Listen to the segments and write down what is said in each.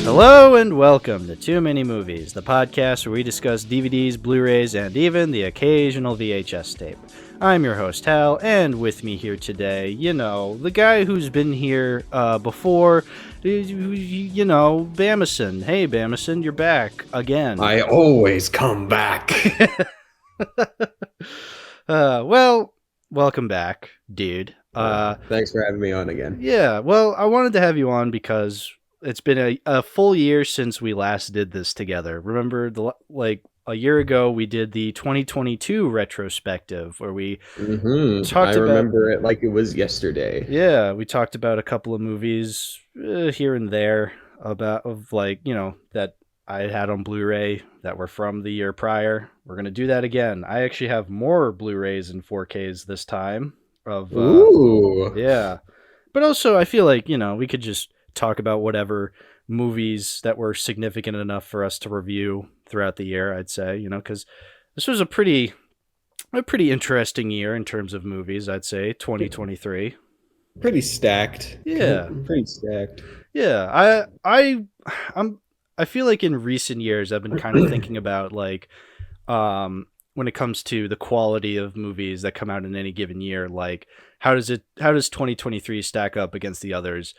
Hello and welcome to Too Many Movies, the podcast where we discuss DVDs, Blu-rays, and even the occasional VHS tape. I'm your host, Hal, and with me here today, the guy who's been here before, Bamason. Hey, Bamason, you're back again. I always come back. Well, welcome back, dude. Thanks for having me on again. Yeah, well, I wanted to have you on because it's been a full year since we last did this together. Remember, a year ago, we did the 2022 retrospective where we talked I remember it like it was yesterday. Yeah, we talked about a couple of movies here and there that I had on Blu-ray that were from the year prior. We're going to do that again. I actually have more Blu-rays and 4Ks this time. Ooh. Yeah. But also, I feel like, we could just talk about whatever movies that were significant enough for us to review throughout the year, I'd say, because this was a pretty interesting year in terms of movies, I'd say, 2023. Pretty stacked. Yeah. Pretty stacked. Yeah. I feel like in recent years I've been kind of thinking about when it comes to the quality of movies that come out in any given year, like how does 2023 stack up against the others?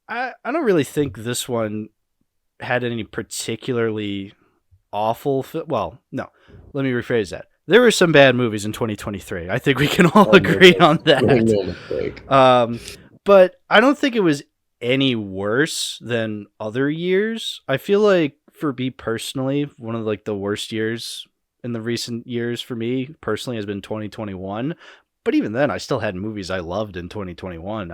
I don't really think this one had any particularly awful well, no. Let me rephrase that. There were some bad movies in 2023. I think we can all agree on that. No mistake. But I don't think it was any worse than other years. I feel like for me personally, one of the worst years in the recent years for me personally has been 2021. But even then, I still had movies I loved in 2021.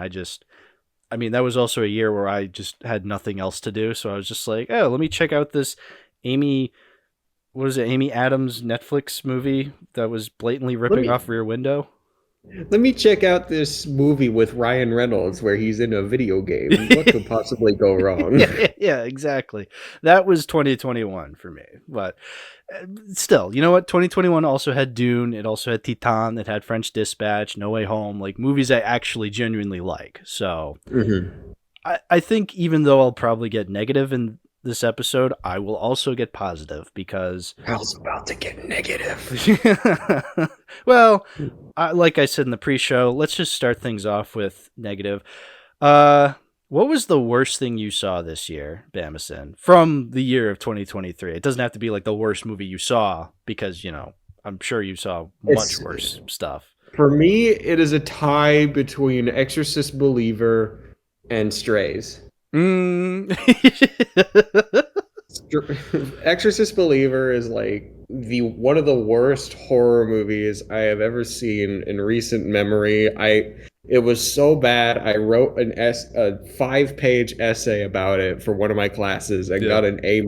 That was also a year where I just had nothing else to do. So I was just like, oh, let me check out this Amy Adams Netflix movie that was blatantly ripping off Rear Window. Let me check out this movie with Ryan Reynolds where he's in a video game. What could possibly go wrong? Yeah, exactly. That was 2021 for me. But still, you know what? 2021 also had Dune. It also had Titan. It had French Dispatch, No Way Home, movies I actually genuinely like. So I think even though I'll probably get negative in this episode, I will also get positive because I was about to get negative. Well, like I said in the pre-show, let's just start things off with negative. What was the worst thing you saw this year, Bamason, from the year of 2023? It doesn't have to be the worst movie you saw because, I'm sure you saw much worse stuff. For me, it is a tie between Exorcist Believer and Strays. Exorcist Believer is one of the worst horror movies I have ever seen in recent memory. It was so bad I wrote a 5-page essay about it for one of my classes and got an A-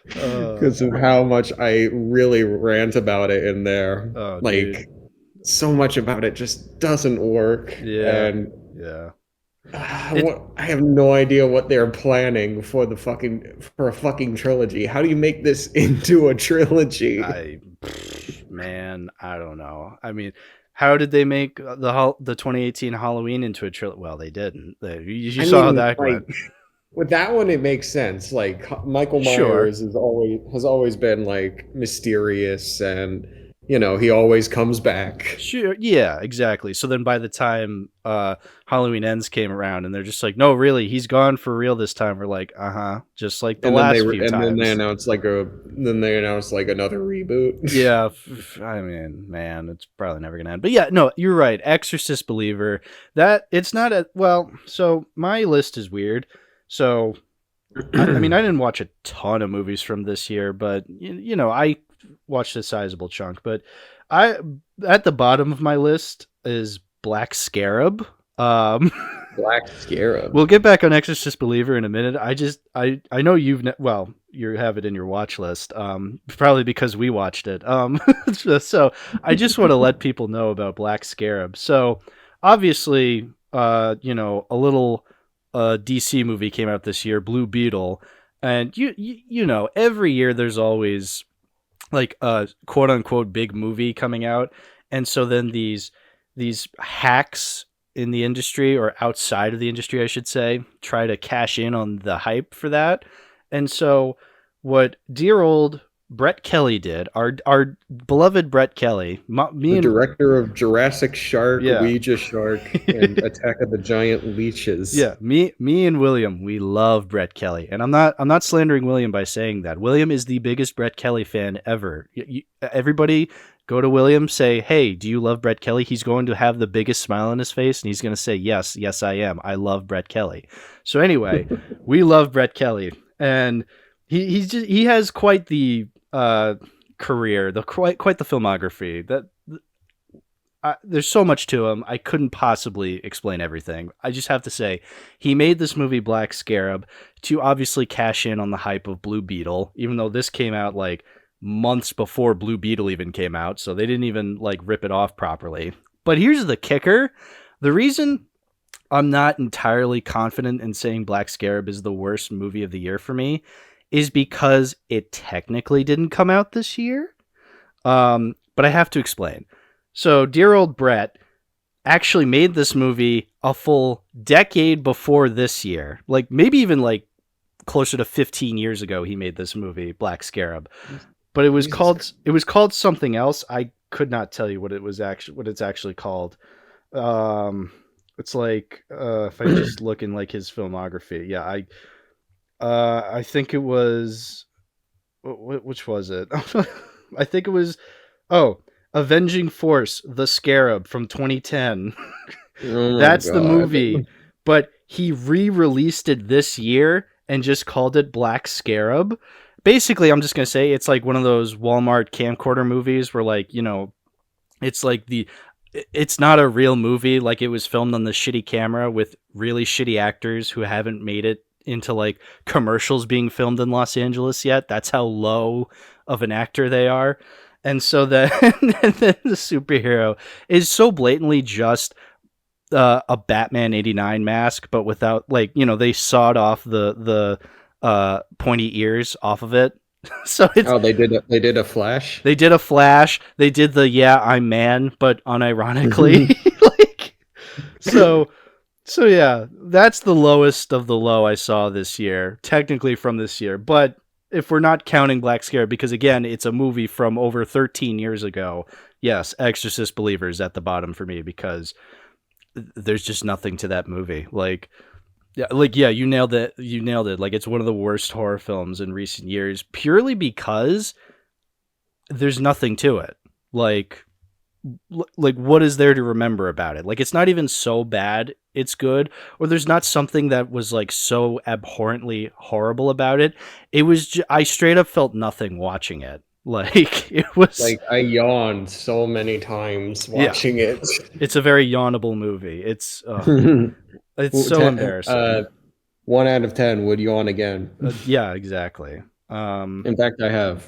because of how much I really rant about it in there. Oh, so much about it just doesn't work. I have no idea what they're planning for a fucking trilogy. How do you make this into a trilogy? I don't know. How did they make the 2018 Halloween into a trilogy? Well, they didn't. You saw how that went. With that one, it makes sense. Michael Myers has always been mysterious and. He always comes back. Sure, yeah, exactly. So then by the time Halloween Ends came around and they're just like, no, really, he's gone for real this time. We're like, just like the last few times. And then they announced another reboot. Yeah, man, it's probably never going to end. But yeah, no, you're right. Exorcist Believer, it's not so my list is weird. So, I didn't watch a ton of movies from this year, but, I watched a sizable chunk, but at the bottom of my list is Black Scarab. Black Scarab. We'll get back on Exorcist Believer in a minute. I know you have it in your watch list, probably because we watched it. So I just want to let people know about Black Scarab. So obviously, a little DC movie came out this year, Blue Beetle, and every year there's always a quote unquote big movie coming out. And so then these hacks in the industry, or outside of the industry, I should say, try to cash in on the hype for that. And so what dear old Brett Kelly did, our beloved Brett Kelly, The director of Jurassic Shark, yeah. Ouija Shark, and Attack of the Giant Leeches. Yeah, me and William, we love Brett Kelly, and I'm not slandering William by saying that. William is the biggest Brett Kelly fan ever. Everybody go to William, say, "Hey, do you love Brett Kelly?" He's going to have the biggest smile on his face, and he's going to say, "Yes, yes, I am. I love Brett Kelly." So anyway, we love Brett Kelly, and he has quite the career, quite the filmography. There's so much to him. I couldn't possibly explain everything. I just have to say, he made this movie Black Scarab to obviously cash in on the hype of Blue Beetle, even though this came out like months before Blue Beetle even came out, so they didn't even like rip it off properly. But here's the kicker. The reason I'm not entirely confident in saying Black Scarab is the worst movie of the year for me is because it technically didn't come out this year. But I have to explain. So dear old Brett actually made this movie a full decade before this year. Like maybe even like closer to 15 years ago he made this movie, Black Scarab. But it was called something else. I could not tell you what it's actually called. It's like if I just look in like his filmography. Yeah, I think it was which was it? I think it was Avenging Force, The Scarab from 2010. That's the movie. But he re-released it this year and just called it Black Scarab. Basically, I'm just going to say it's like one of those Walmart camcorder movies where like, it's like it's not a real movie. Like it was filmed on the shitty camera with really shitty actors who haven't made it into like commercials being filmed in Los Angeles yet. That's how low of an actor they are. And so then the superhero is so blatantly just a Batman '89 mask, but without like, they sawed off the pointy ears off of it. So it's they did a Flash. They did a Flash. They did the I'm man, but unironically. Like so yeah, that's the lowest of the low I saw this year, technically from this year, but if we're not counting Black Scarab, because again, it's a movie from over 13 years ago, yes, Exorcist Believers at the bottom for me, because there's just nothing to that movie. Yeah, you nailed it. Like, it's one of the worst horror films in recent years, purely because there's nothing to it. Like what is there to remember about it? Like, it's not even so bad it's good, or there's not something that was like so abhorrently horrible about it. It was I straight up felt nothing watching it. Like, it was like I yawned so many times watching it. It's a very yawnable movie. It's so embarrassing. 1 out of 10 would yawn again. Yeah, exactly. In fact, I have.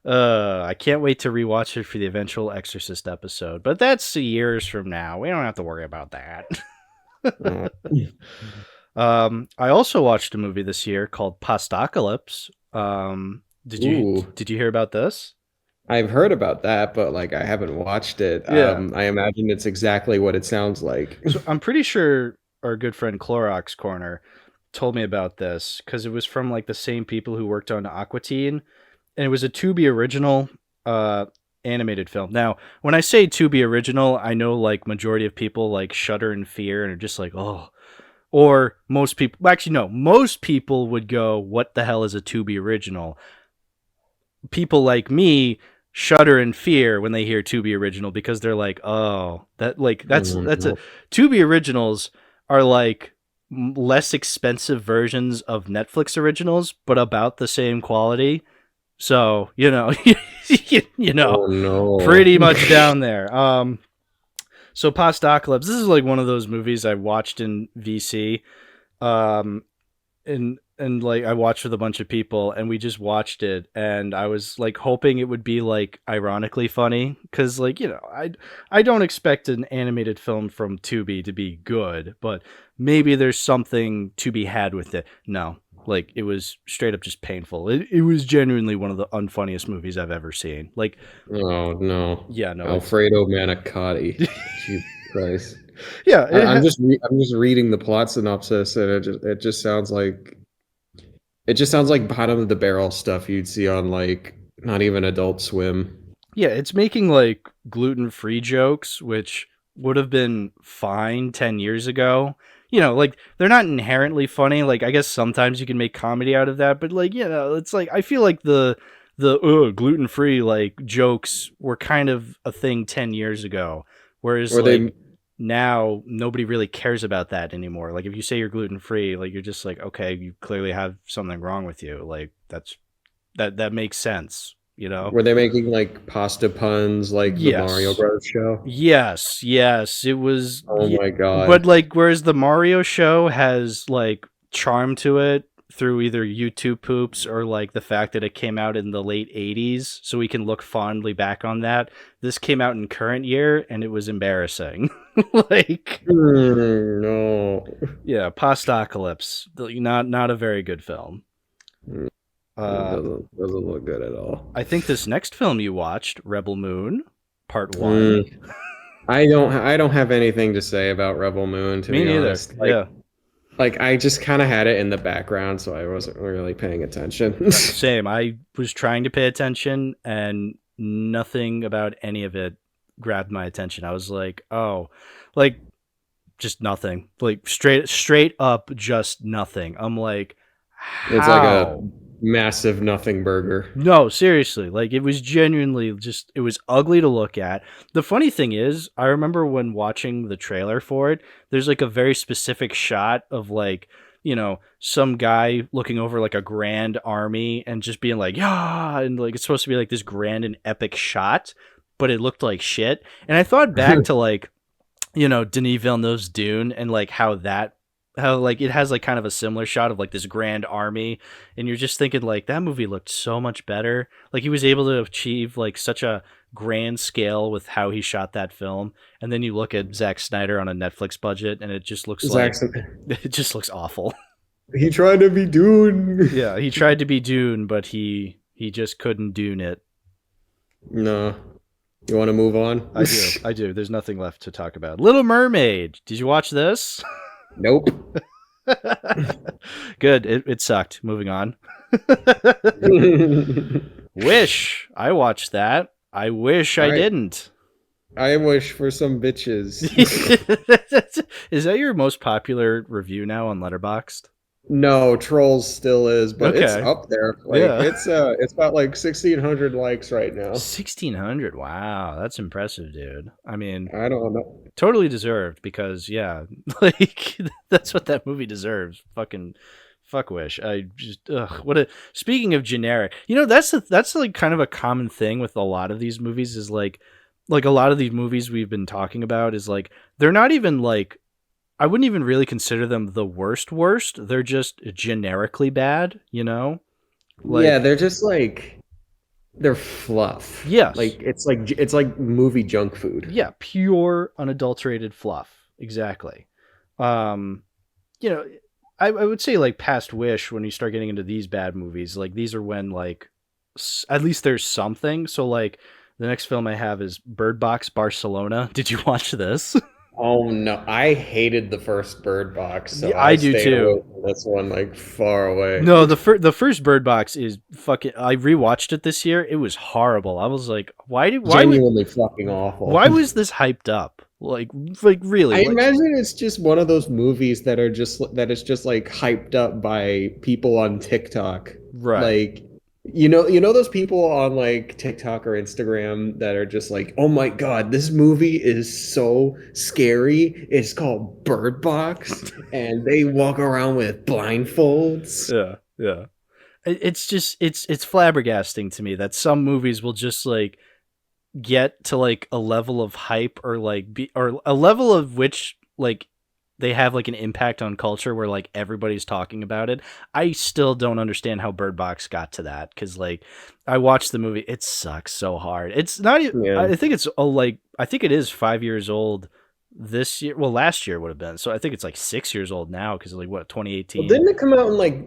I can't wait to rewatch it for the eventual Exorcist episode, but that's years from now. We don't have to worry about that. I also watched a movie this year called Postacalypse. Did you hear about this? I've heard about that, but like I haven't watched it. Yeah. I imagine it's exactly what it sounds like. So I'm pretty sure our good friend Clorox Corner told me about this because it was from like the same people who worked on Aqua Teen. And it was a Tubi original animated film. Now, when I say Tubi original, I know like majority of people like shudder in fear and are just like, oh. Or most people, actually no, most people would go, what the hell is a Tubi original? People like me shudder in fear when they hear Tubi original because they're like, oh, that's a Tubi originals are like less expensive versions of Netflix originals, but about the same quality. So, oh, no. Pretty much down there. So Postacalypse, this is like one of those movies I watched in VC. And like I watched with a bunch of people and we just watched it and I was like hoping it would be like ironically funny because like, I don't expect an animated film from Tubi to be good, but maybe there's something to be had with it. No, Like, it was straight up just painful. It was genuinely one of the unfunniest movies I've ever seen. Like, Oh no. yeah, no, Alfredo Manicotti. Jesus Christ. yeah, I'm just reading the plot synopsis, and it just sounds like bottom of the barrel stuff you'd see on like not even Adult Swim. yeah, it's making like gluten-free jokes, which would have been fine 10 years ago. You know, like, they're not inherently funny. Like, I guess sometimes you can make comedy out of that, but like, you know, it's like, I feel like the gluten-free like jokes were kind of a thing 10 years ago, whereas Or like they now nobody really cares about that anymore. Like, if you say you're gluten-free, like, you're just like, okay, you clearly have something wrong with you. Like, that makes sense, you know? were they making like pasta puns like the Mario Yes. Bros. Show? Yes, it was. Oh my But God. like, whereas the Mario show has like charm to it through either YouTube poops or like the fact that it came out in the late 80s, so we can look fondly back on that. This came out in current year and it was embarrassing. Like, No. yeah, Postocalypse, not a very good film. It Uh, doesn't look good at all. I think this next film you watched, Rebel Moon, Part 1. I don't have anything to say about Rebel Moon, to Me be neither. honest. Yeah. Like I just kind of had it in the background, so I wasn't really paying attention. Same. I was trying to pay attention and nothing about any of it grabbed my attention. I was like, oh, like, just nothing. Like, straight up just nothing. I'm like, It's like a how? massive nothing burger. No, seriously. Like, it was genuinely just, it was ugly to look at. The funny thing is, I remember when watching the trailer for it, there's like a very specific shot of like, you know, some guy looking over like a grand army and just being like, yeah, and like, it's supposed to be like this grand and epic shot, but it looked like shit. And I thought back to like, you know, Denis Villeneuve's Dune and like how like it has like kind of a similar shot of like this grand army, and you're just thinking like that movie looked so much better. Like, he was able to achieve like such a grand scale with how he shot that film, and then you look at Zack Snyder on a Netflix budget and it just looks like it just looks awful. He tried to be Dune. Yeah, he tried to be Dune, but he just couldn't Dune it. No. You want to move on? I do. There's nothing left to talk about. Little Mermaid. Did you watch this? Nope. Good. It sucked. Moving on. Wish. I watched that. I wish I didn't. I wish for some bitches. Is that your most popular review now on Letterboxd? No, Trolls still is, but it's Okay. up there. Like Yeah. it's got like 1,600 likes right now. 1,600. Wow, that's impressive, dude. I mean, I don't know. totally deserved, because yeah, like, that's what that movie deserves. Fucking fuck Wish. I just speaking of generic, you know, that's like kind of a common thing with a lot of these movies, is like a lot of these movies we've been talking about is like, they're not even like, I wouldn't even really consider them the worst. They're just generically bad, you know? Like, Yeah, they're just like they're fluff. Yes. Like it's like movie junk food. yeah, pure unadulterated fluff. Exactly. You know, I would say like past Wish, when you start getting into these bad movies, like these are when like at least there's something. So like the next film I have is Bird Box Barcelona. Did you watch this? Oh no, I hated the first Bird Box, so Yeah, I do stayed too. away from this one like far away. No, the first Bird Box is fucking. I rewatched it this year. It was horrible. I was like, Genuinely fucking awful. why was this hyped up? Like really? I Like, imagine it's just one of those movies that is just like hyped up by people on TikTok. right. Like you know those people on like TikTok or Instagram that are just like, "Oh my God, this movie is so scary. It's called Bird Box." And they walk around with blindfolds. Yeah. It's just it's flabbergasting to me that some movies will just like get to like a level of hype, or like or a level of which like they have like an impact on culture where like everybody's talking about it. I still don't understand how Bird Box got to that, because like I watched the movie, it sucks so hard. It's not even, Yeah. I think it's I think it is 5 years old this year. Well, last year would have been. So I think it's like 6 years old now because like what, Well, 2018? didn't it come out in like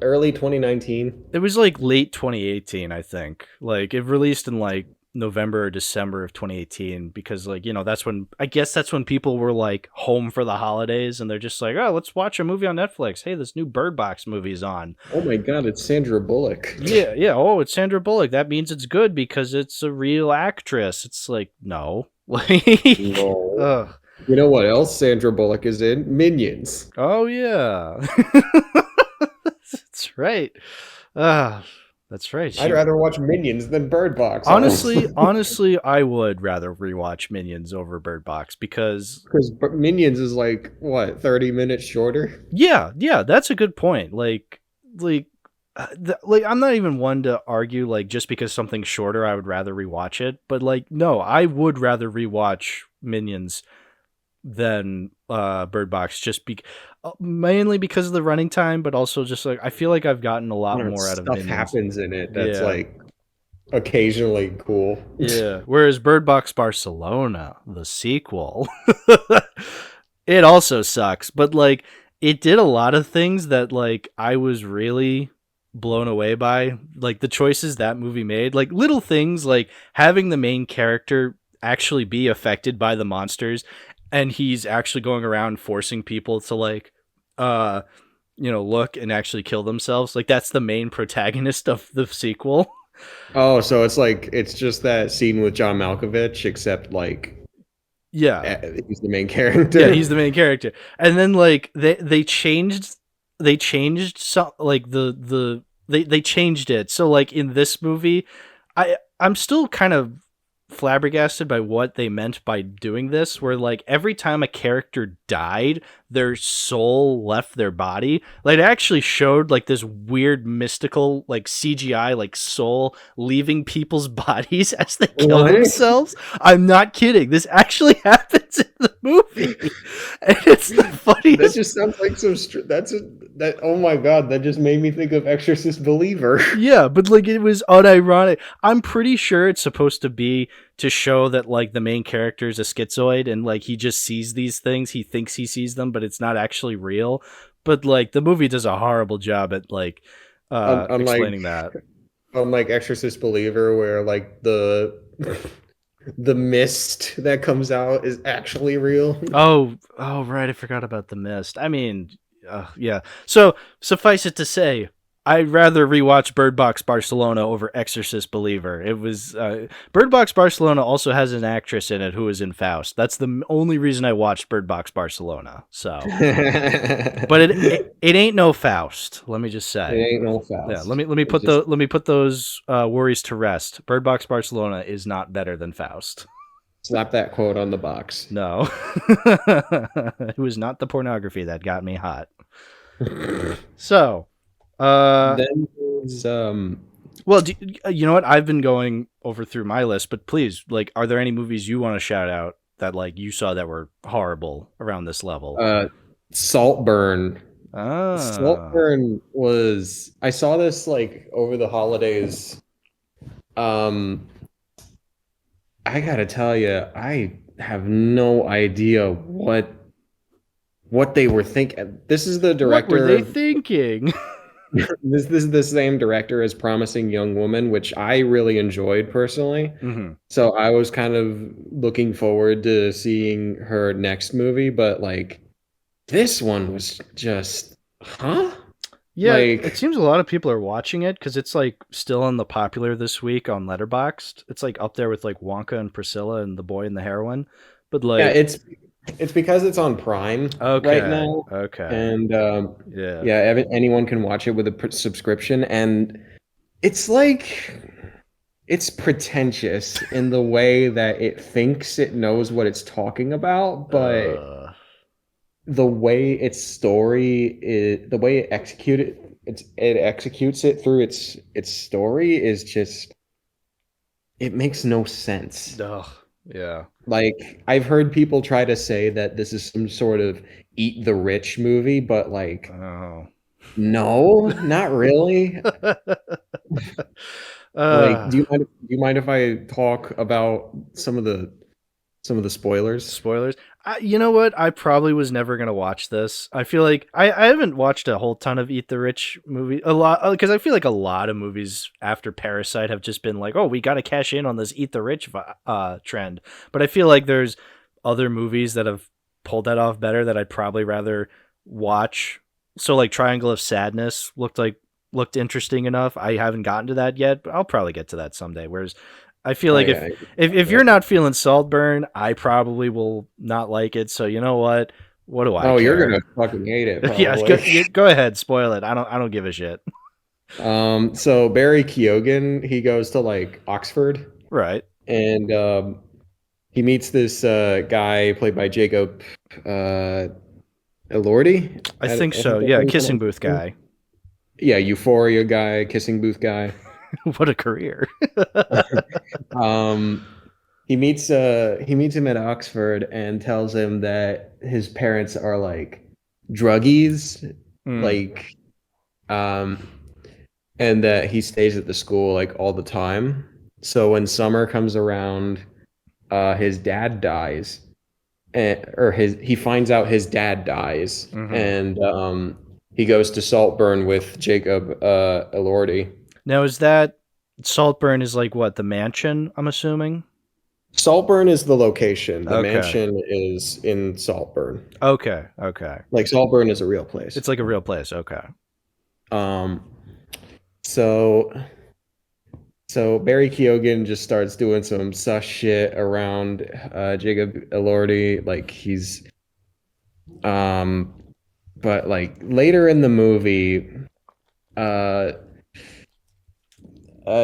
early 2019? It was like late 2018, I think. Like it released in like November or December of 2018 because like, that's when I guess that's when people were like home for the holidays and they're just like, "Oh, let's watch a movie on Netflix. Hey, this new Bird Box movie's on." Oh my God, it's Sandra Bullock. Yeah, yeah. Oh, it's Sandra Bullock. That means it's good because it's a real actress. It's like, no. Like, No. ugh. You know what else Sandra Bullock is in? Minions. Oh yeah. That's right. That's right. I'd rather watch Minions than Bird Box. Honestly, I would rather rewatch Minions over Bird Box because Minions is like what, 30 minutes shorter? yeah, that's a good point. Like I'm not even one to argue like just because something's shorter, I would rather rewatch it. But like, no, I would rather rewatch Minions than Bird Box mainly because of the running time, but also just like I feel like I've gotten a lot more out of Minions. Stuff happens in it that's like occasionally cool. Yeah. Whereas Bird Box Barcelona, the sequel, it also sucks, but like it did a lot of things that like I was really blown away by, like the choices that movie made, like little things like having the main character actually be affected by the monsters and he's actually going around forcing people to like look and actually kill themselves. Like that's the main protagonist of the sequel. Oh, so it's just that scene with John Malkovich, except like yeah, he's the main character. Yeah, he's the main character. And then like they changed some like they changed it. So like in this movie, I'm still kind of flabbergasted by what they meant by doing this, where like every time a character died their soul left their body. Like it actually showed like this weird mystical like CGI like soul leaving people's bodies as they kill themselves. I'm not kidding, this actually happens in the movie and it's the funniest. That just sounds like oh my God, that just made me think of Exorcist Believer. Yeah, but like it was unironic. I'm pretty sure it's supposed to be to show that like the main character is a schizoid and like he just sees these things, he thinks he sees them, but it's not actually real. But like the movie does a horrible job at like explaining that. Unlike Exorcist Believer, where like the mist that comes out is actually real. Oh right, I forgot about the mist. I mean, yeah. So suffice it to say, I'd rather rewatch Bird Box Barcelona over Exorcist Believer. It was Bird Box Barcelona also has an actress in it who is in Faust. That's the only reason I watched Bird Box Barcelona. So, but it ain't no Faust. Let me just say, it ain't no Faust. Yeah, let me put those worries to rest. Bird Box Barcelona is not better than Faust. Slap that quote on the box. No, it was not the pornography that got me hot. So. Then well, you know what? I've been going over through my list, but please, like, are there any movies you want to shout out that like you saw that were horrible around this level? Saltburn. Saltburn was, I saw this like over the holidays. I gotta tell you, I have no idea what they were thinking. This is the director. What were they thinking? This is the same director as Promising Young Woman, which I really enjoyed personally. Mm-hmm. So I was kind of looking forward to seeing her next movie, but like this one was just, huh? Yeah, like, it seems a lot of people are watching it because it's like still on the popular this week on Letterboxd. It's like up there with like Wonka and Priscilla and The Boy and the Heroine. But like, yeah, it's because it's on Prime right now. Okay. And anyone can watch it with a subscription, and it's like it's pretentious in the way that it thinks it knows what it's talking about, but the way its story is, the way it executes it through its story is just, it makes no sense. Ugh. Yeah. Like, I've heard people try to say that this is some sort of eat the rich movie, but like, no, not really. Like, do you mind if I talk about some of the some of the spoilers. Spoilers. You know what? I probably was never gonna watch this. I feel like I haven't watched a whole ton of Eat the Rich movie a lot because I feel like a lot of movies after Parasite have just been like, oh, we got to cash in on this Eat the Rich trend. But I feel like there's other movies that have pulled that off better that I'd probably rather watch. So like Triangle of Sadness looked interesting enough. I haven't gotten to that yet, but I'll probably get to that someday. Whereas I feel Oh like yeah, if you're not feeling Saltburn, I probably will not like it. So you know what? What do I oh, you're care? gonna fucking hate it, Yes, probably. go ahead, spoil it. I don't give a shit. So Barry Keoghan, he goes to like Oxford, Right. and he meets this guy played by Jacob uh, Elordi. I think I think so. that's Yeah, how you kissing pronounce booth his name. guy. Yeah, Euphoria guy, kissing booth guy. What a career. Um, he meets him at Oxford and tells him that his parents are like druggies, Hmm. like um, and that he stays at the school like all the time. So when summer comes around, his dad dies, or his he finds out his dad dies, Mm-hmm. and he goes to Saltburn with Jacob Elordi. Now is that Saltburn is like what, the mansion, I'm assuming? Saltburn is the location. The Okay. mansion is in Saltburn. Okay. Okay. Like Saltburn is a real place. It's like a real place. Okay. Um, so so Barry Keoghan just starts doing some sus shit around Jacob Elordi. Like he's um, but like later in the movie, uh,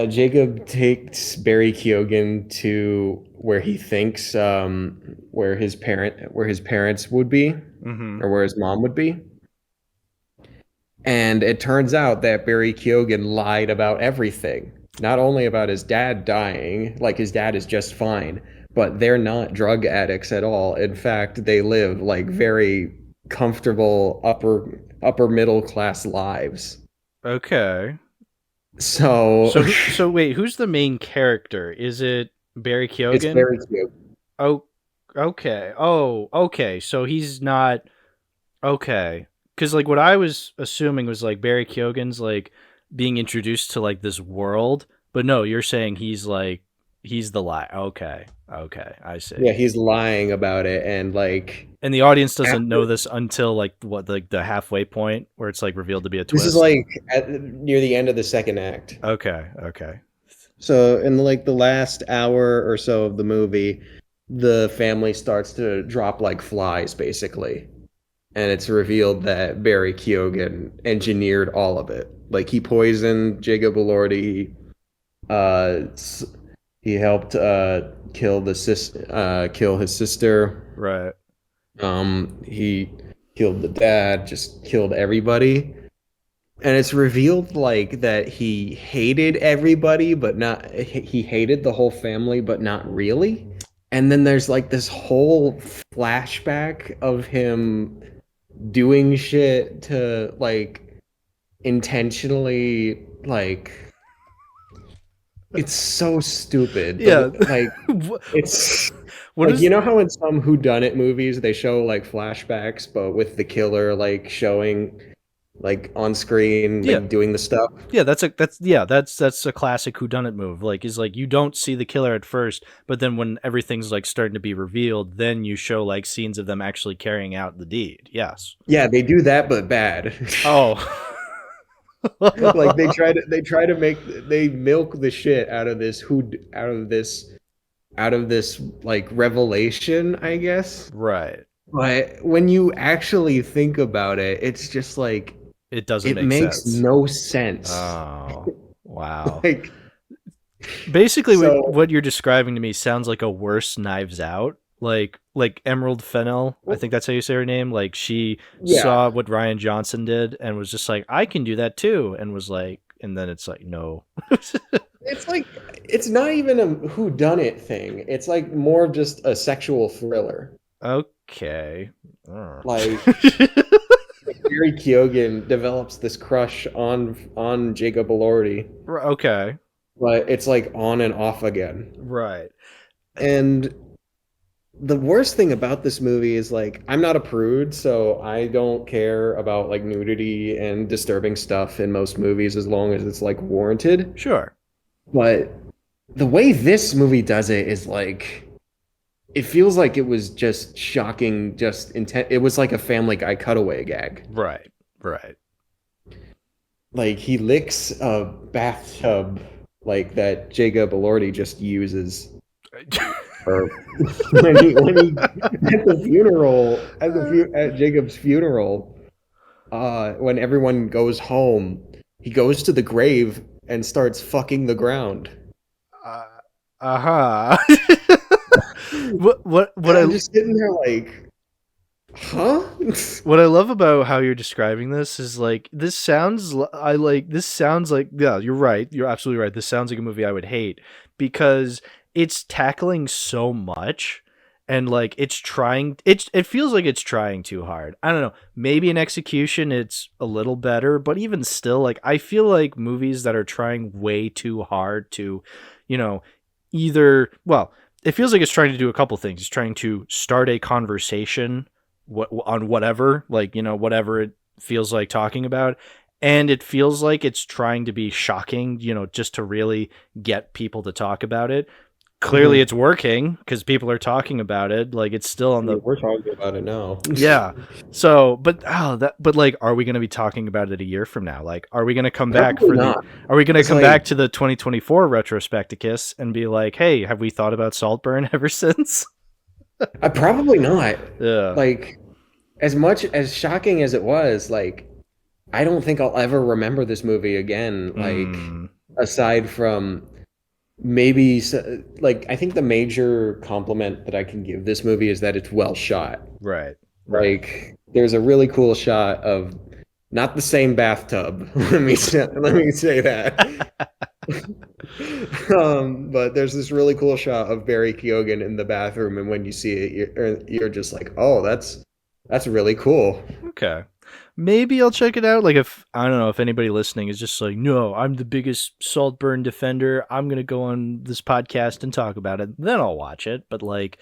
Jacob takes Barry Keoghan to where he thinks where his parents would be, Mm-hmm. or where his mom would be. And it turns out that Barry Keoghan lied about everything. Not only about his dad dying, like his dad is just fine, but they're not drug addicts at all. In fact, they live like very comfortable upper middle class lives. Okay. So So wait, who's the main character? Is it Barry it's Keoghan? very cute. Oh, okay. Oh, okay. So he's not okay. Because like what I was assuming was like Barry Keoghan's like being introduced to like this world, but no, you're saying he's the lie. Okay, okay, I see. Yeah, he's lying about it, and like And the audience doesn't know after this until like what, like the halfway point where it's like revealed to be a this is twist. like near the end of the second act. Okay, okay. So in like the last hour or so of the movie, the family starts to drop like flies, basically. And it's revealed that Barry Keoghan engineered all of it. Like he poisoned Jacob Elordi. Uh, he helped kill his sister. Right. He killed the dad. Just killed everybody. And it's revealed like that he hated everybody, but not he hated the whole family, but not really. And then there's like this whole flashback of him doing shit to like intentionally like it's so stupid. Yeah. Like it's What like is you know how in some whodunit movies they show like flashbacks, but with the killer like showing like on screen, yeah. like doing the stuff. Yeah, that's a classic whodunit move. Like is like you don't see the killer at first, but then when everything's like starting to be revealed, then you show like scenes of them actually carrying out the deed. Yes. Yeah, they do that, but bad. Oh. Like they try to make they milk the shit out of this like revelation, I guess. Right. But when you actually think about it, it's just like It doesn't it make makes sense. no sense. Oh. Wow. Like Basically so what you're describing to me sounds like a worse Knives Out. Like Emerald Fennell, I think that's how you say her name. Like she yeah, saw what Ryan Johnson did and was just like, I can do that too, and was like, and then it's like, no. it's like it's not even a who done it thing. It's like more of just a sexual thriller. Okay. Ugh. Like Barry Keoghan develops this crush on Jacob Elordi, Okay. but it's like on and off again. Right. And the worst thing about this movie is like I'm not a prude, so I don't care about like nudity and disturbing stuff in most movies as long as it's like warranted. Sure. But the way this movie does it is like it feels like it was just shocking, just intent. It was like a Family Guy cutaway gag. Right. Right. Like he licks a bathtub like that Jacob Elordi just uses. Or when he at the funeral at Jacob's funeral, when everyone goes home, he goes to the grave and starts fucking the ground. Uh-huh. what I'm just sitting there like, huh? What I love about how you're describing this is like this sounds like yeah, you're right. You're absolutely right. This sounds like a movie I would hate because it's tackling so much and like it feels like it's trying too hard. I don't know. Maybe in execution it's a little better, but even still like I feel like movies that are trying way too hard to, you know, either well, it feels like it's trying to do a couple things. It's trying to start a conversation on whatever, like, you know, whatever it feels like talking about. And it feels like it's trying to be shocking, you know, just to really get people to talk about it. Clearly it's working because people are talking about it. Like it's still on the. We're talking about it now. Yeah. So, but like, are we going to be talking about it a year from now? Like, are we going to come back Probably for not. are we going to It's come like- back to the 2024 Retrospecticus and be like, hey, have we thought about Saltburn ever since? Probably not. Yeah. Like, as much as shocking as it was, like, I don't think I'll ever remember this movie again. Like, aside from maybe, like, I think the major compliment that I can give this movie is that it's well shot. Right. Like, there's a really cool shot of not the same bathtub. let me say that. But there's this really cool shot of Barry Keoghan in the bathroom, and when you see it, you're just like, oh, that's really cool. Okay. Maybe I'll check it out. Like if I don't know if anybody listening is just like, no, I'm the biggest Saltburn defender. I'm gonna go on this podcast and talk about it. Then I'll watch it. But like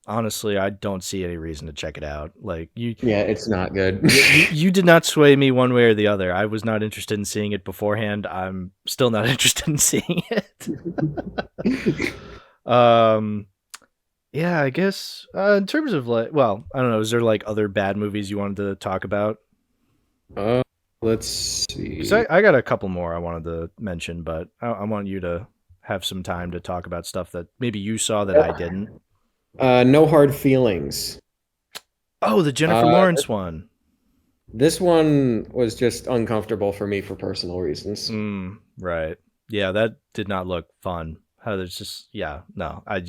honestly, I don't see any reason to check it out. Like Yeah, it's not good. you did not sway me one way or the other. I was not interested in seeing it beforehand. I'm still not interested in seeing it. Yeah, I guess in terms of like, well, I don't know. Is there like other bad movies you wanted to talk about? Let's see. So I got a couple more I wanted to mention, but I want you to have some time to talk about stuff that maybe you saw that I didn't. No Hard Feelings. Oh, the Jennifer Lawrence one. This one was just uncomfortable for me for personal reasons. Right. Yeah, that did not look fun. How there's just no. I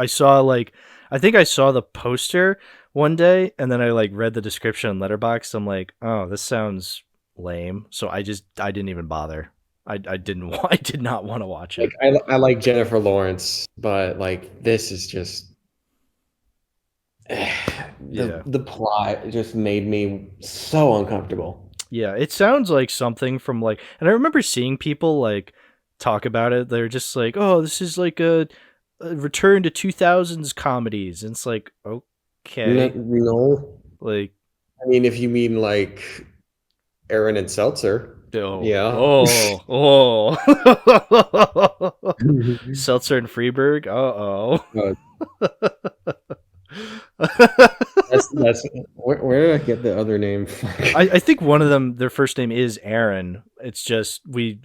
saw like I think I saw the poster one day and then I like read the description on Letterboxd. I'm like, oh, this sounds lame. So I didn't even bother. I did not want to watch it. Like, I like Jennifer Lawrence, but like this is just the plot just made me so uncomfortable. Yeah, it sounds like something from like, and I remember seeing people like talk about it. They're just like, oh, this is like a return to 2000s comedies. And it's like, okay. No. Like, I mean, if you mean like Heron and Seltzer. Yeah. Oh. Seltzer and Freeberg. That's where did I get the other name from? I think one of them, their first name is Aaron. It's just I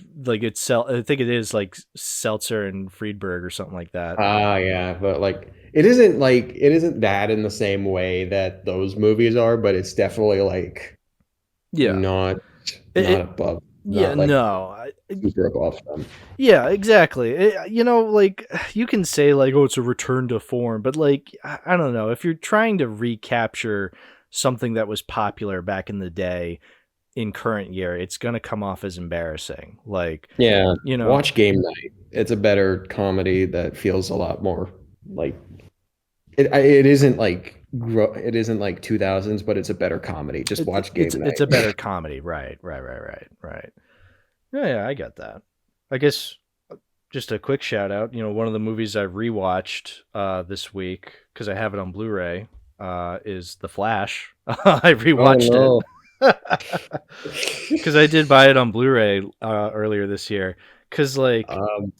think it is like Seltzer and Friedberg or something like that. Yeah, but like it isn't that in the same way that those movies are, but it's definitely like not above. Yeah, like, no. super above them. Yeah, exactly. Like you can say like, oh, it's a return to form, but like I don't know, if you're trying to recapture something that was popular back in the day in current year, it's gonna come off as embarrassing. Like, yeah, watch Game Night. It's a better comedy that feels a lot more like it isn't like 2000s, but it's a better comedy. Just watch Game Night. It's a better comedy, right. Yeah, I get that. I guess just a quick shout out. One of the movies I rewatched this week because I have it on Blu-ray is The Flash. I Oh rewatched it no. because I did buy it on Blu-ray earlier this year. Because like Um,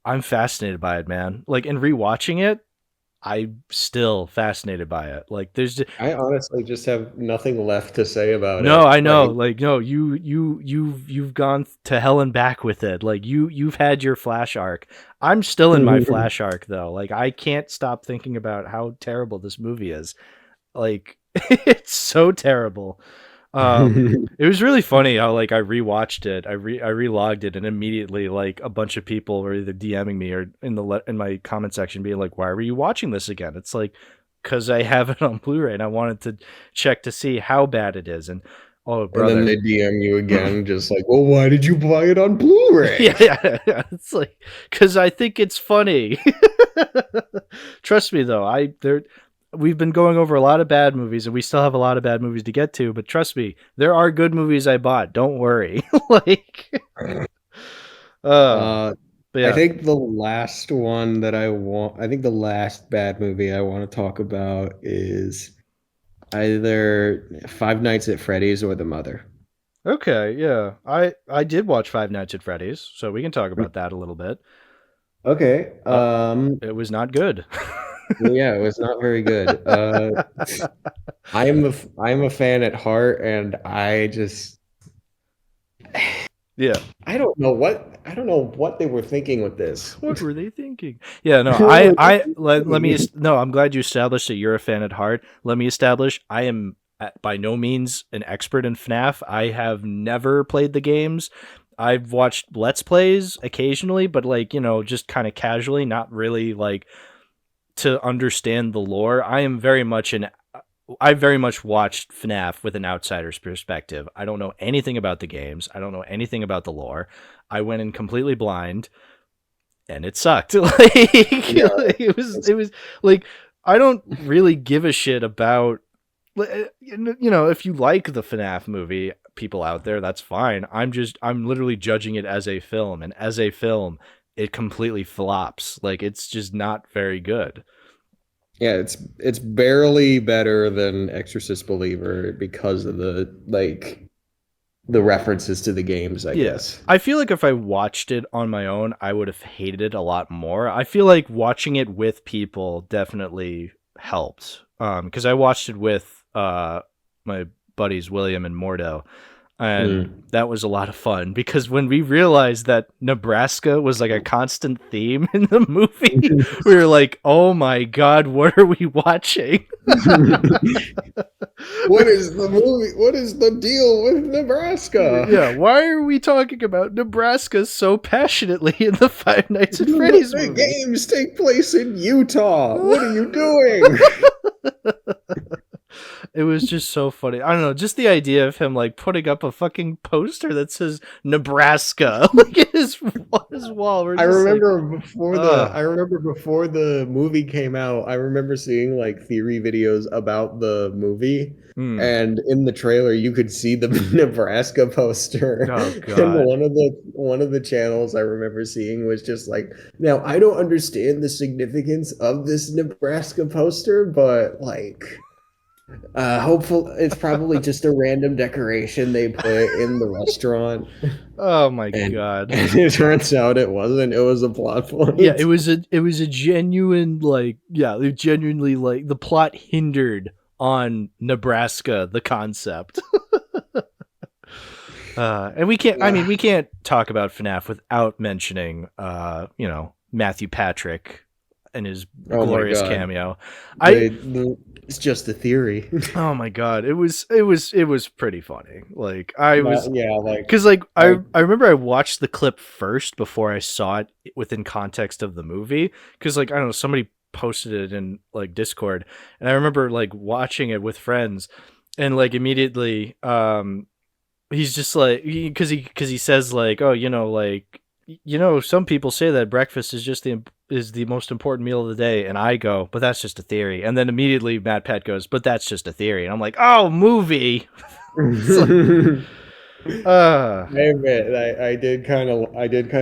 I'm fascinated by it, man. Like in rewatching it, I'm still fascinated by it. Like I honestly just have nothing left to say about no, it. I know. Like, Like no, you've gone to hell and back with it. Like you've had your Flash arc. I'm still in my Flash arc though. Like I can't stop thinking about how terrible this movie is. Like it's so terrible. It was really funny how like I rewatched it. I relogged it, and immediately like a bunch of people were either DMing me or in my comment section being like, "Why were you watching this again?" It's like because I have it on Blu-ray and I wanted to check to see how bad it is. And oh, and then brother, they DM you again, just like, well, why did you buy it on Blu-ray? yeah. It's like because I think it's funny. Trust me, though, we've been going over a lot of bad movies, and we still have a lot of bad movies to get to. But trust me, there are good movies I bought. Don't worry. Like, uh, Uh, but I yeah. think the last one that I think the last bad movie I want to talk about is either Five Nights at Freddy's or The Mother. Okay, yeah. I did watch Five Nights at Freddy's, so we can talk about that a little bit. Okay. Uh, it was not good. Yeah, it was not very good. I'm a fan at heart, and Yeah. I don't know what they were thinking with this. What were they thinking? Yeah, no, What were they let me, thinking? no, I'm glad you established that you're a fan at heart. Let me establish I am by no means an expert in FNAF. I have never played the games. I've watched Let's Plays occasionally, but like, just kind of casually, not really like to understand the lore. I very much watched FNAF with an outsider's perspective. I don't know anything about the games. I don't know anything about the lore. I went in completely blind, and it sucked. Like Yeah, it was like I don't really give a shit about if you like the FNAF movie, people out there, that's fine. I'm literally judging it as a film, and as a film, it completely flops. Like it's just not very good. yeah, it's barely better than Exorcist Believer because of the references to the games, I Yeah. guess. I feel like if I watched it on my own, I would have hated it a lot more. I feel like watching it with people definitely helped. Because I watched it with my buddies William and Mordo, and Mm. that was a lot of fun because when we realized that Nebraska was like a constant theme in the movie, we were like, "Oh my god, what are we watching?" What is the movie? What is the deal with Nebraska? Yeah, why are we talking about Nebraska so passionately in the Five Nights at Freddy's The movie? games take place in Utah. What are you doing? It was just so funny. I don't know, just the idea of him like putting up a fucking poster that says Nebraska like at his wall. We're I just remember ugh. I remember before the movie came out, I remember seeing like theory videos about the movie, Hmm. and in the trailer you could see the Nebraska poster. Oh And god. one of the channels I remember seeing was just like, now I don't understand the significance of this Nebraska poster, but like hopeful it's probably just a random decoration they put in the restaurant. Oh my And, god. and it turns out it wasn't. It was a plot Yeah, point. it was a genuine like yeah, it genuinely like the plot hindered on Nebraska, the concept. And we can't. I mean, we can't talk about FNAF without mentioning, Matthew Patrick and his Oh my glorious god. cameo. I It's just a theory. oh my god, it was pretty funny. Like I was Yeah, like because like I I remember I watched the clip first before I saw it within context of the movie because like I don't know somebody posted it in like Discord and I remember like watching it with friends and like immediately he's just like because he says like oh like some people say that breakfast is the most important meal of the day and I go but that's just a theory and then immediately Matt Pat goes but that's just a theory and I'm like oh movie. It's like, I admit, I did kind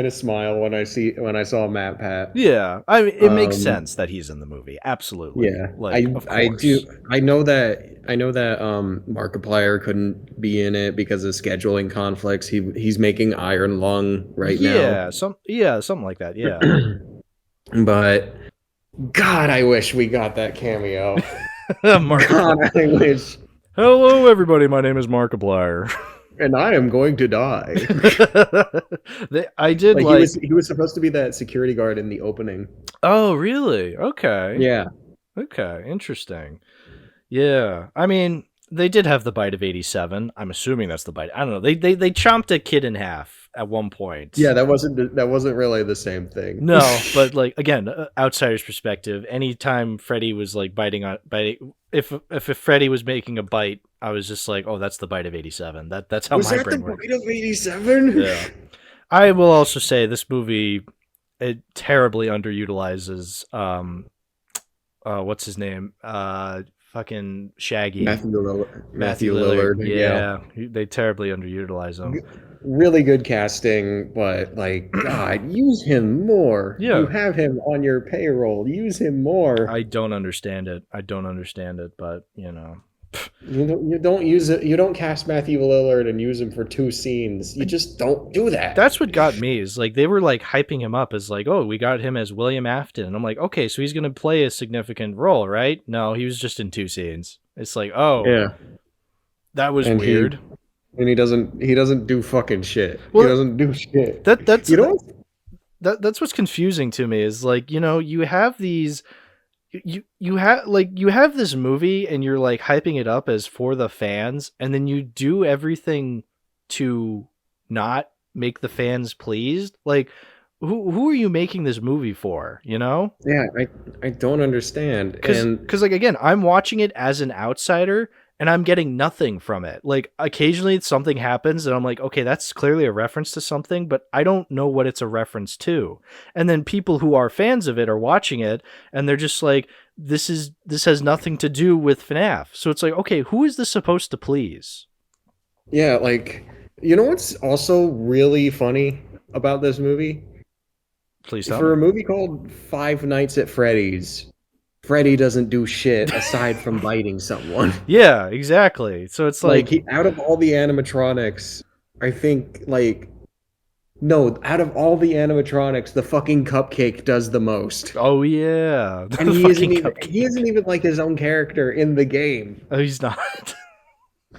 of smile when I saw Matt Pat. Yeah, I mean, it makes Um, sense that he's in the movie. Absolutely, yeah, like of I do course. I know that Markiplier couldn't be in it because of scheduling conflicts. He's making Iron Lung right now. Yeah, something like that. Yeah. But God, I wish we got that cameo. Markiplier. God, I wish. Hello, everybody. My name is Markiplier. And I am going to die. I did Like like. he was supposed to be that security guard in the opening. Oh, really? Okay. Yeah. Okay. Interesting. Yeah. I mean, they did have the bite of 87. I'm assuming that's the bite. I don't know. They chomped a kid in half at one point. Yeah, that wasn't really the same thing. No, but like again, outsider's perspective. Anytime Freddy was like biting, if Freddy was making a bite, I was just like, oh, that's the bite of 87. That's how Was my that the brain works. bite of 87? Yeah. I will also say this movie it terribly underutilizes what's his name? Fucking Shaggy. Matthew Lillard. Lillard, yeah. Yeah. They terribly underutilize him. Really good casting, but like God, use him more. You Yeah. have him on your payroll. Use him more. I don't understand it. I don't understand it, but You don't use it. You don't cast Matthew Lillard and use him for two scenes. You just don't do that. That's what got me is like they were like hyping him up as like, oh, we got him as William Afton. And I'm like, okay, so he's gonna play a significant role, right? No, he was just in two scenes. It's like, oh, Yeah, that was and weird. he doesn't do fucking shit. He Well, doesn't do shit. that's You know? that's what's confusing to me is like, you have these you have this movie and you're like hyping it up as for the fans, and then you do everything to not make the fans pleased. Like who are you making this movie for, you know? Yeah, I don't understand. Cuz And cuz like again, I'm watching it as an outsider and I'm getting nothing from it. Like occasionally something happens and I'm like, okay, that's clearly a reference to something, but I don't know what it's a reference to. And then people who are fans of it are watching it and they're just like, this has nothing to do with FNAF. So it's like, okay, who is this supposed to please? yeah, like you know what's also really funny about this movie? Please tell For me. a movie called Five Nights at Freddy's, Freddy doesn't do shit aside from biting someone. Yeah, exactly. So it's Like like, he, out of all the animatronics, I think like no, out of all the animatronics, the fucking cupcake does the most. oh yeah, And the fucking cupcake. he isn't even like his own character in the game. Oh, he's not.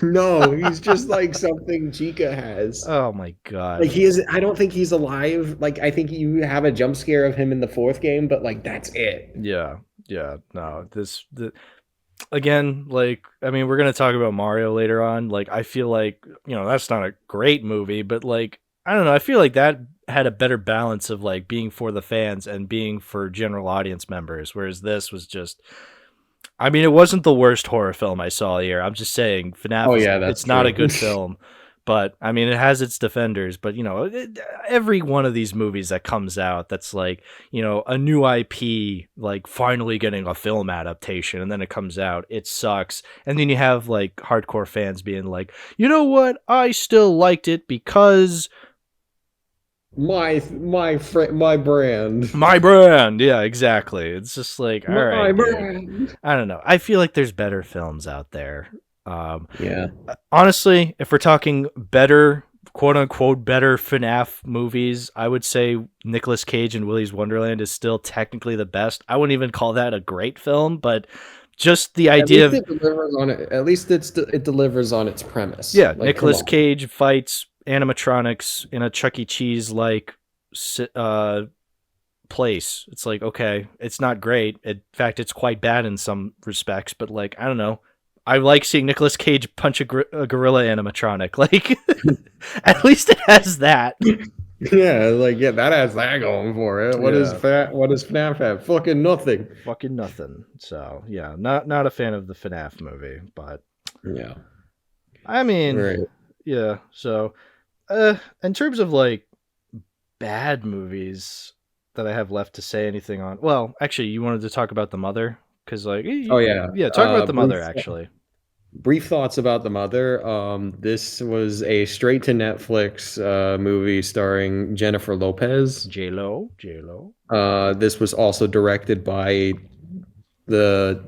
No, he's just like something Chica has. Oh my god. Like he is I don't think he's alive. Like I think you have a jump scare of him in the fourth game, but like that's it. Yeah, yeah. No, again, like, I mean, we're gonna talk about Mario later on. Like, I feel like that's not a great movie, but like, I don't know. I feel like that had a better balance of like being for the fans and being for general audience members, whereas this was just. I mean, it wasn't the worst horror film I saw here. I'm just saying, FNAF Oh is yeah, that's it's not a true. good film. But I mean, it has its defenders. But every one of these movies that comes out, that's like a new IP, like finally getting a film adaptation, and then it comes out, it sucks. And then you have like hardcore fans being like, you know what, I still liked it because My brand. my brand. Yeah, exactly. It's just like, all My right, dude. brand. I don't know. I feel like there's better films out there. Um, Yeah. Honestly, if we're talking better, quote unquote, better FNAF movies, I would say Nicolas Cage and Willy's Wonderland is still technically the best. I wouldn't even call that a great film, but just the At idea least of, it delivers on it. At least it delivers on its premise. yeah, Like, come Nicolas on. Cage fights animatronics in a Chuck E. Cheese like place. It's like, okay, it's not great. In fact, it's quite bad in some respects, but like, I don't know. I like seeing Nicolas Cage punch a gorilla animatronic. Like, at least it has that. Yeah, like yeah, that has that going for it. Yeah, What does FNAF have? Fucking nothing. fucking nothing. So yeah, not a fan of the FNAF movie, but Yeah. I mean, Right. yeah. So, in terms of like bad movies that I have left to say anything on, well, actually, you wanted to talk about The Mother because like, Oh yeah. yeah, talk about The Mother Bruce actually. Brief thoughts about The Mother. This was a straight to Netflix movie starring Jennifer Lopez. J-Lo, J-Lo. This was also directed by the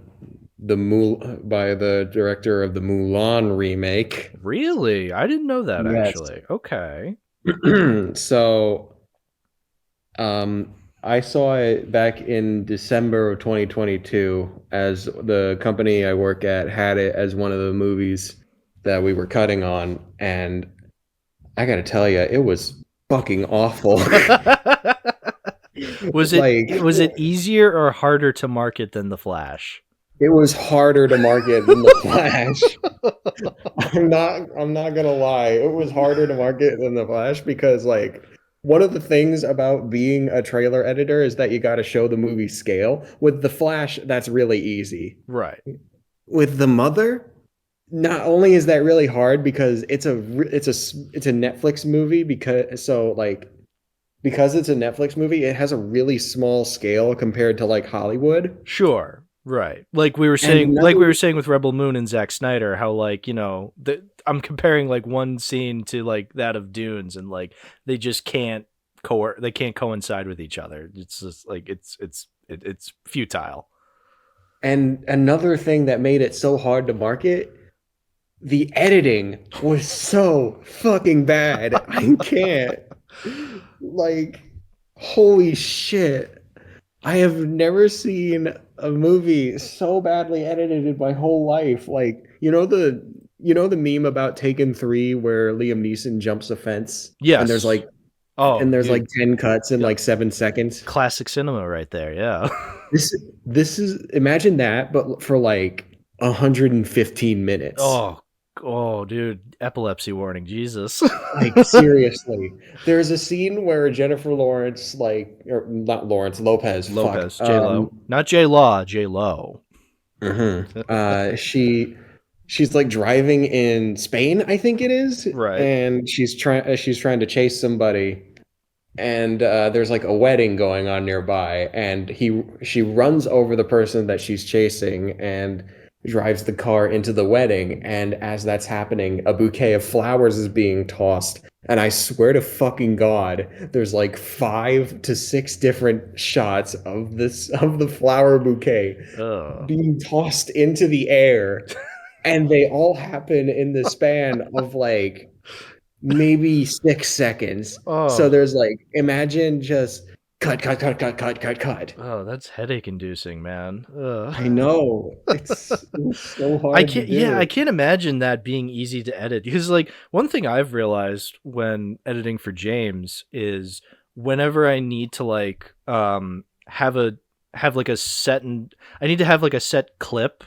by the director of the Mulan remake. Really? I didn't know that Yes. actually. Okay. So, I saw it back in December of 2022 as the company I work at had it as one of the movies that we were cutting on, and I gotta tell you, it was fucking awful. Was it Like, was it easier or harder to market than The Flash? it was harder to market than The Flash. I'm not gonna lie. It was harder to market than The Flash because like one of the things about being a trailer editor is that you got to show the movie scale. With The Flash, that's really easy. Right. With The Mother, not only is that really hard because it's a Netflix movie because it's a Netflix movie, it has a really small scale compared to like Hollywood. Sure. Right. Like And we another were saying with Rebel Moon and Zack Snyder, how like, I'm comparing like one scene to like that of Dunes, and like they just can't they can't coincide with each other. It's just like it's futile. and another thing that made it so hard to market, the editing was so fucking bad. I can't. Like, holy shit. I have never seen a movie so badly edited in my whole life. Like, you know the meme about Taken 3 where Liam Neeson jumps a fence and Yes. Oh, there's like dude. 10 cuts in Yep. like 7 seconds. Classic cinema right there. Yeah. This this is imagine that but for like 115 minutes. Oh, oh, dude, epilepsy warning, Jesus. Like seriously, there's a scene where Jennifer Lawrence, like, or not Lawrence, Lopez, fuck, Lopez, J Lo, not J Law, J Lo. she's like driving in Spain, I think it is, Right. and she's trying to chase somebody, and there's like a wedding going on nearby, and she runs over the person that she's chasing and drives the car into the wedding, and as that's happening a bouquet of flowers is being tossed, and I swear to fucking god there's like 5 to 6 different shots of the flower bouquet Ugh. being tossed into the air, and they all happen in the span of like maybe 6 seconds. So Oh, there's like, imagine just cut, cut, cut, cut, cut, cut, cut. oh, that's headache inducing, man. Ugh. I know. It's so I hard to can't. Yeah, do. I can't imagine that being easy to edit, because like one thing I've realized when editing for James is whenever I need to like have like a set, and I need to have like a set clip,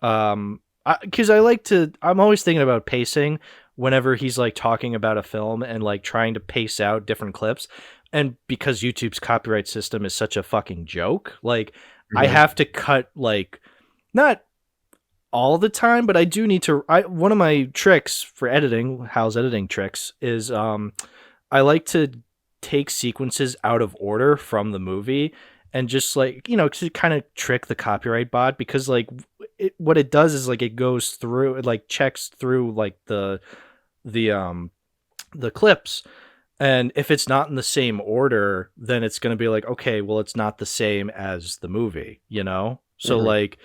because I like to. I'm always thinking about pacing whenever he's like talking about a film and like trying to pace out different clips. And because YouTube's copyright system is such a fucking joke, like I Mhm. have to cut like not all the time, but I do need to. One of my tricks for editing, Hal's editing tricks, is I like to take sequences out of order from the movie and just like to kind of trick the copyright bot, because like what it does is like it goes through, it like checks through like the um the clips, and if it's not in the same order, then it's going to be like, okay, well, it's not the same as the movie, so Mhm. like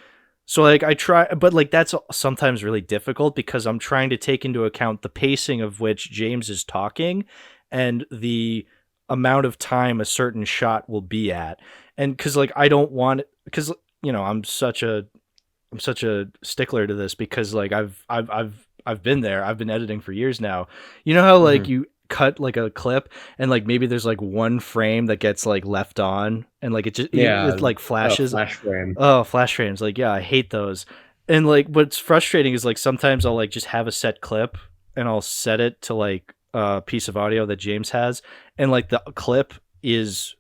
I try, but like that's sometimes really difficult because I'm trying to take into account the pacing of which James is talking and the amount of time a certain shot will be at. And cuz like I don't want, cuz I'm such a stickler to this, because like I've been there. I've been editing for years now. You know how like Mhm. you cut like a clip and like maybe there's like one frame that gets like left on, and like Yeah, it like a flashes. flash frame. Oh, flash frames. Like, yeah, I hate those. And like what's frustrating is like sometimes I'll like just have a set clip and I'll set it to like a piece of audio that James has, and like the clip is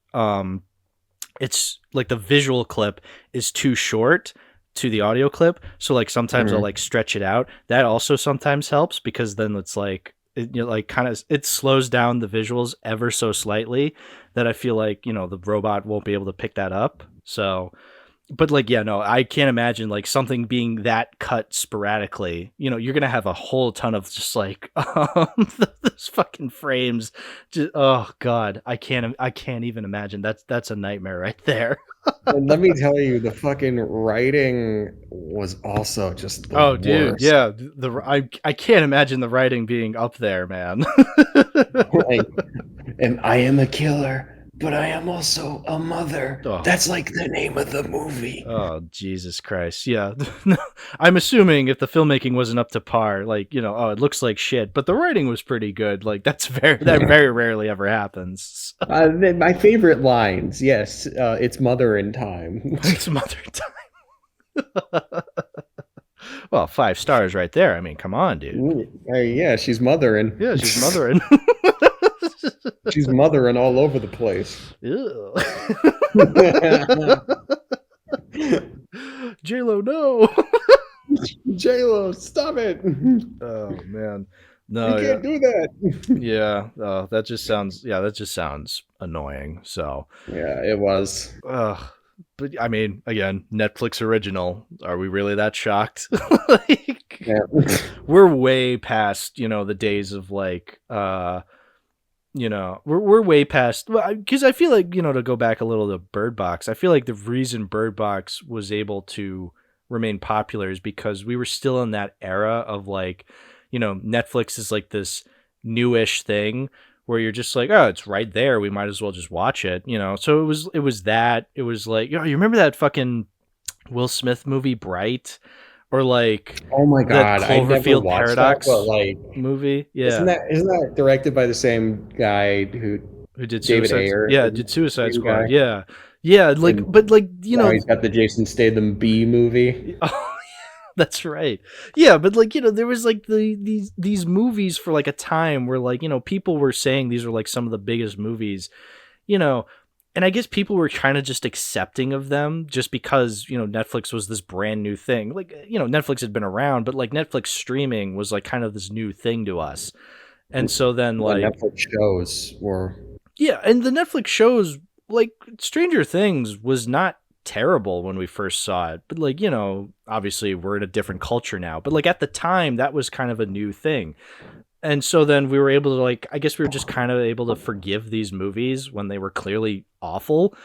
it's like the visual clip is too short to the audio clip. So like sometimes I'll Mhm. like stretch it out. That also sometimes helps, because then it's like like kind of it slows down the visuals ever so slightly, that I feel like the robot won't be able to pick that up. So but like, yeah, no, I can't imagine like something being that cut sporadically. You know, you're gonna have a whole ton of just like those fucking frames. Just, oh god, I can't even imagine. That's a nightmare right there. And let me tell you, the fucking writing was also just the Oh, dude, worst. yeah, I can't imagine the writing being up there, man. Like, and I am a killer, but I am also a mother. Oh. That's like the name of the movie. Oh, Jesus Christ. Yeah. I'm assuming if the filmmaking wasn't up to par, like, you know, oh, it looks like shit, but the writing was pretty good. Like that very rarely ever happens. My favorite lines, yes, it's mother in time. It's mother time. Well, 5 stars right there. I mean, come on, dude. Yeah, she's mothering. Yeah, she's mothering. She's mothering all over the place. Ew. J-Lo, no. J-Lo, stop it. Oh man. No, you can't do that. Yeah. That just sounds annoying. So yeah, it was. But I mean, again, Netflix original. Are we really that shocked? Like, Yeah. we're way past, you know, the days of like, you know, we're way past, because I feel like, you know, to go back a little to Bird Box, I feel like the reason Bird Box was able to remain popular is because we were still in that era of like, you know, Netflix is like this newish thing where you're just like, oh, it's right there, we might as well just watch it, you know. So it was like, you remember that fucking Will Smith movie Bright, or like, oh my god, the Cloverfield Paradox that, but like movie? Yeah, isn't that directed by the same guy who did David Suicide? Ayer? Yeah, did Suicide Squad? Guy? Yeah, like, And but like, you know, he's got the Jason Statham B movie. oh, that's right. Yeah, but like, you know, there was like these movies for like a time where like, you know, people were saying these are like some of the biggest movies, you know, and I guess people were kind of just accepting of them just because, you know, Netflix was this brand new thing. Like, you know, Netflix had been around, but like Netflix streaming was like kind of this new thing to us. And so then like Netflix shows were, yeah, and the Netflix shows like Stranger Things was not terrible when we first saw it, but like, you know, obviously we're in a different culture now, but like at the time that was kind of a new thing. And so then we were able to like, I guess we were just kind of able to forgive these movies when they were clearly awful.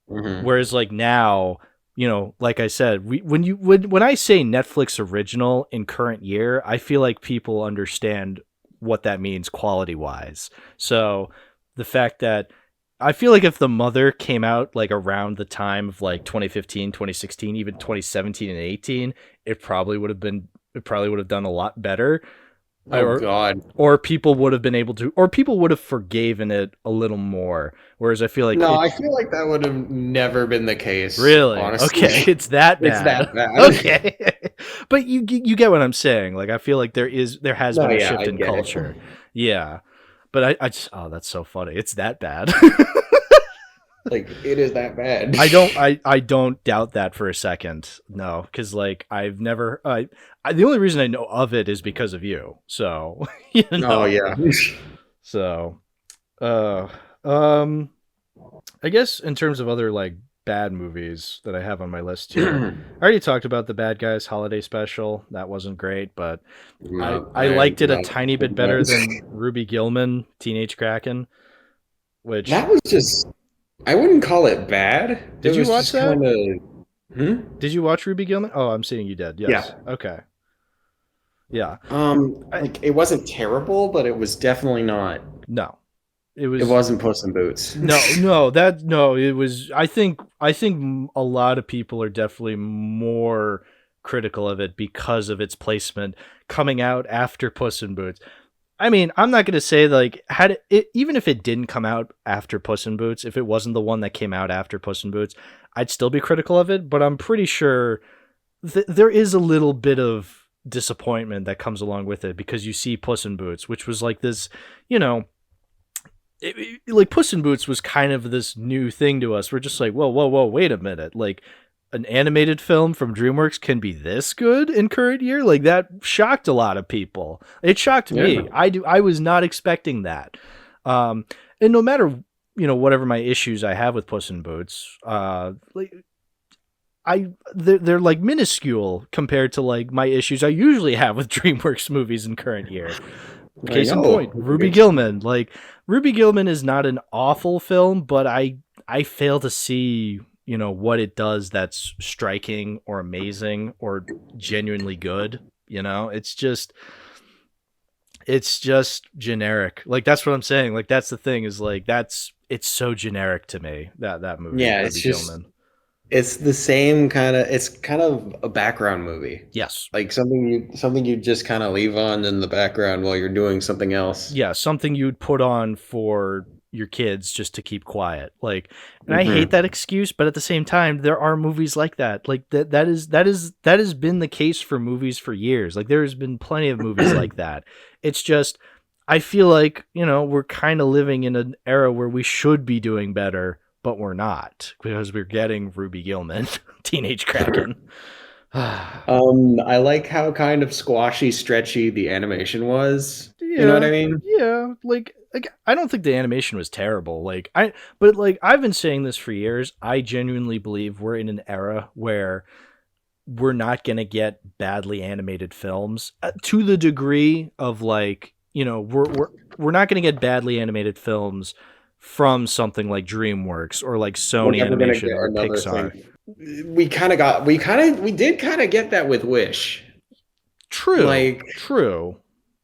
mm-hmm. Whereas like now, you know, like I said, when I say Netflix original in current year, I feel like people understand what that means quality wise. So the fact that I feel like if The Mother came out like around the time of like 2015, 2016, even 2017 and 18, it probably would have done a lot better. God. Or people would have been able to, or people would have forgiven it a little more. Whereas I feel like I feel like that would have never been the case. Really? Honestly. Okay, it's that bad. It's that bad. Okay, but you get what I'm saying. Like I feel like there has been a shift in culture. Yeah, but I just, oh, that's so funny. It's that bad. Like it is that bad. I don't doubt that for a second. No, because like I've never. The only reason I know of it is because of you. So you know. Oh yeah. So, I guess in terms of other like bad movies that I have on my list here, I already talked about the Bad Guys Holiday Special. That wasn't great, but I liked it a tiny bit better than Ruby Gillman Teenage Kraken. Which that was just. I wouldn't call it bad. Did you watch that? Did you watch Ruby Gillman? Oh, I'm seeing you did. Yes. Yeah. Okay. Yeah. Like it wasn't terrible, but it was definitely not. No. It wasn't Puss in Boots. No, it was. I think a lot of people are definitely more critical of it because of its placement coming out after Puss in Boots. I mean, I'm not going to say like even if it didn't come out after Puss in Boots, if it wasn't the one that came out after Puss in Boots, I'd still be critical of it. But I'm pretty sure there is a little bit of disappointment that comes along with it because you see Puss in Boots, which was like this, you know, like Puss in Boots was kind of this new thing to us. We're just like, whoa, wait a minute, like. An animated film from DreamWorks can be this good in current year? Like that shocked a lot of people. It shocked me. I was not expecting that. And no matter, you know, whatever my issues I have with Puss in Boots, like they're like minuscule compared to like my issues I usually have with DreamWorks movies in current year. Case in point, Ruby Gillman. Like, Ruby Gillman is not an awful film, but I fail to see, you know, what it does that's striking or amazing or genuinely good. You know, it's just generic. Like, that's what I'm saying. Like, that's the thing, is like, it's so generic to me, that movie. Yeah, Ruby it's just Gillman. it's the same kind of. It's kind of a background movie. Yes. Like something you just kind of leave on in the background while you're doing something else. Yeah, something you'd put on for your kids just to keep quiet. Like, and I hate that excuse, but at the same time, there are movies like that. Like that has been the case for movies for years. Like, there's been plenty of movies like that. It's just, I feel like, you know, we're kind of living in an era where we should be doing better, but we're not, because we're getting Ruby Gillman, Teenage Kraken. I like how kind of squashy, stretchy the animation was. Yeah, You know what I mean? yeah. Like I don't think the animation was terrible. But I've been saying this for years. I genuinely believe we're in an era where we're not gonna get badly animated films to the degree of, like, you know, we're not gonna get badly animated films from something like DreamWorks or like Sony Animation or Pixar. Thing. We did kind of get that with Wish. True.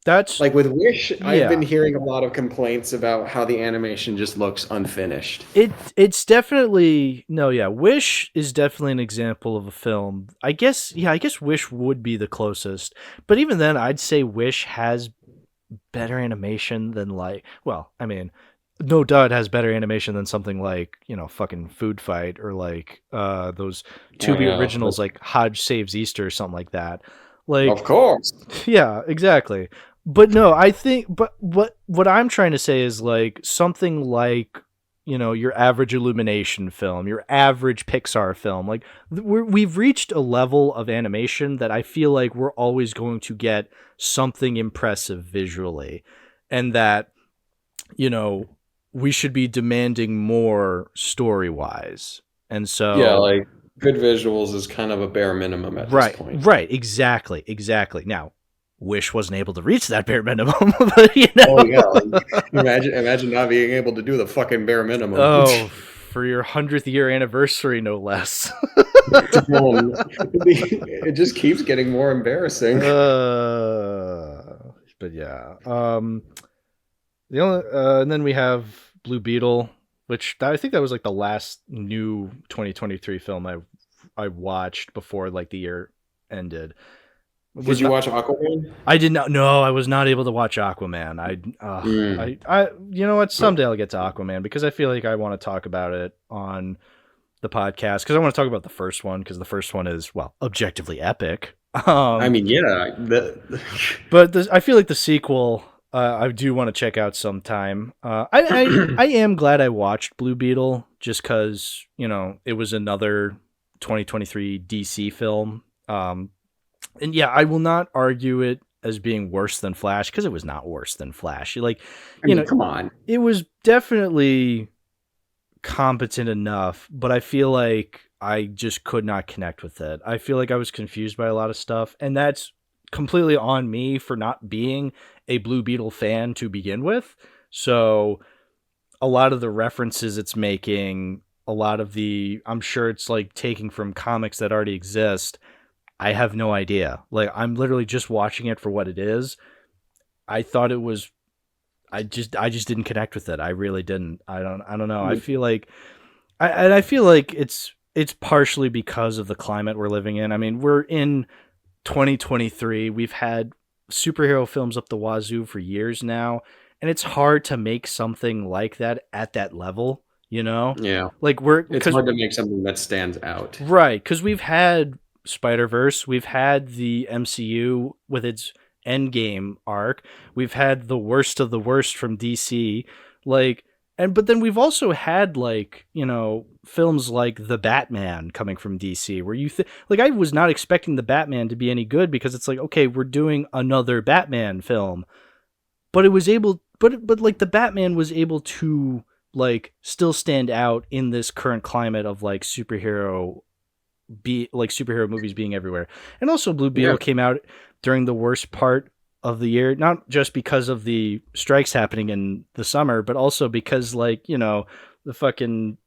That's like with Wish. Yeah. I've been hearing a lot of complaints about how the animation just looks unfinished. It's definitely Wish is definitely an example of a film. I guess Wish would be the closest, but even then, I'd say Wish has better animation than, like, well, I mean, no doubt has better animation than something like, you know, fucking Food Fight, or like those Tubi originals like Hodge Saves Easter or something like that. Like, of course. Yeah, exactly. But no, I think, but what I'm trying to say is, like, something like, you know, your average Illumination film, your average Pixar film, like, we've reached a level of animation that I feel like we're always going to get something impressive visually, and that, you know, we should be demanding more story-wise. And so, yeah, like, good visuals is kind of a bare minimum at this point. Right, exactly. Now, Wish wasn't able to reach that bare minimum, but, you know. Oh yeah, like, imagine not being able to do the fucking bare minimum. Oh, for your 100th year anniversary, no less. It just keeps getting more embarrassing. But yeah, the only and then we have Blue Beetle, which I think that was like the last new 2023 film I watched before, like, the year ended. Did you watch Aquaman? I did not. No, I was not able to watch Aquaman. I you know what? Someday I'll get to Aquaman, because I feel like I want to talk about it on the podcast, because I want to talk about the first one, because the first one is, well, objectively epic. I mean, yeah, but I feel like the sequel, I do want to check out sometime. I am glad I watched Blue Beetle, just because, you know, it was another 2023 DC film. And yeah, I will not argue it as being worse than Flash, because it was not worse than Flash. Like, you know, come on, it was definitely competent enough, but I feel like I just could not connect with it. I feel like I was confused by a lot of stuff, and that's completely on me for not being a Blue Beetle fan to begin with. So a lot of the references it's making, a lot of I'm sure it's like taking from comics that already exist. I have no idea. Like, I'm literally just watching it for what it is. I thought it was, I just didn't connect with it. I really didn't. I don't know. I feel like, I feel like it's partially because of the climate we're living in. I mean, we're in 2023. We've had superhero films up the wazoo for years now, and it's hard to make something like that at that level, you know? Yeah. Like, it's hard to make something that stands out. Right, because we've had Spider-Verse, we've had the MCU with its Endgame arc, we've had the worst of the worst from DC, like, but then we've also had, like, you know, films like The Batman coming from DC, where you like, I was not expecting The Batman to be any good, because it's like, okay, we're doing another Batman film, but it was able, but like, The Batman was able to, like, still stand out in this current climate of, like, superhero be like superhero movies being everywhere. And also Blue Beetle came out during the worst part of the year, not just because of the strikes happening in the summer, but also because like, you know, the fucking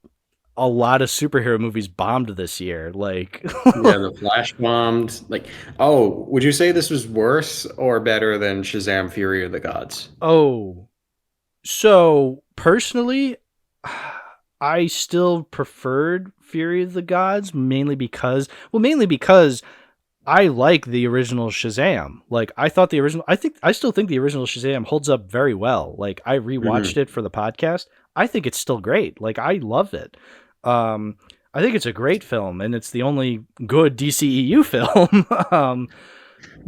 a lot of superhero movies bombed this year. Like Yeah, the Flash bombed. Like, oh, would you say this was worse or better than Shazam: Fury of the Gods? oh, so personally, I still preferred Fury of the Gods mainly because I like the original Shazam. Like I thought I still think the original Shazam holds up very well. Like I rewatched it for the podcast. I think it's still great. Like I love it. I think it's a great film and it's the only good DCEU film.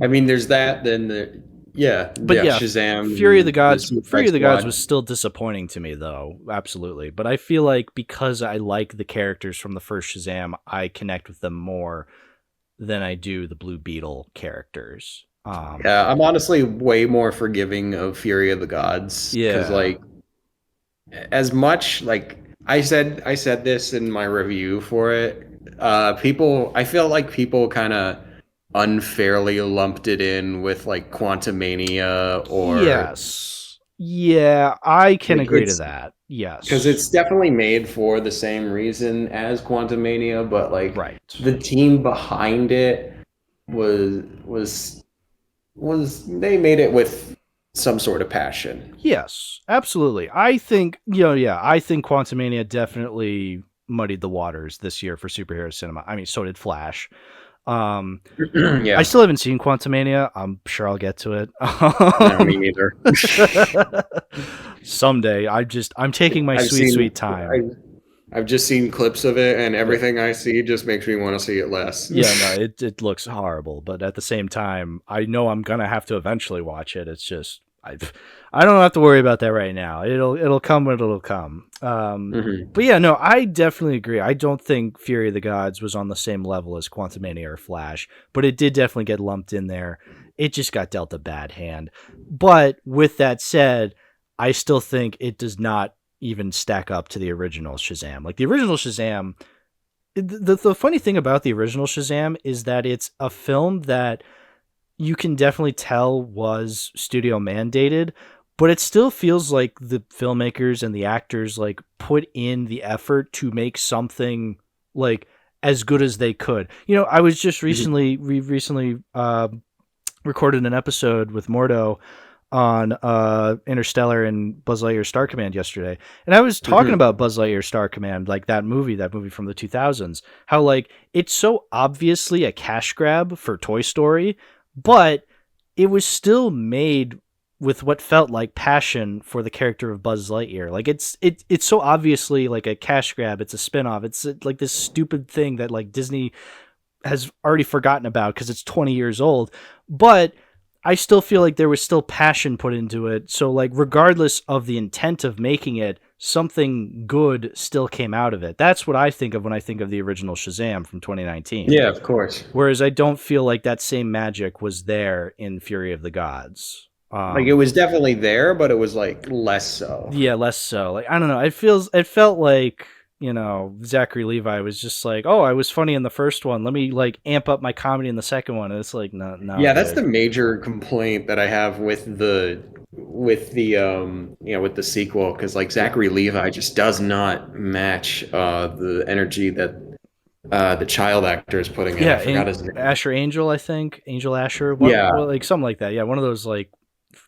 I mean, there's that. Then But yeah, Shazam, Fury of the the Gods. Suicide Fury of the Gods Squad. was still disappointing to me, though. Absolutely, but I feel like because I like the characters from the first Shazam, I connect with them more than I do the Blue Beetle characters. Yeah, I'm honestly way more forgiving of Fury of the Gods because, Yeah, like, as much like I said this in my review for it. I feel like people kind of unfairly lumped it in with like Quantumania or yes, yeah, I can like agree to it's that. because Yes, it's definitely made for the same reason as Quantumania, but like right. the team behind it was they made it with some sort of passion. Yes, absolutely. I think, yeah, I think Quantumania definitely muddied the waters this year for superhero cinema. I mean, so did Flash. Um, I Yeah, still haven't seen Quantumania. I'm sure I'll get to it. no, me neither. Someday. I'm taking my I've sweet, seen sweet time. I've just seen clips of it, and Yeah. everything I see just makes me want to see it less. Yeah, no, it looks horrible, but at the same time, I know I'm gonna have to eventually watch it. It's just I don't have to worry about that right now. It'll come when it'll come. Mhm. But yeah, no, I definitely agree. I don't think Fury of the Gods was on the same level as Quantumania or Flash, but it did definitely get lumped in there. It just got dealt a bad hand. But with that said, I still think it does not even stack up to the original Shazam. Like the original Shazam, the funny thing about the original Shazam is that it's a film that you can definitely tell was studio mandated, but it still feels like the filmmakers and the actors like put in the effort to make something like as good as they could. I was just Mhm. recently recorded an episode with Mordo on Interstellar and Buzz Lightyear Star Command yesterday. And I was talking Mhm. about Buzz Lightyear Star Command, like that movie from the 2000s, how like it's so obviously a cash grab for Toy Story, but it was still made with what felt like passion for the character of Buzz Lightyear. Like it's so obviously like a cash grab, it's a spin-off. It's like this stupid thing that like Disney has already forgotten about because it's 20 years old, but I still feel like there was still passion put into it. So like regardless of the intent of making it, something good still came out of it. That's what I think of when I think of the original Shazam from 2019. Yeah, of course. Whereas I don't feel like that same magic was there in Fury of the Gods. Like it was definitely there, but it was like less so. Yeah, less so. Like I don't know. It felt like Zachary Levi was just like, oh, I was funny in the first one. Let me like amp up my comedy in the second one. And it's like, no, no, Yeah, that's the dude. major complaint that I have with the sequel because like Yeah, Zachary Levi just does not match the energy that the child actor is putting in. yeah. I forgot his name. Asher Angel, I think Angel Asher. Yeah, Like something like that. Yeah, one of those like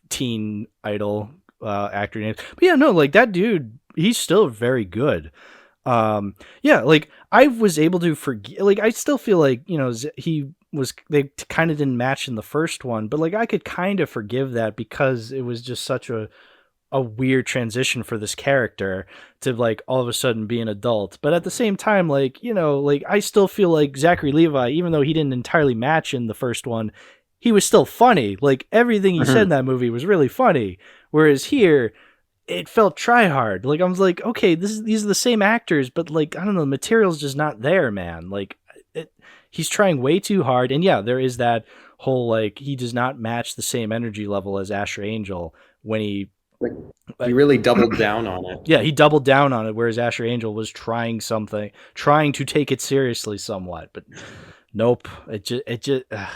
teen idol actor names. But yeah, no, like that dude, he's still very good. Yeah, like I was able to forget. Like I still feel like they kind of didn't match in the first one, but like I could kind of forgive that because it was just such a weird transition for this character to like all of a sudden be an adult. But at the same time, like like I still feel like Zachary Levi, even though he didn't entirely match in the first one, he was still funny. Like everything he said in Mhm. that movie was really funny. Whereas here, it felt try hard. Like I was like, okay, these are the same actors, but like I don't know, the material's just not there, man. Like he's trying way too hard, and yeah, there is that whole like he does not match the same energy level as Asher Angel when he Like, he really doubled down on it. Yeah, he doubled down on it, whereas Asher Angel was trying to take it seriously somewhat, but nope. It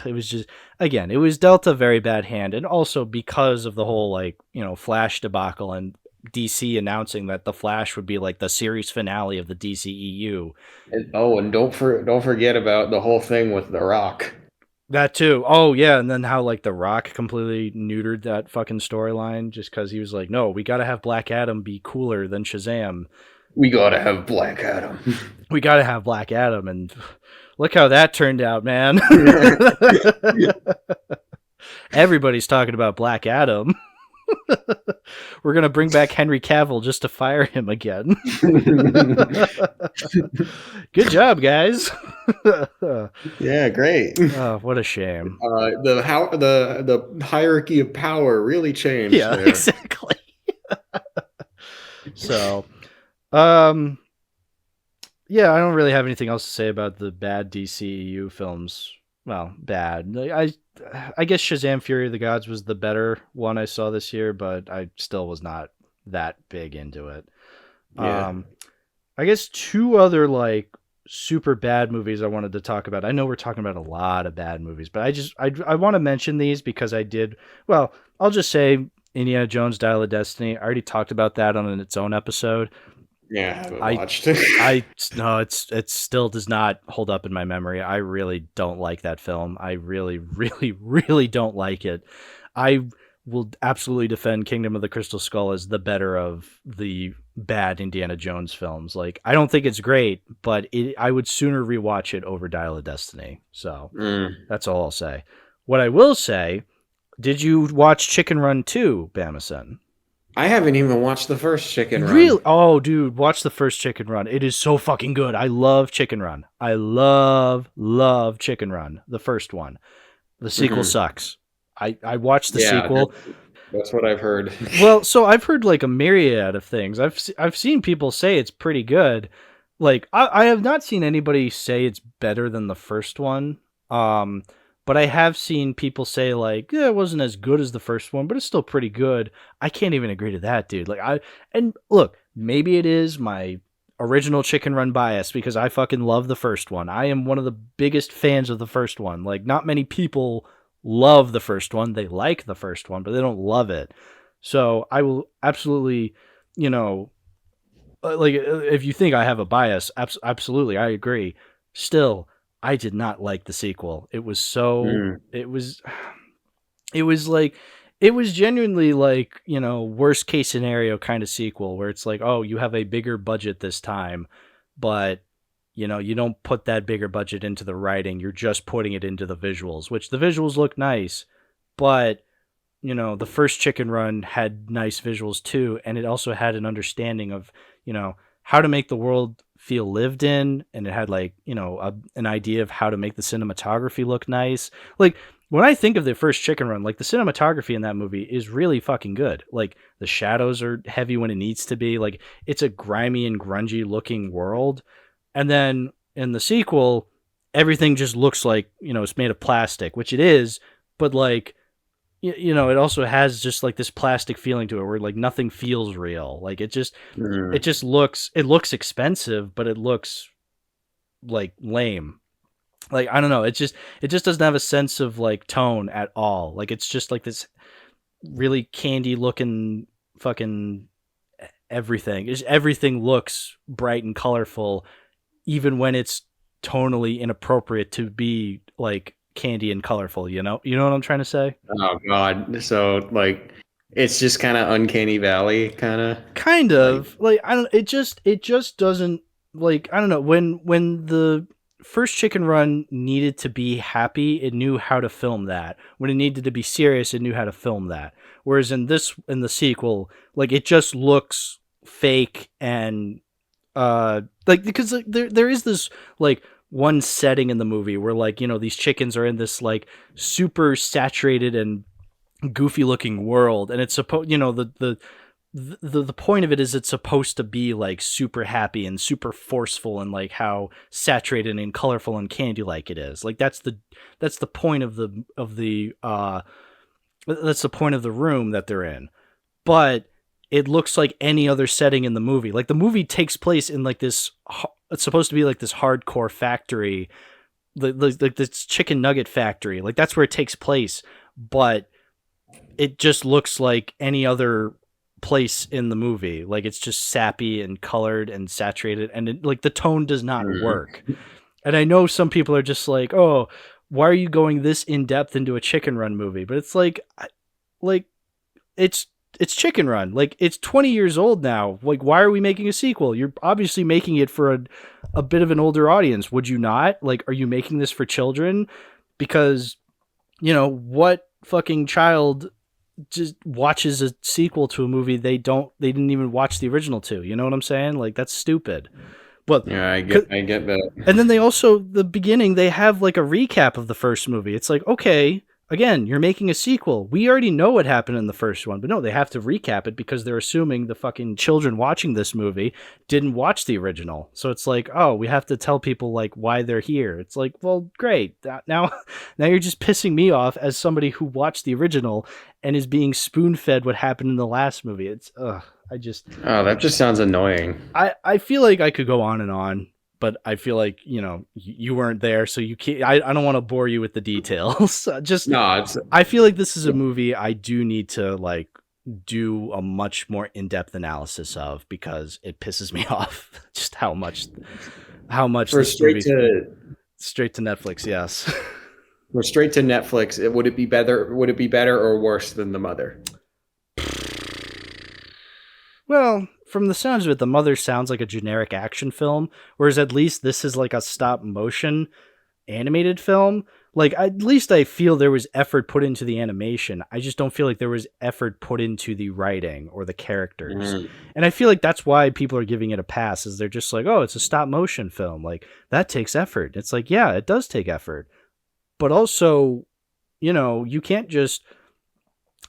was just, again, it was dealt a very bad hand, and also because of the whole like Flash debacle and DC announcing that the Flash would be like the series finale of the DCEU. And don't forget about the whole thing with The Rock. That too. Oh yeah, and then how like The Rock completely neutered that fucking storyline just because he was like, no, we got to have Black Adam be cooler than Shazam. We gotta have Black Adam. We got to have Black Adam, and look how that turned out, man. Everybody's talking about Black Adam. We're going to bring back Henry Cavill just to fire him again. Good job, guys. Yeah, great. Oh, what a shame. The hierarchy of power really changed. Yeah, there. Exactly. So, yeah, I don't really have anything else to say about the bad DCEU films. Well, bad. I guess Shazam! Fury of the Gods was the better one I saw this year, but I still was not that big into it. Yeah. I guess two other like super bad movies I wanted to talk about. I know we're talking about a lot of bad movies, but I want to mention these because I did. Well, I'll just say Indiana Jones: Dial of Destiny. I already talked about that on its own episode. Yeah, I haven't watched it. No, it still does not hold up in my memory. I really don't like that film. I really, really, really don't like it. I will absolutely defend Kingdom of the Crystal Skull as the better of the bad Indiana Jones films. Like, I don't think it's great, but I would sooner rewatch it over Dial of Destiny. So that's all I'll say. What I will say, did you watch Chicken Run 2, Bamason? I haven't even watched the first Chicken Run. Really? Oh, dude, watch the first Chicken Run. It is so fucking good. I love Chicken Run. I love Chicken Run, the first one. The sequel sucks. I watched the sequel. That's what I've heard. Well, so I've heard like a myriad of things. I've seen people say it's pretty good. Like I have not seen anybody say it's better than the first one. But I have seen people say like, yeah, it wasn't as good as the first one, but it's still pretty good. I can't even agree to that, dude. And look, maybe it is my original Chicken Run bias because I fucking love the first one. I am one of the biggest fans of the first one. Like, not many people love the first one. They like the first one, but they don't love it. So I will absolutely, like, if you think I have a bias, absolutely, I agree. Still, I did not like the sequel. It was so, it was genuinely like, worst case scenario kind of sequel where it's like, oh, you have a bigger budget this time, but you don't put that bigger budget into the writing. You're just putting it into the visuals, which the visuals look nice, but the first Chicken Run had nice visuals too. And it also had an understanding of, how to make the world feel lived in, and it had like an idea of how to make the cinematography look nice. Like, when I think of the first Chicken Run, like, the cinematography in that movie is really fucking good. Like, the shadows are heavy when it needs to be. Like, it's a grimy and grungy looking world. And then in the sequel, everything just looks like it's made of plastic, which it is, but like it also has just like this plastic feeling to it where like nothing feels real. Like, it just looks expensive, but it looks like lame. Like, I don't know. It just doesn't have a sense of like tone at all. Like, it's just like this really candy looking fucking everything. Everything looks bright and colorful, even when it's tonally inappropriate to be like candy and colorful, you know what I'm trying to say? Oh god. So like it's just kind of uncanny valley kind of like I don't it just doesn't, like, I don't know, when the first Chicken Run needed to be happy, it knew how to film that. When it needed to be serious, it knew how to film that. Whereas in the sequel, like, it just looks fake and like, because like, there is this like one setting in the movie where like these chickens are in this like super saturated and goofy looking world, and it's supposed the point of it is it's supposed to be like super happy and super forceful and like how saturated and colorful and candy like it is. Like, that's the point of the that's the point of the room that they're in. But it looks like any other setting in the movie. Like the movie takes place in like this, it's supposed to be like this hardcore factory, like this chicken nugget factory. Like that's where it takes place, but it just looks like any other place in the movie. Like it's just sappy and colored and saturated, and like the tone does not work. And I know some people are just like, oh, why are you going this in depth into a Chicken Run movie? But it's like it's Chicken Run. Like it's 20 years old now. Like why are we making a sequel? You're obviously making it for a bit of an older audience. Would you not? Like, are you making this for children? Because, what fucking child just watches a sequel to a movie they didn't even watch the original to? You know what I'm saying? Like that's stupid. But yeah, I get that. And then they also, the beginning, they have like a recap of the first movie. It's like, okay, again, you're making a sequel. We already know what happened in the first one, but no, they have to recap it because they're assuming the fucking children watching this movie didn't watch the original. So it's like, oh, we have to tell people like why they're here. It's like, well, great. Now you're just pissing me off as somebody who watched the original and is being spoon-fed what happened in the last movie. It's that just sounds annoying. I feel like I could go on, but I feel like, you weren't there, so you can't, I don't want to bore you with the details. I feel like this is a movie I do need to like do a much more in-depth analysis of because it pisses me off just how much for straight to Netflix. Yes. We're straight to Netflix. Would it be better or worse than The Mother? Well, from the sounds of it, The Mother sounds like a generic action film, whereas at least this is like a stop motion animated film. Like at least I feel there was effort put into the animation. I just don't feel like there was effort put into the writing or the characters. And I feel like that's why people are giving it a pass, is they're just like, oh, it's a stop motion film. Like that takes effort. It's like, yeah, it does take effort. But also, you can't just,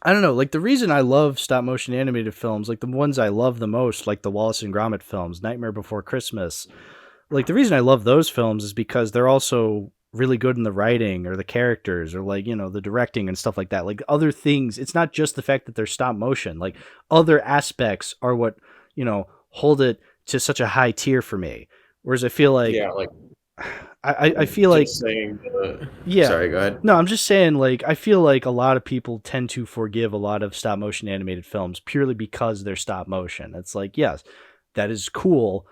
I don't know, like the reason I love stop motion animated films, like the ones I love the most, like the Wallace and Gromit films, Nightmare Before Christmas, like the reason I love those films is because they're also really good in the writing or the characters or like, the directing and stuff like that. Like other things, it's not just the fact that they're stop motion, like other aspects are what, hold it to such a high tier for me. Whereas I feel like, I feel like saying yeah. Sorry, go ahead. No, I'm just saying, like, I feel like a lot of people tend to forgive a lot of stop motion animated films purely because they're stop motion. It's like, yes, that is cool,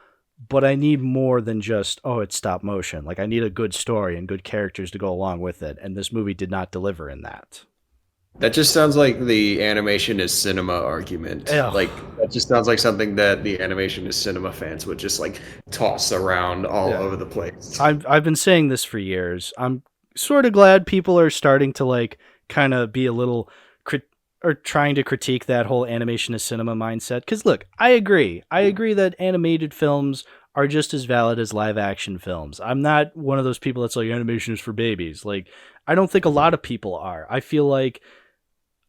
but I need more than just, oh, it's stop motion. Like, I need a good story and good characters to go along with it, and this movie did not deliver in that. That just sounds like the animation is cinema argument. Ugh. Like that just sounds like something that the animation is cinema fans would just like toss around all over the place. I've been saying this for years. I'm sort of glad people are starting to like kind of be a little or trying to critique that whole animation is cinema mindset. Because look, I agree that animated films are just as valid as live action films. I'm not one of those people that's like animation is for babies. Like I don't think a lot of people are. I feel like,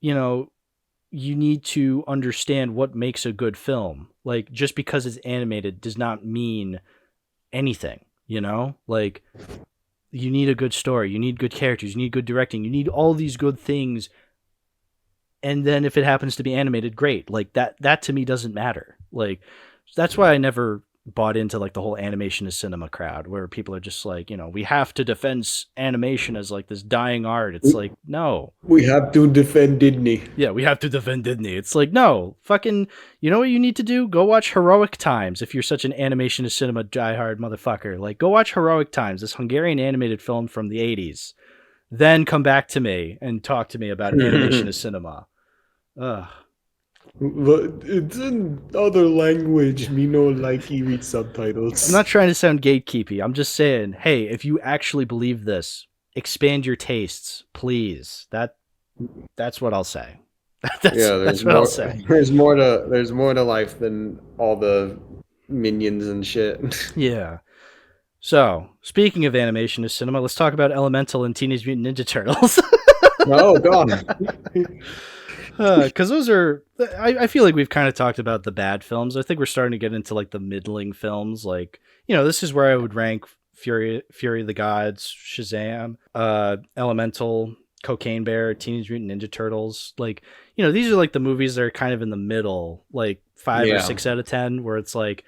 you need to understand what makes a good film. Like, just because it's animated does not mean anything, Like, you need a good story, you need good characters, you need good directing, you need all these good things. And then if it happens to be animated, great. Like, that to me doesn't matter. Like, that's why I never bought into like the whole animation is cinema crowd where people are just like, we have to defend animation as like this dying art. It's like, no. We have to defend Disney. Yeah, we have to defend Disney. It's like, no, fucking, you know what you need to do? Go watch Heroic Times if you're such an animation is cinema diehard motherfucker. Like, go watch Heroic Times, this Hungarian animated film from the 80s. Then come back to me and talk to me about animation is cinema. Ugh. But it's in other language. Me no like read subtitles. I'm not trying to sound gatekeepy. I'm just saying, hey, if you actually believe this, expand your tastes, please. That's what I'll say. That's what I'll say. There's more to life than all the minions and shit. Yeah. So, speaking of animation is cinema, let's talk about Elemental and Teenage Mutant Ninja Turtles. Oh God. Because those are, I feel like we've kind of talked about the bad films. I think we're starting to get into like the middling films. Like, this is where I would rank Fury of the Gods, Shazam, Elemental, Cocaine Bear, Teenage Mutant Ninja Turtles. Like, these are like the movies that are kind of in the middle, like 5 or 6 out of 10, where it's like,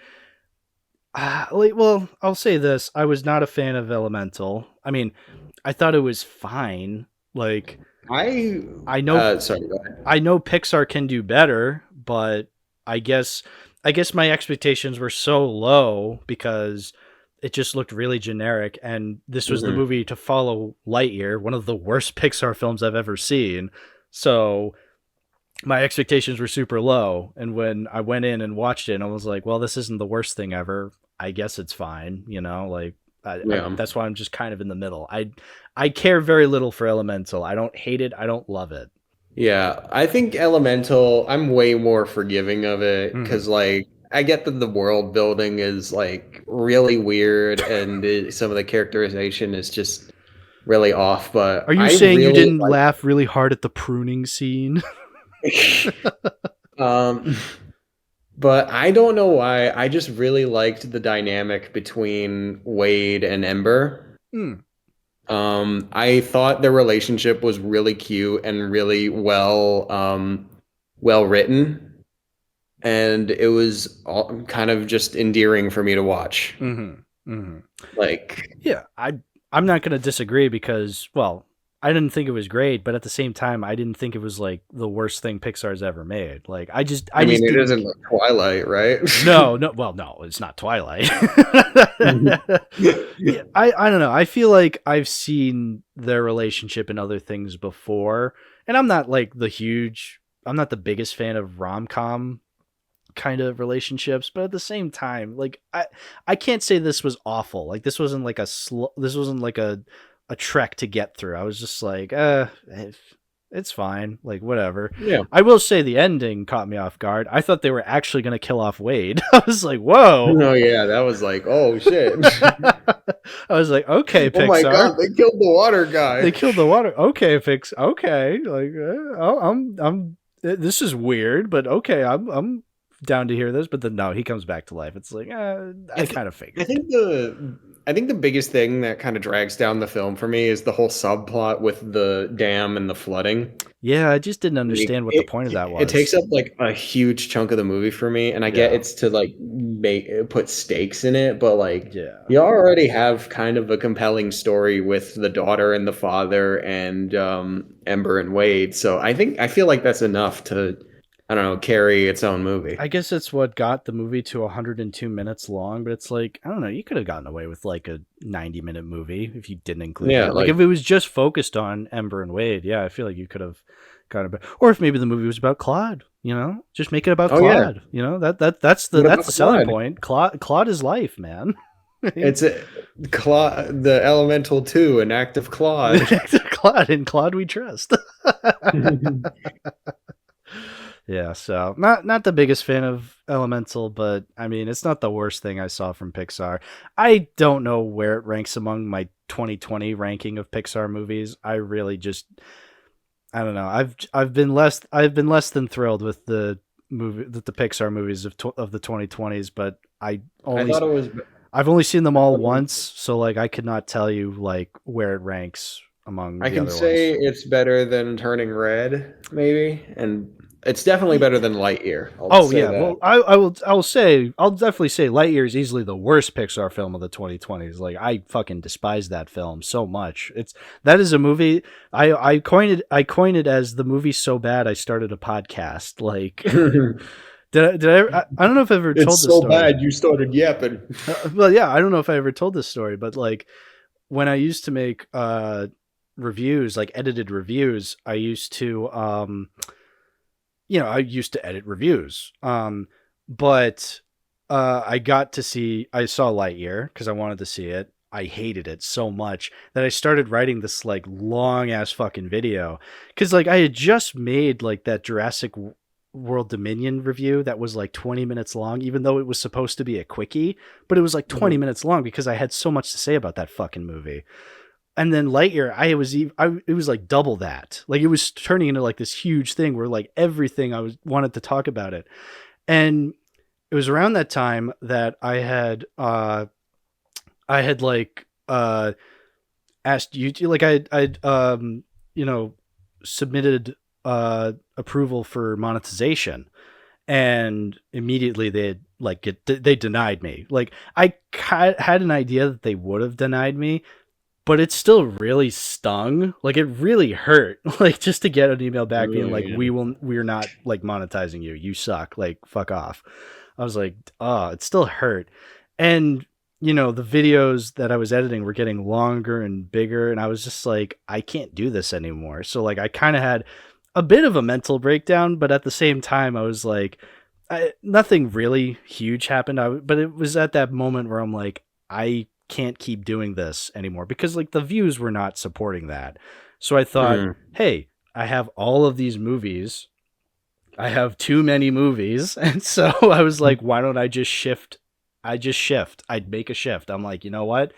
well, I'll say this. I was not a fan of Elemental. I mean, I thought it was fine. Like, I know Sorry, go ahead. I know Pixar can do better, but I guess my expectations were so low because it just looked really generic, and this was the movie to follow Lightyear, one of the worst Pixar films I've ever seen. So my expectations were super low, and when I went in and watched it, and I was like, well, this isn't the worst thing ever. I guess it's fine, like that's why I'm just kind of in the middle. I care very little for Elemental. I don't hate it. I don't love it. Yeah, I think Elemental, I'm way more forgiving of it because, like, I get that the world building is, like, really weird and some of the characterization is just really off, but Are you saying you didn't laugh really hard at the pruning scene? But I don't know why. I just really liked the dynamic between Wade and Ember. I thought their relationship was really cute and really well written, and it was all kind of just endearing for me to watch. Like, yeah, I'm not going to disagree because, well, I didn't think it was great, but at the same time, I didn't think it was like the worst thing Pixar's ever made. Like, I mean, it isn't like Twilight, right? No, well, no, it's not Twilight. Yeah, I don't know. I feel like I've seen their relationship in other things before, and I'm not the biggest fan of rom-com kind of relationships, but at the same time, like, I can't say this was awful. Like, this wasn't like a trek to get through. I was just like, it's fine. Like, whatever. Yeah. I will say the ending caught me off guard. I thought they were actually going to kill off Wade. I was like, whoa. Oh, yeah. That was like, oh, shit. I was like, okay, Pixar. Oh, my God. They killed the water guy. They killed the water. Okay, okay. Like, this is weird, but okay. I'm down to hear this. But then, no, he comes back to life. It's like, I kind of figured. I think the biggest thing that kind of drags down the film for me is the whole subplot with the dam and the flooding. Yeah, I just didn't understand what the point of that was. It takes up like a huge chunk of the movie for me, and I get it's to like put stakes in it, but like you already have kind of a compelling story with the daughter and the father and Ember and Wade. So I feel like that's enough to, I don't know, carry its own movie. I guess it's what got the movie to 102 minutes long, but it's like, I don't know, you could have gotten away with like a 90-minute movie if you didn't include it. Like if it was just focused on Ember and Wade, I feel like you could have gotten a bit. Or if maybe the movie was about Claude, just make it about Claude. Yeah. That's the selling point. Claude is life, man. It's the Elemental 2, an act of Claude. An act of Claude, in Claude we trust. Yeah, so not the biggest fan of Elemental, but I mean, it's not the worst thing I saw from Pixar. I don't know where it ranks among my 2020 ranking of Pixar movies. I really just, I don't know. I've been less than thrilled with the Pixar movies of the 2020s, but I've only seen them all once, so like I could not tell you like where it ranks among. I can say it's better than Turning Red, maybe, and it's definitely better than Lightyear. Well, I'll definitely say Lightyear is easily the worst Pixar film of the 2020s. Like, I fucking despise that film so much. That is a movie I coined it as the movie so bad I started a podcast. Like, did I don't know if I ever told this story. It's so bad you started yapping. Well, yeah, I don't know if I ever told this story, but like when I used to make reviews, like edited reviews, I used to edit reviews. But I saw Lightyear because I wanted to see it. I hated it so much that I started writing this like long ass fucking video. Cause like I had just made like that Jurassic World Dominion review that was like 20 minutes long, even though it was supposed to be a quickie, but it was like 20 minutes long because I had so much to say about that fucking movie. And then Lightyear, it was like double that. Like it was turning into like this huge thing where like everything wanted to talk about it. And it was around that time that I had asked you to, like I'd submitted approval for monetization, and immediately they denied me. Like, I had an idea that they would have denied me, but it still really stung. Like, it really hurt. Like, just to get an email back being like, we're not like monetizing you. You suck. Like, fuck off. I was like, oh, it still hurt. And the videos that I was editing were getting longer and bigger, and I was just like, I can't do this anymore. So like, I kind of had a bit of a mental breakdown, but at the same time, I was like, nothing really huge happened. But it was at that moment where I'm like, I can't keep doing this anymore, because like the views were not supporting that. So I thought, hey, I have all of these movies. I have too many movies. And so I was like, why don't I just shift? I'd make a shift. I'm like, you know what?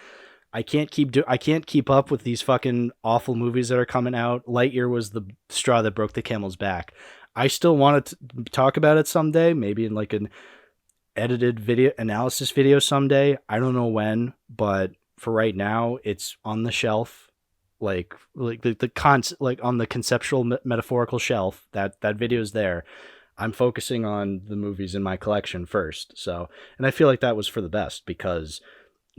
I can't keep up with these fucking awful movies that are coming out. Lightyear was the straw that broke the camel's back. I still want to talk about it someday, maybe in like an edited video analysis video someday. I don't know when, but for right now, it's on the shelf, like on the conceptual metaphorical shelf. That video's there. I'm focusing on the movies in my collection first. So, and I feel like that was for the best, because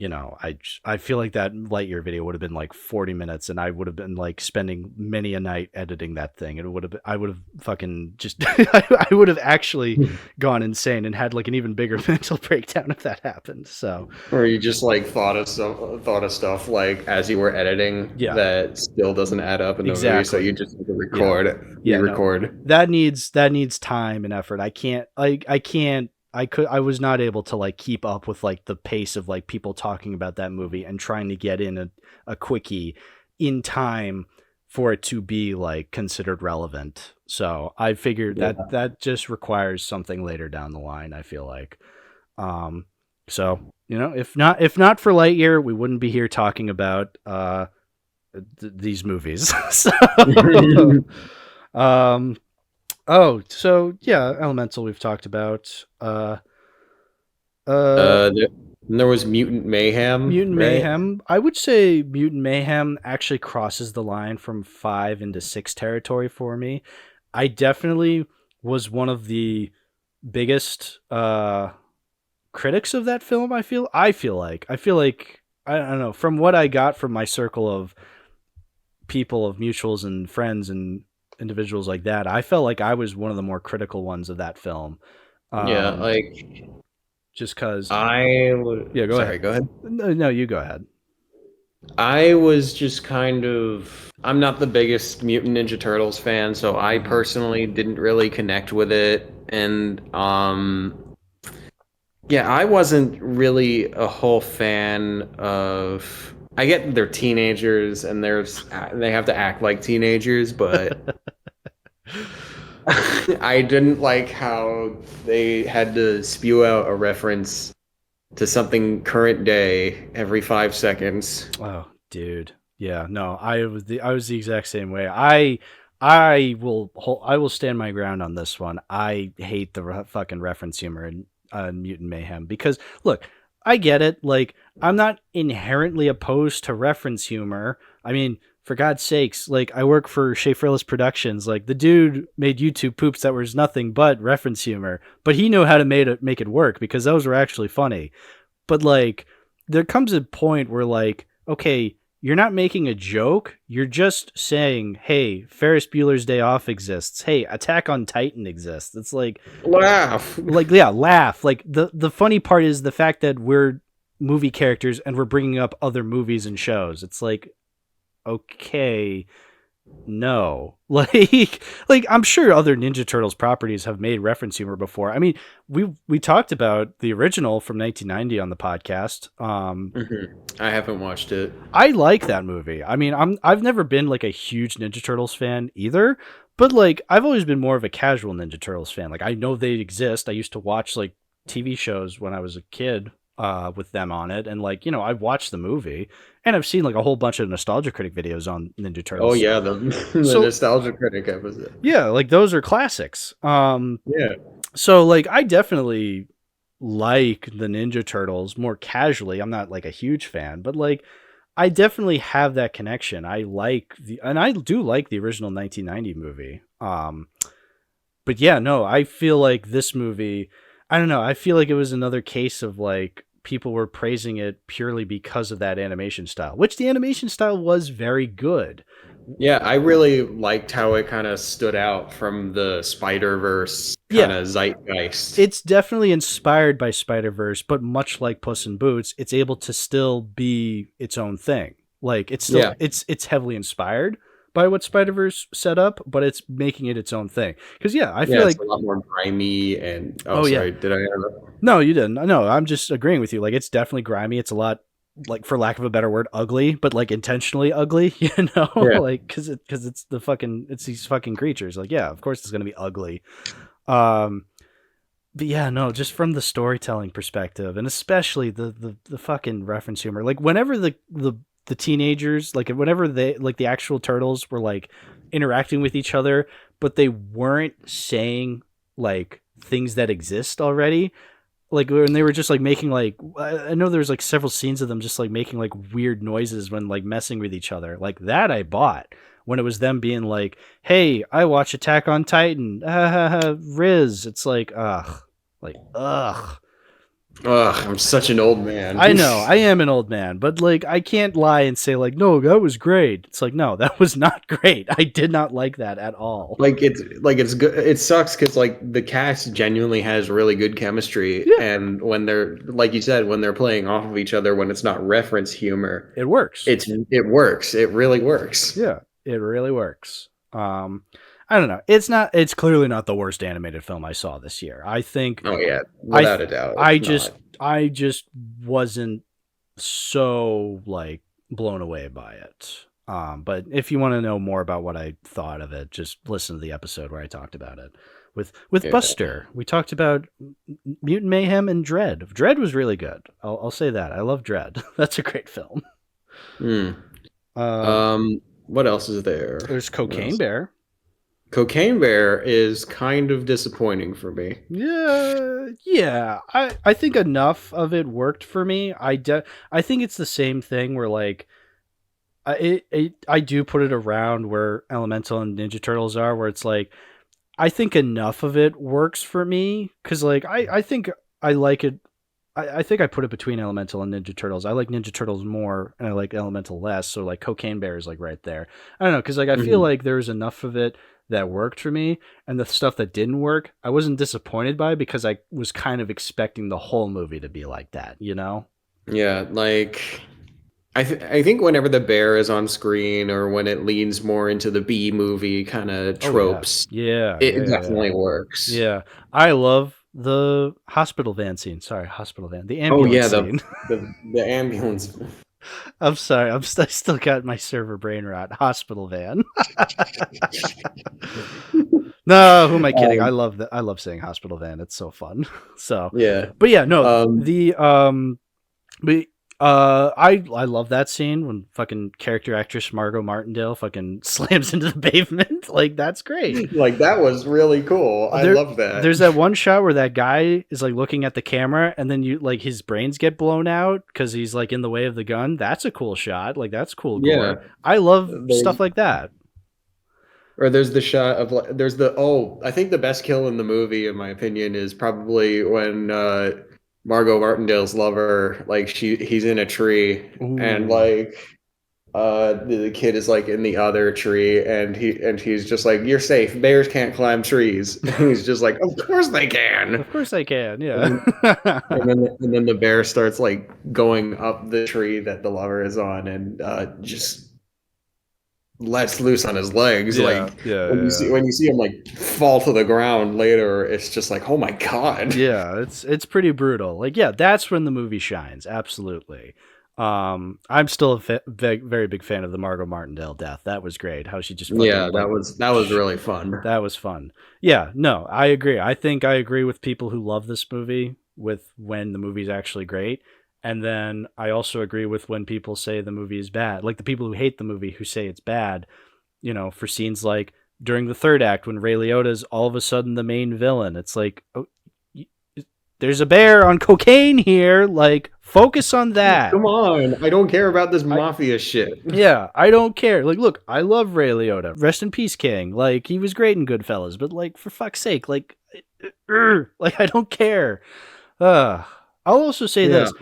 I feel like that Lightyear video would have been like 40 minutes, and I would have been like spending many a night editing that thing. I would have fucking just, I would have actually gone insane and had like an even bigger mental breakdown if that happened. So, or you just like thought of stuff like as you were editing that still doesn't add up in the movie, so you just record. No, that needs time and effort. I was not able to like keep up with like the pace of like people talking about that movie and trying to get in a quickie in time for it to be like considered relevant. So I figured that just requires something later down the line, I feel like. So, if not for Lightyear, we wouldn't be here talking about these movies. So, oh, so yeah, Elemental we've talked about. There was Mutant Mayhem. Mayhem. I would say Mutant Mayhem actually crosses the line from 5 into 6 territory for me. I definitely was one of the biggest critics of that film. I feel like I don't know, from what I got from my circle of people, of mutuals and friends and individuals like that, I felt like I was one of the more critical ones of that film. Just because go ahead. No, you go ahead. I was just I'm not the biggest Mutant Ninja Turtles fan, so I personally didn't really connect with it, and I wasn't really a whole fan of. I get they're teenagers and they have to act like teenagers, but I didn't like how they had to spew out a reference to something current day every 5 seconds. Oh, dude. Yeah, no, I was the exact same way. I will stand my ground on this one. I hate the fucking reference humor in Mutant Mayhem, because look, I get it. Like, I'm not inherently opposed to reference humor. I mean, for God's sakes, like, I work for Schaeferless Productions. Like, the dude made YouTube poops that was nothing but reference humor, but he knew how to make it work, because those were actually funny. But like, there comes a point where like, okay, you're not making a joke. You're just saying, hey, Ferris Bueller's Day Off exists. Hey, Attack on Titan exists. It's like, laugh. Like, yeah, laugh. Like, the funny part is the fact that we're movie characters and we're bringing up other movies and shows. It's like, okay, no. Like I'm sure other Ninja Turtles properties have made reference humor before. I mean, we talked about the original from 1990 on the podcast. I haven't watched it. I like that movie. I mean, I've never been like a huge Ninja Turtles fan either, but like, I've always been more of a casual Ninja Turtles fan. Like, I know they exist. I used to watch like TV shows when I was a kid with them on it, and like, I've watched the movie, and I've seen like a whole bunch of Nostalgia Critic videos on Ninja Turtles. Oh yeah, the Nostalgia Critic episode. Yeah, like those are classics. Yeah. So like, I definitely like the Ninja Turtles more casually. I'm not like a huge fan, but like, I definitely have that connection. I do like the original 1990 movie. But yeah, no, I feel like this movie, I don't know, I feel like it was another case of like people were praising it purely because of that animation style, which the animation style was very good. Yeah, I really liked how it kind of stood out from the Spider-Verse kind Yeah, of zeitgeist. it's definitely inspired by Spider-Verse, but much like Puss in Boots, it's able to still be its own thing. Like it's still Yeah. it's heavily inspired by what Spider-Verse set up, but it's making it its own thing. Because yeah, I feel Yeah, it's like a lot more grimy and oh, oh yeah, sorry, did I interrupt? no, you didn't. No, I'm just agreeing with you. Like it's definitely grimy. It's a lot like for lack of a better word, ugly, but like intentionally ugly. You know, Yeah. like because it's the fucking it's these fucking creatures. Like yeah, of course it's gonna be ugly. Um, but yeah, no, just from the storytelling perspective, and especially the fucking reference humor. Like whenever the teenagers, like whenever they like the actual turtles were like interacting with each other, but they weren't saying like things that exist already. Like when they were just like making like I know there's like several scenes of them just like making like weird noises when like messing with each other. Like that I bought when it was them being like, "Hey, I watch Attack on Titan." Riz. It's like, ugh. Like, ugh. Ugh, I'm such an old man. I know, I am an old man, but like I can't lie and say like, "No, that was great." It's like, "No, that was not great. I did not like that at all." It's good. It sucks because like the cast genuinely has really good chemistry, Yeah, and when they're like you said, when they're playing off of each other, when it's not reference humor, it works. it works. It really works. Yeah, it really works. I don't know. It's clearly not the worst animated film I saw this year. I think Oh yeah, I without a doubt, I it's just not. I just wasn't so like blown away by it. But if you want to know more about what I thought of it, just listen to the episode where I talked about it with Yeah. Buster. We talked about Mutant Mayhem and Dread. Dread was really good. I'll say that. I love Dread. That's a great film. Hmm. Um, What else is there? there's What Cocaine else? Bear. Cocaine Bear is kind of disappointing for me. Yeah, yeah. I think enough of it worked for me. I think it's the same thing where like I do put it around where Elemental and Ninja Turtles are, where it's like I think enough of it works for me because like I think I like it. I think I put it between Elemental and Ninja Turtles. I like Ninja Turtles more, and I like Elemental less. So like Cocaine Bear is like right there. I don't know because like I feel Mhm. like there was enough of it that worked for me, and the stuff that didn't work, I wasn't disappointed by because I was kind of expecting the whole movie to be like that. You know? Yeah, like I think whenever the bear is on screen or when it leans more into the B movie kind of Oh yeah, tropes, yeah, it yeah, yeah, definitely works. yeah. I love the hospital van scene. Sorry, hospital van, the Oh ambulance yeah, scene. the ambulance. I'm sorry. I still got my server brain rot. Hospital van. No, who am I kidding? I Um, love that. I love saying hospital van. It's so fun. So, yeah. but yeah, no, Um, the but I love that scene when fucking character actress Margot Martindale fucking slams into the pavement. Like that's great. like that was really cool. I There love that. there's that one shot where that guy is like looking at the camera and then you like his brains get blown out because he's like in the way of the gun. That's a cool shot. Like that's cool Yeah. gore. I love There's stuff like that. or there's the shot of like there's the oh, I think the best kill in the movie in my opinion is probably when Margot Martindale's lover like he's in a tree and Ooh. like the kid is like in the other tree and he's just like you're safe, bears can't climb trees. And he's just like of course they can. Of course I can. And Yeah. then and then the bear starts like going up the tree that the lover is on and just lets loose on his legs. Yeah. Like Yeah. Yeah. when you see him like fall to the ground later, it's just like, oh my god. Yeah, it's pretty brutal. Like, yeah, that's when the movie shines. Absolutely. I'm still a very big fan of the Margot Martindale death. That was great. How she just Yeah, fucking like, that was really fun. that was fun. Yeah, no, I agree. I think I agree with people who love this movie with when the movie's actually great. And then I also agree with when people say the movie is bad. Like the people who hate the movie who say it's bad, you know, for scenes like during the third act when Ray Liotta's all of a sudden the main villain. It's like, oh, there's a bear on cocaine here. Like, focus on that. Come on, I don't care about this mafia shit. Yeah, I don't care. Like, look, I love Ray Liotta. Rest in peace, King. Like, he was great in Goodfellas, but like, for fuck's sake, like, I don't care. I'll also say this.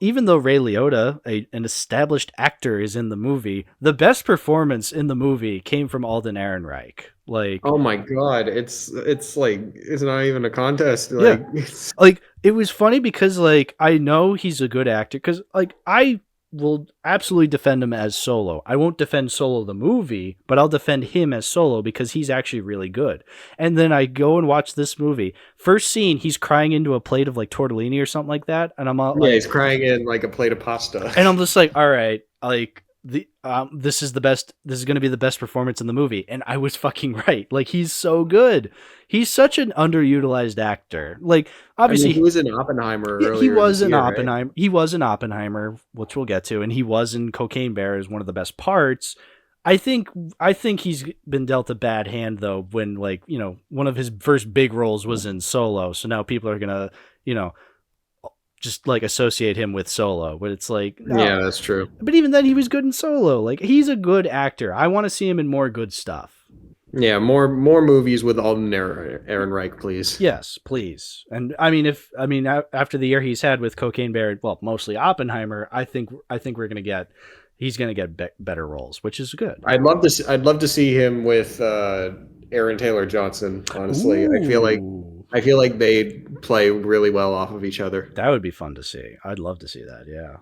Even though Ray Liotta, an established actor, is in the movie, the best performance in the movie came from Alden Ehrenreich. Like, oh my god, it's like it's not even a contest. Yeah. Like, it's... like, it was funny because like I know he's a good actor because like I will absolutely defend him as Solo. I won't defend Solo the movie, but I'll defend him as Solo because he's actually really good. And then I go and watch this movie. First scene, he's crying into a plate of like tortellini or something like that, and I'm all, like, he's crying in like a plate of pasta. And I'm just like, all right, like this is the best. This is going to be the best performance in the movie, and I was fucking right. Like, he's so good. He's such an underutilized actor. Like, obviously, he was in Oppenheimer. He was in Oppenheimer. Right? He was in Oppenheimer, which we'll get to, and he was in Cocaine Bear as one of the best parts. I think he's been dealt a bad hand though when, like, you know, one of his first big roles was in Solo, so now people are gonna, you know, just like associate him with Solo, but it's like, no. Yeah, that's true. But even then, he was good in Solo. Like, he's a good actor. I want to see him in more good stuff. Yeah, more movies with Alden Ehrenreich, please. Yes, please. And I mean, after the year he's had with Cocaine Bear, well, mostly Oppenheimer, I think he's gonna get better roles, which is good. I'd love to see him with Aaron Taylor Johnson. Honestly, Ooh. I feel like they play really well off of each other. That would be fun to see. I'd love to see that. Yeah.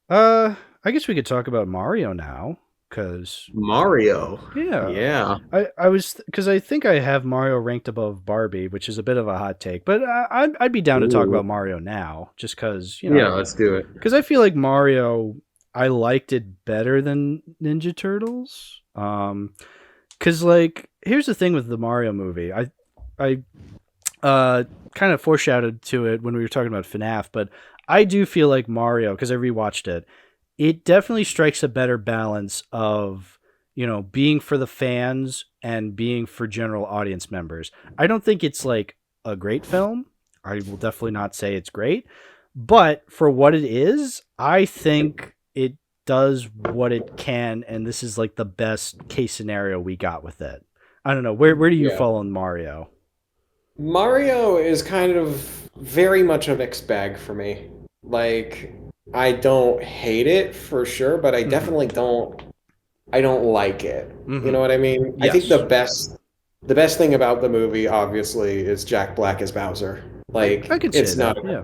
I guess we could talk about Mario now. Because Mario, yeah. I was because I think I have Mario ranked above Barbie, which is a bit of a hot take, but I'd be down to talk about Mario now, just because, you know. Yeah, let's do it. Because I feel like Mario, I liked it better than Ninja Turtles. Because like, here's the thing with the Mario movie, I kind of foreshadowed to it when we were talking about FNAF, but I do feel like Mario, because I rewatched it. It definitely strikes a better balance of, you know, being for the fans and being for general audience members. I don't think it's like a great film. I will definitely not say it's great, but for what it is, I think it does what it can, and this is like the best case scenario we got with it. I don't know. Where do you fall on Mario? Mario is kind of very much a mixed bag for me. Like, I don't hate it for sure, but I definitely don't like it. You know what I mean? Yes. I think the best thing about the movie, obviously, is Jack Black as Bowser. Like, I could say that. Yeah,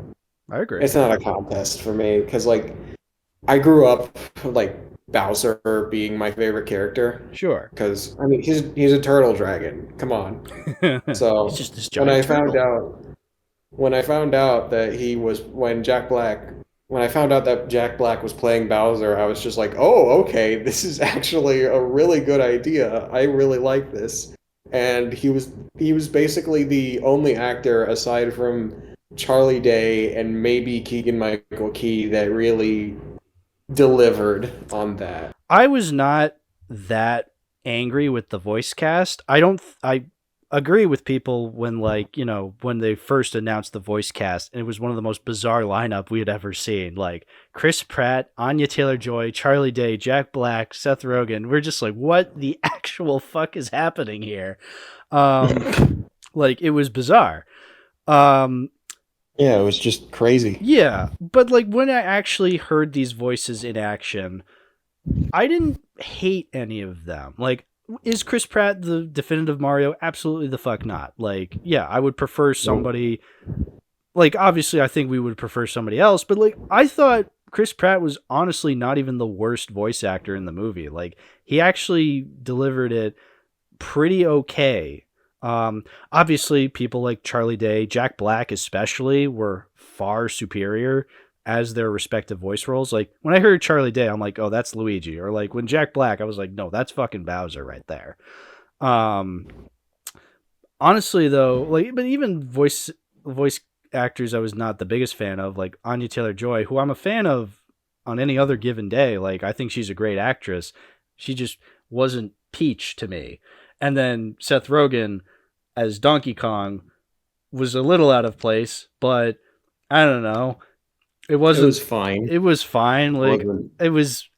I agree. It's not a contest for me because, like, I grew up like Bowser being my favorite character. Sure. Because I mean, he's a turtle dragon. Come on. So it's just this giant when I found out that when I found out that Jack Black was playing Bowser, I was just like, oh, okay, this is actually a really good idea. I really like this. And he was basically the only actor aside from Charlie Day and maybe Keegan-Michael Key that really delivered on that. I was not that angry with the voice cast. I agree with people when, like, you know, when they first announced the voice cast, and it was one of the most bizarre lineup we had ever seen. Like, Chris Pratt, Anya Taylor-Joy, Charlie Day, Jack Black, Seth Rogen. We're just like, what the actual fuck is happening here? Like, it was bizarre. Yeah, it was just crazy. Yeah, but like, when I actually heard these voices in action, I didn't hate any of them. Like, is Chris Pratt the definitive Mario? Absolutely the fuck not. Like, yeah, I would prefer somebody... Like, obviously, I think we would prefer somebody else, but, like, I thought Chris Pratt was honestly not even the worst voice actor in the movie. Like, he actually delivered it pretty okay. Obviously, people like Charlie Day, Jack Black especially, were far superior as their respective voice roles. Like, when I heard Charlie Day, I'm like, oh, that's Luigi. Or like, when Jack Black, I was like, no, that's fucking Bowser right there. Honestly, though, like, but even voice actors I was not the biggest fan of, like Anya Taylor-Joy, who I'm a fan of on any other given day. Like, I think she's a great actress. She just wasn't Peach to me. And then Seth Rogen as Donkey Kong was a little out of place, but I don't know. It It wasn't. was fine. It was fine. Like Wasn't-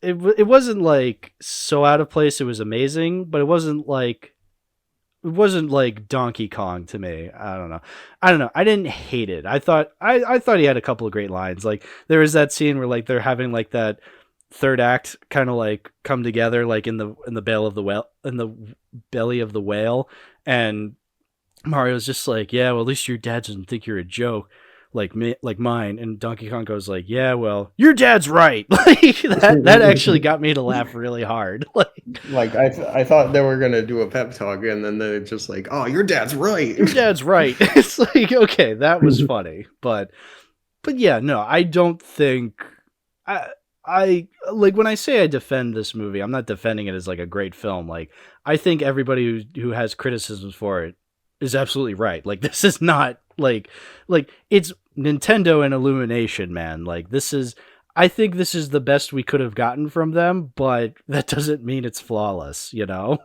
it wasn't like so out of place. It was amazing, but it wasn't like Donkey Kong to me. I don't know. I didn't hate it. I thought he had a couple of great lines. Like there was that scene where like they're having like that third act kind of like come together like in the belly of the whale, and Mario's just like, yeah, well at least your dad doesn't think you're a joke like me, like mine. And Donkey Kong goes like, yeah, well your dad's right. Like that actually got me to laugh really hard. Like I thought they were gonna do a pep talk, and then they're just like, "Oh, your dad's right." Your dad's right. It's like, okay, that was funny, but yeah, no, I don't think I like when I say I defend this movie, I'm not defending it as like a great film. Like I think everybody who has criticisms for it is absolutely right. Like this is not like it's Nintendo and Illumination, man. Like I think this is the best we could have gotten from them, but that doesn't mean it's flawless, you know?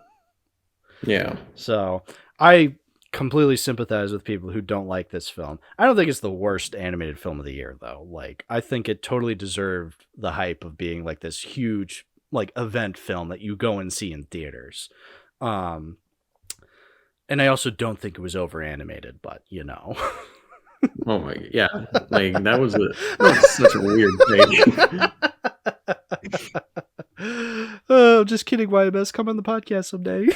Yeah. So I completely sympathize with people who don't like this film. I don't think it's the worst animated film of the year, though. Like, I think it totally deserved the hype of being like this huge like event film that you go and see in theaters. And I also don't think it was over animated, but you know. Oh my, yeah. Like that was such a weird thing. Oh, just kidding, YMS. Come on the podcast someday.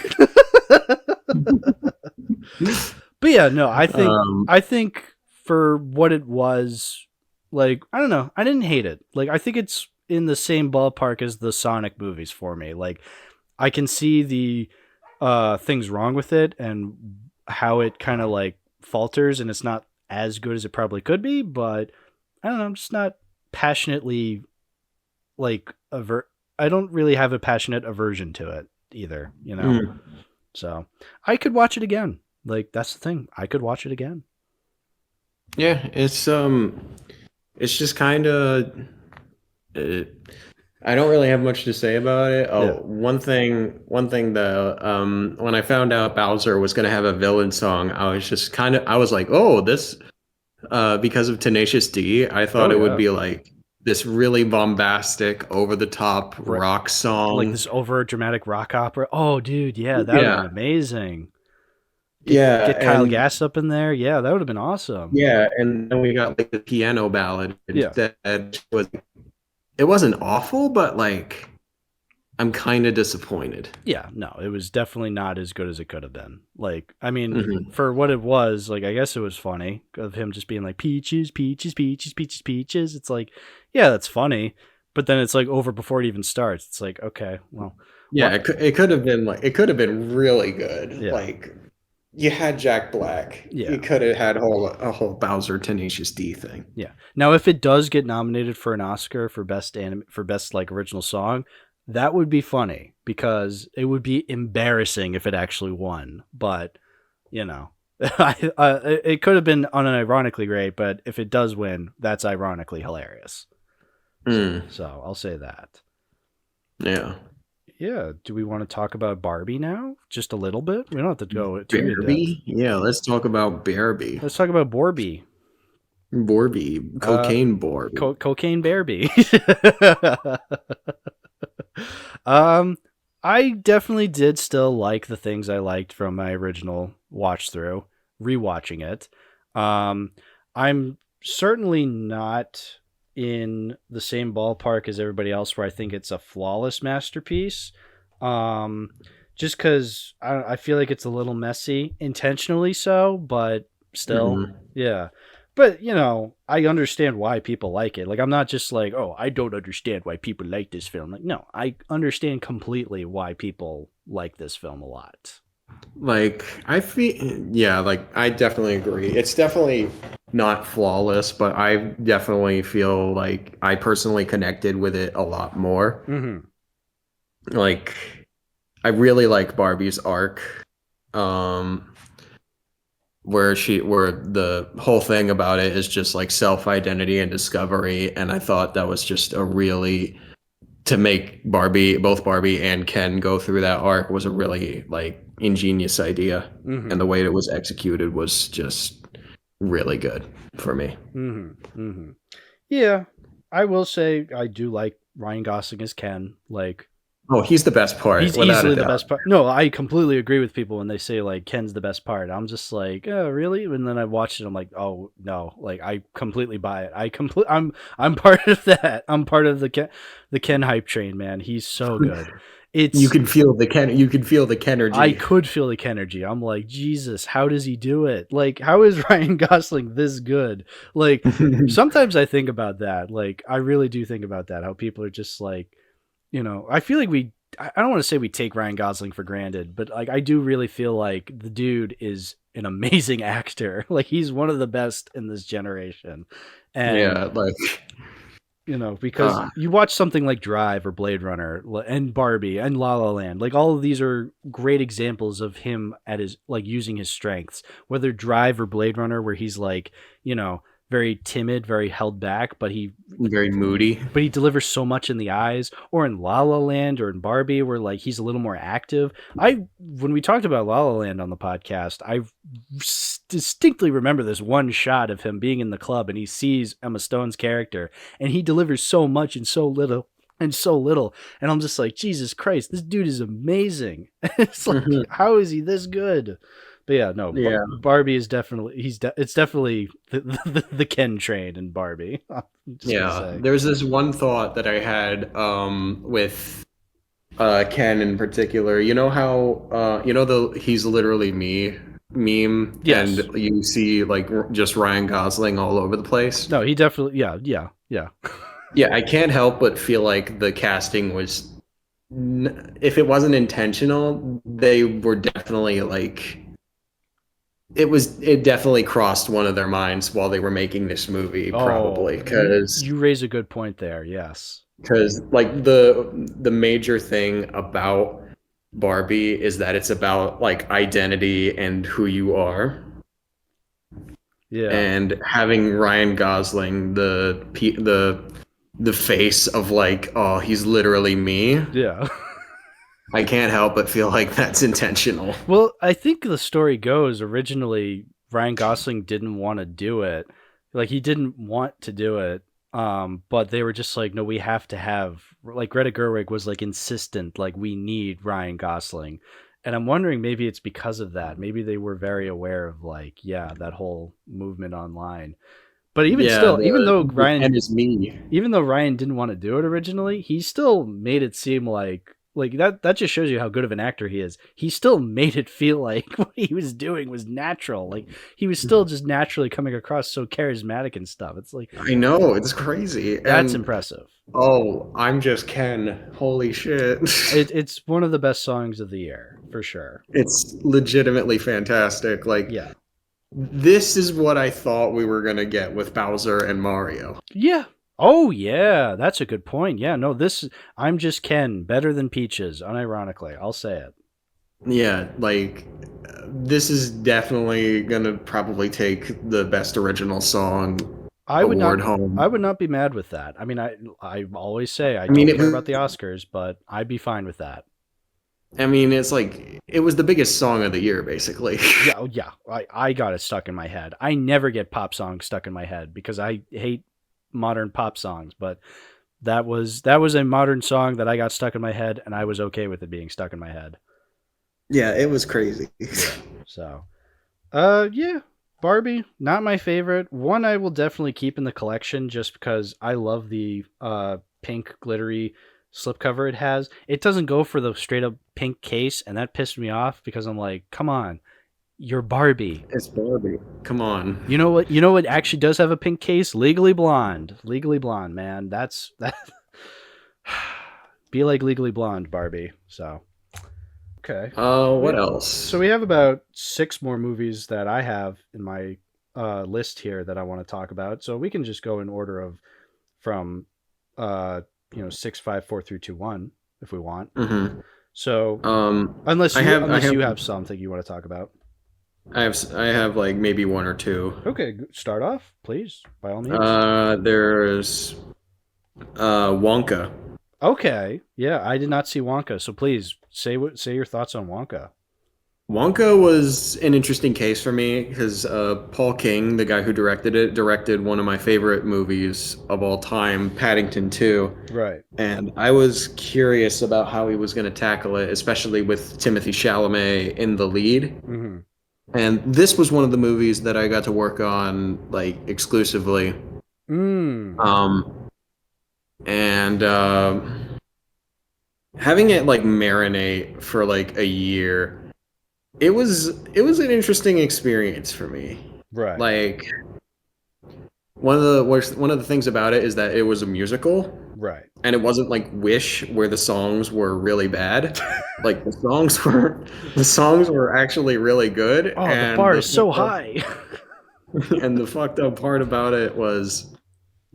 But yeah, no, I think for what it was, like, I don't know, I didn't hate it. Like, I think it's in the same ballpark as the Sonic movies for me. Like, I can see the things wrong with it and how it kind of like falters, and it's not as good as it probably could be. But I don't know, I'm just not passionately like I don't really have a passionate aversion to it either, you know. So I could watch it again. Like that's the thing. I could watch it again. Yeah, it's just kind of. I don't really have much to say about it. Oh, Yeah. one thing though. When I found out Bowser was gonna have a villain song, I was like, oh, this. Because of Tenacious D, I thought it would be like this really bombastic, over the top rock song, like this over dramatic rock opera. Oh, dude, yeah, that would have been amazing. Get Kyle Gass up in there. Yeah, that would have been awesome. Yeah, and then we got like the piano ballad instead. It wasn't awful, but like I'm kind of disappointed. Yeah, no, it was definitely not as good as it could have been. Like, I mean, for what it was, like, I guess it was funny of him just being like, peaches, peaches, peaches, peaches, peaches. It's like, yeah, that's funny. But then it's like over before it even starts. It's like, okay, well. Yeah, it could have been like, it could have been really good. Yeah. Like, you had Jack Black. Yeah. You could have had a whole Bowser Tenacious D thing. Yeah. Now, if it does get nominated for an Oscar for best like original song, that would be funny because it would be embarrassing if it actually won. But, you know, it could have been unironically great, but if it does win, that's ironically hilarious. So I'll say that. Yeah. Yeah. Do we want to talk about Barbie now? Just a little bit? We don't have to go too Barbie? Yeah, let's talk about Barbie. Let's talk about Barbie. Barbie. Cocaine Barbie. Cocaine Barbie. I definitely did still like the things I liked from my original watch through, rewatching it. I'm certainly not in the same ballpark as everybody else where I think it's a flawless masterpiece. Just because I feel like it's a little messy, intentionally so, but still, yeah. But, you know, I understand why people like it. Like, I'm not just like, oh, I don't understand why people like this film. Like, no, I understand completely why people like this film a lot. Like, I definitely agree. It's definitely not flawless, but I definitely feel like I personally connected with it a lot more. Like, I really like Barbie's arc. Where the whole thing about it is just like self-identity and discovery, and I thought that was just a really, to make both Barbie and Ken go through that arc was a really like ingenious idea, and the way it was executed was just really good for me. Yeah, I will say I do like Ryan Gosling as Ken. Like, Oh, he's the best part, he's without a easily the doubt. best part. No, I completely agree with people when they say like Ken's the best part. I'm just like, oh, really? And then I watched it. I'm like, oh no, like I completely buy it. I'm part of that. I'm part of the Ken hype train, man. He's so good. You It's can feel the Ken. You can feel the I Kenergy. could feel the energy. I'm like, Jesus, how does he do it? Like, how is Ryan Gosling this good? Like, sometimes I think about that. Like, I really do think about that. How people are just like, I feel like I don't want to say we take Ryan Gosling for granted, but like, I do really feel like the dude is an amazing actor. Like, he's one of the best in this generation. And Yeah, like because uh, you watch something like Drive or Blade Runner and Barbie and La La Land, like all of these are great examples of him at his like using his strengths. Whether Drive or Blade Runner, where he's like, very timid, very held back, very moody. but he delivers so much in the eyes, or in La La Land or in Barbie, where like he's a little more active. When we talked about La La Land on the podcast, I distinctly remember this one shot of him being in the club and he sees Emma Stone's character and he delivers so much and so little. And I'm just like, Jesus Christ, this dude is amazing. It's like, Mhm. how is he this good? But yeah, no, Yeah. Barbie is definitely it's definitely the Ken train in Barbie. I'm just gonna Yeah, say. there's this one thought that I had with Ken in particular. You know how the he's literally me meme, and Yes. you see like just Ryan Gosling all over the place. No, he definitely. Yeah. Yeah, I can't help but feel like the casting was, if it wasn't intentional, they were definitely like it definitely crossed one of their minds while they were making this movie, Oh, probably because you raise a good point there. Yes. like the major thing about Barbie is that it's about like identity and who you are, Yeah. and having Ryan Gosling the face of like, oh, he's literally me. Yeah. I can't help but feel like that's intentional. Well, I think the story goes originally Ryan Gosling didn't want to do it. Like he didn't want to do it. But they were just like, no, we have to have like Greta Gerwig was like insistent, like we need Ryan Gosling. And I'm wondering maybe it's because of that. Maybe they were very aware of like, yeah, that whole movement online. But even Yeah, still, the Ken is me. even though Ryan didn't want to do it originally, he still made it seem like that just shows you how good of an actor he is. He still made it feel like what he was doing was natural. Like he was still just naturally coming across so charismatic and stuff. It's like I know, it's crazy. that's And impressive. oh, I'm just Ken. Holy shit. It's one of the best songs of the year for sure. It's legitimately fantastic. Like Yeah. this is what I thought we were gonna get with Bowser and Mario. Yeah. Oh yeah, that's a good point. Yeah, no, this I'm just Ken, better than Peaches, unironically. I'll say it. Yeah, like this is definitely gonna probably take the best original song I would not award home. I would not be mad with that. I mean, I always say I I mean, don't it care about was. the Oscars, but I'd be fine with that. I mean, it's like it was the biggest song of the year, basically. Yeah, oh, yeah. I got it stuck in my head. I never get pop songs stuck in my head because I hate modern pop songs, but that was a modern song that I got stuck in my head and I was okay with it being stuck in my head. Yeah, it was crazy. Yeah. So, yeah, Barbie, not my favorite. One I will definitely keep in the collection just because I love the pink glittery slipcover it has. It doesn't go for the straight up pink case, and that pissed me off because I'm like, come on, you're Barbie. It's Barbie. Come on. You know what? You know what actually does have a pink case? Legally Blonde. Legally Blonde, man. That's that. Be like Legally Blonde, Barbie. So okay. What So else? we have about six more movies that I have in my list here that I want to talk about. So we can just go in order of from uh, six, five, four, three, two, one if we want. hmm So I have, I unless have, you have something you want to talk about. I have like maybe one or two. Okay, start off, please, by all means. There's Wonka. Okay, yeah, I did not see Wonka, so please say your thoughts on Wonka. Wonka was an interesting case for me because Paul King, the guy who directed it, directed one of my favorite movies of all time, Paddington 2. Right. And I was curious about how he was going to tackle it, especially with Timothy Chalamet in the lead. Mm-hmm. And this was one of the movies that I got to work on like exclusively. Mm. Um, and having it like marinate for like a year, it was an interesting experience for me. Right. Like one of the things about it is that it was a musical, Right. and it wasn't like Wish where the songs were really bad. Like the songs were actually really good, Oh, the and bar is so high. and the fucked up part about it was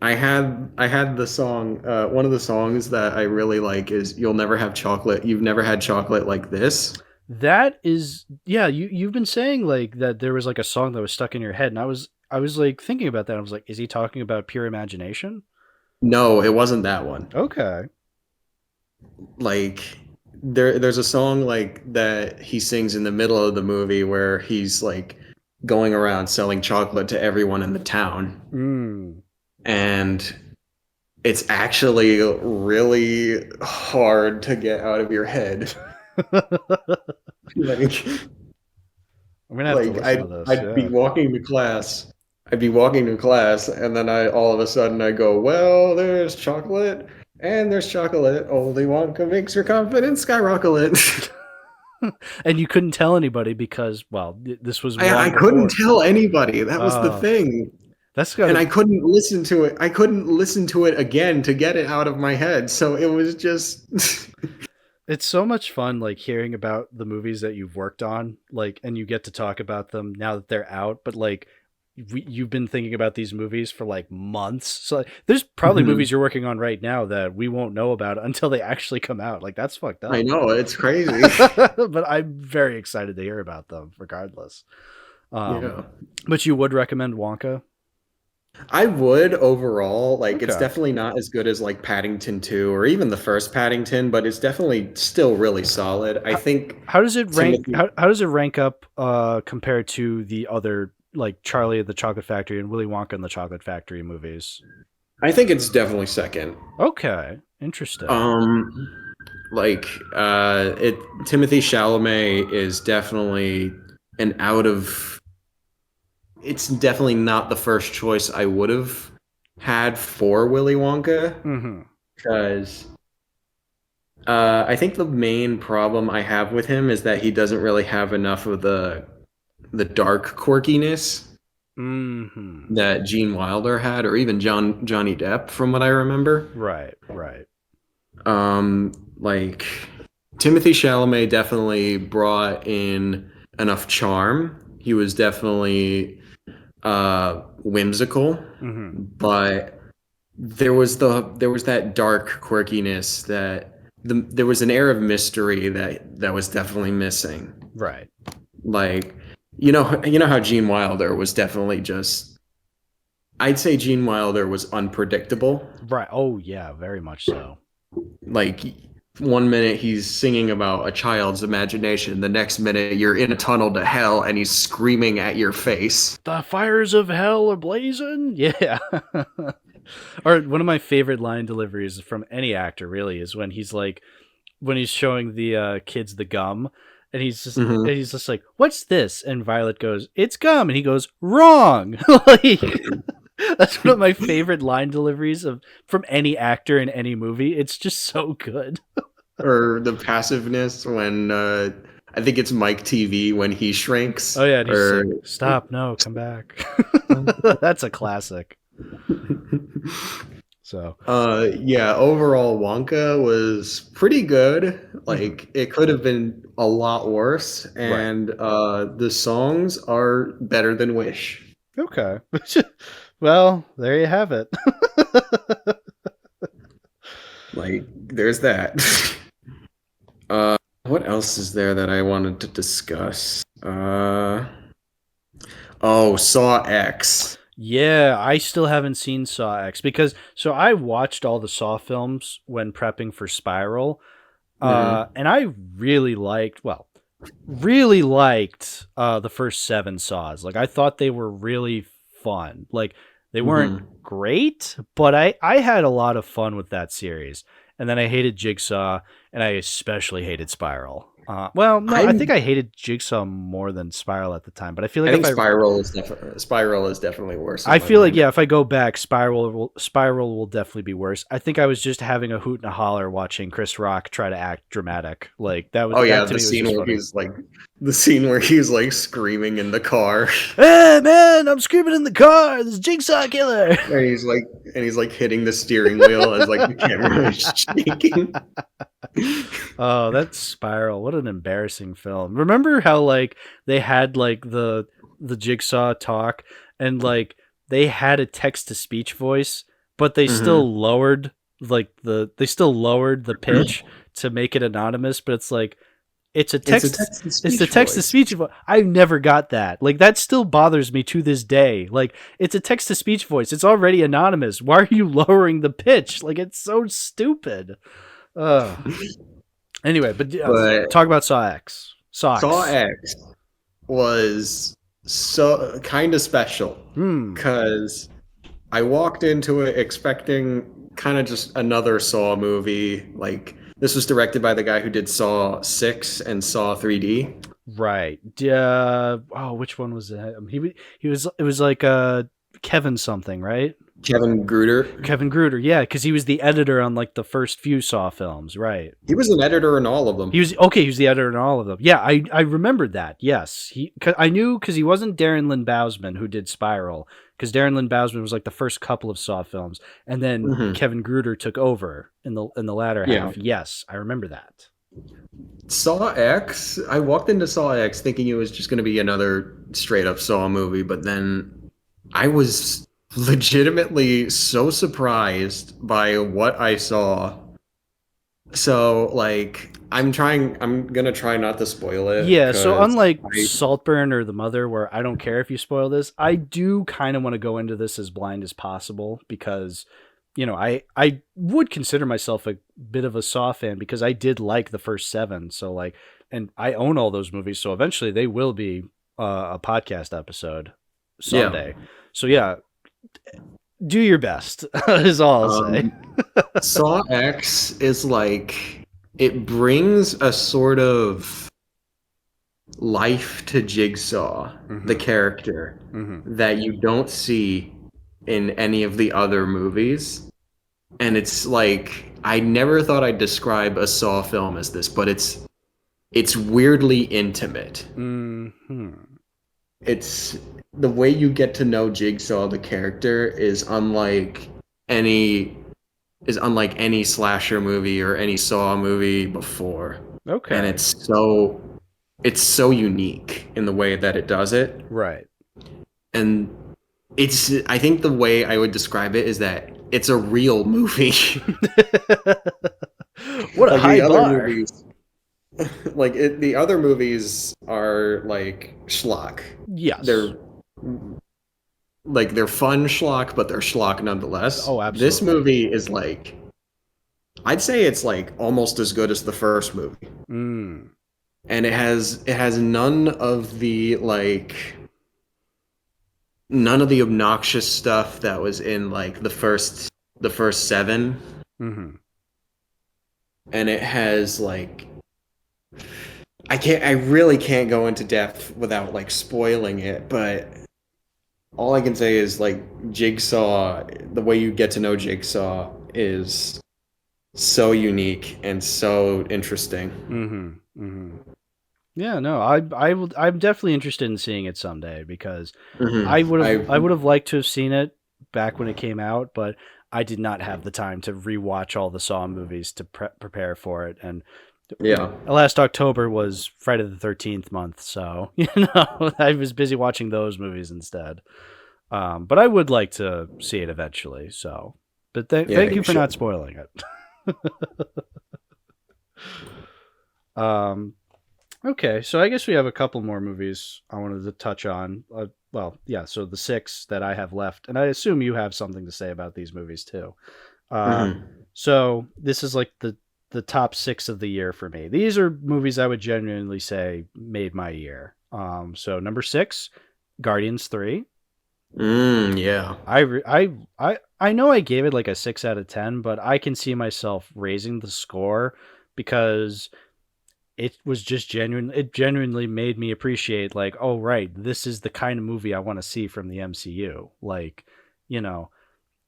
I had the song one of the songs that I really like is You'll Never Have Chocolate. You've never had chocolate like this. That is, yeah, you've been saying like that there was like a song that was stuck in your head, and I was like thinking about that. I was like, is he talking about Pure Imagination? No, it wasn't that one. Okay. Like there's a song like that he sings in the middle of the movie where he's like going around selling chocolate to everyone in the town. Mm. And it's actually really hard to get out of your head. Like, I'm gonna have to listen I'd, to this. I'd be Yeah. walking to class. I'd be walking to class, and then I all of a sudden I go, well, there's chocolate, and there's chocolate. Only Wonka makes your confidence skyrocket. And you couldn't tell anybody because, well, this was I long couldn't before. tell anybody. That was the Oh, thing. that's And gotta. I couldn't listen to it. I couldn't listen to it again to get it out of my head. So it was just It's so much fun, like hearing about the movies that you've worked on, like, and you get to talk about them now that they're out. But like, you've been thinking about these movies for like months. So like, there's probably Mhm. movies you're working on right now that we won't know about until they actually come out. Like that's fucked I up. know, it's crazy. But I'm very excited to hear about them, regardless. Um, Yeah. but you would recommend Wonka? I would overall, like it's Okay. definitely not as good as like Paddington 2 or even the first Paddington, but it's definitely still really solid. I How, think how does it rank? Timothy How does it rank up compared to the other like Charlie and the Chocolate Factory and Willy Wonka and the Chocolate Factory movies? I think it's definitely second. Okay, interesting. Um like it Timothy Chalamet is definitely an out of it's definitely not the first choice I would have had for Willy Wonka Mm-hmm. because I think the main problem I have with him is that he doesn't really have enough of the dark quirkiness Mm-hmm. that Gene Wilder had, or even Johnny Depp, from what I remember. Right, right. Like Timothy Chalamet definitely brought in enough charm. He was definitely whimsical, Mm-hmm. but there was that dark quirkiness that there was an air of mystery that was definitely missing. Right. Like you know how Gene Wilder was definitely just I'd say Gene Wilder was unpredictable. Right. Oh yeah, very much so. Like one minute he's singing about a child's imagination, the next minute you're in a tunnel to hell and he's screaming at your face. The fires of hell are blazing. Yeah. Or one of my favorite line deliveries from any actor really is when he's like when he's showing the kids the gum and Mhm. he's just like, "What's this?" And Violet goes, "It's gum." And he goes, "Wrong." Like that's one of my favorite line deliveries of from any actor in any movie. It's just so good. Or the passiveness when I think it's Mike TV when he Oh shrinks yeah, and he's just or like, "Stop, no, come back." That's a classic. So, yeah, overall Wonka was pretty good. mhm. Like it could have been a lot worse, Right. and the songs are better than Wish. Okay. Well, there you have it. Like there's that. What else is there that I wanted to discuss? Oh, Saw X. Yeah, I still haven't seen Saw X because so I watched all the Saw films when prepping for Spiral. Hmm. And I really liked, well, really liked the first 7 Saws. Like I thought they were really fun. Like they weren't great, but I had a lot of fun with that series. And then I hated Jigsaw, and I especially hated Spiral. Well, no, I think I hated Jigsaw more than Spiral at the time. But I feel like Spiral is definitely worse. I feel like if I go back, Spiral will definitely be worse. I think I was just having a hoot and a holler watching Chris Rock try to act dramatic. Like that was. Oh yeah, the scene where he's like screaming in the car. Hey man, I'm screaming in the car. This Jigsaw killer. And he's like hitting the steering wheel as like the camera is shaking. Oh, that's Spiral. What an embarrassing film. Remember how like they had like the Jigsaw talk and like they had a text to speech voice, but they still lowered the pitch to make it anonymous, but it's like it's the text to speech voice. I never got that. Like that still bothers me to this day. Like it's a text to speech voice. It's already anonymous. Why are you lowering the pitch? Like it's so stupid. Anyway, but talk about Saw X. Saw X was so kind of special because I walked into it expecting kind of just another Saw movie. Like this was directed by the guy who did Saw 6 and Saw 3D. Right. Which one was it? It was like Kevin something, right? Kevin Gruder, yeah, because he was the editor on like the first few Saw films, right? He was an editor in all of them. He was the editor in all of them. Yeah, I remembered that. Yes, I knew because he wasn't Darren Lynn Bousman who did Spiral, because Darren Lynn Bousman was like the first couple of Saw films, and then Kevin Gruder took over in the latter half. Yes, I remember that. Saw X. I walked into Saw X thinking it was just going to be another straight up Saw movie, but then I was legitimately so surprised by what I saw. So like I'm gonna try not to spoil it. Yeah, so unlike Saltburn or The Mother, where I don't care if you spoil this, I do kind of want to go into this as blind as possible because, you know, I would consider myself a bit of a Saw fan because I did like the first 7. So like, and I own all those movies, so eventually they will be a podcast episode someday. Yeah. So yeah, do your best is all I'll say. Saw X is like, it brings a sort of life to Jigsaw, the character, that you don't see in any of the other movies. And it's like, I never thought I'd describe a Saw film as this, but it's weirdly intimate. It's the way you get to know Jigsaw, the character, is unlike any slasher movie or any Saw movie before. Okay. And it's so unique in the way that it does it. Right. And I think the way I would describe it is that it's a real movie. What a high bar. Movies, the other movies are like schlock. Yes. They're fun schlock, but they're schlock nonetheless. Oh, absolutely. This movie is like, I'd say it's like almost as good as the first movie. And it has none of the obnoxious stuff that was in like the first 7. And it has like, I really can't go into depth without like spoiling it, but all I can say is like Jigsaw, the way you get to know Jigsaw is so unique and so interesting. Yeah, no, I'm definitely interested in seeing it someday because I would have liked to have seen it back when it came out, but I did not have the time to rewatch all the Saw movies to prepare for it. And last October was Friday the 13th month, so you know I was busy watching those movies instead. But I would like to see it eventually. So, but thank you for not spoiling it. Okay, so I guess we have a couple more movies I wanted to touch on. So the 6 that I have left, and I assume you have something to say about these movies too. So this is like the top 6 of the year for me. These are movies I would genuinely say made my year. So number 6, Guardians 3. Yeah. I know I gave it like a 6 out of 10, but I can see myself raising the score because it was just genuine. It genuinely made me appreciate, like, oh, right, this is the kind of movie I want to see from the MCU. Like, you know,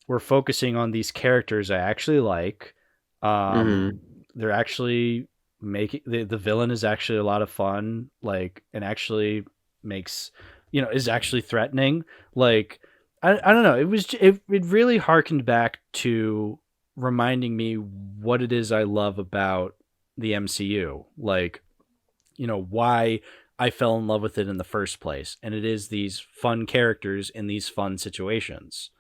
we're focusing on these characters I actually like. Hmm. They're actually making the villain is actually a lot of fun, like, and actually makes, is actually threatening. Like, I don't know. It really harkened back to reminding me what it is I love about the MCU. Like, why I fell in love with it in the first place. And it is these fun characters in these fun situations.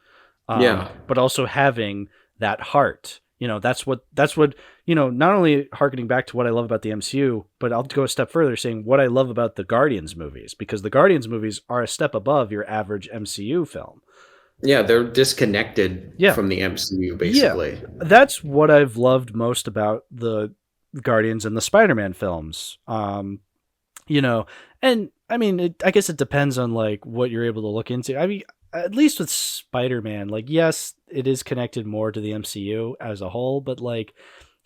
Yeah. But also having that heart. That's what, not only harkening back to what I love about the MCU, but I'll go a step further saying what I love about the Guardians movies, because the Guardians movies are a step above your average MCU film. Yeah, they're disconnected Yeah. from the MCU, Yeah. basically. That's what I've loved most about the Guardians and the Spider-Man films. And I mean, I guess it depends on like what you're able to look into. I mean, at least with Spider-Man, like, yes, it is connected more to the MCU as a whole, but like,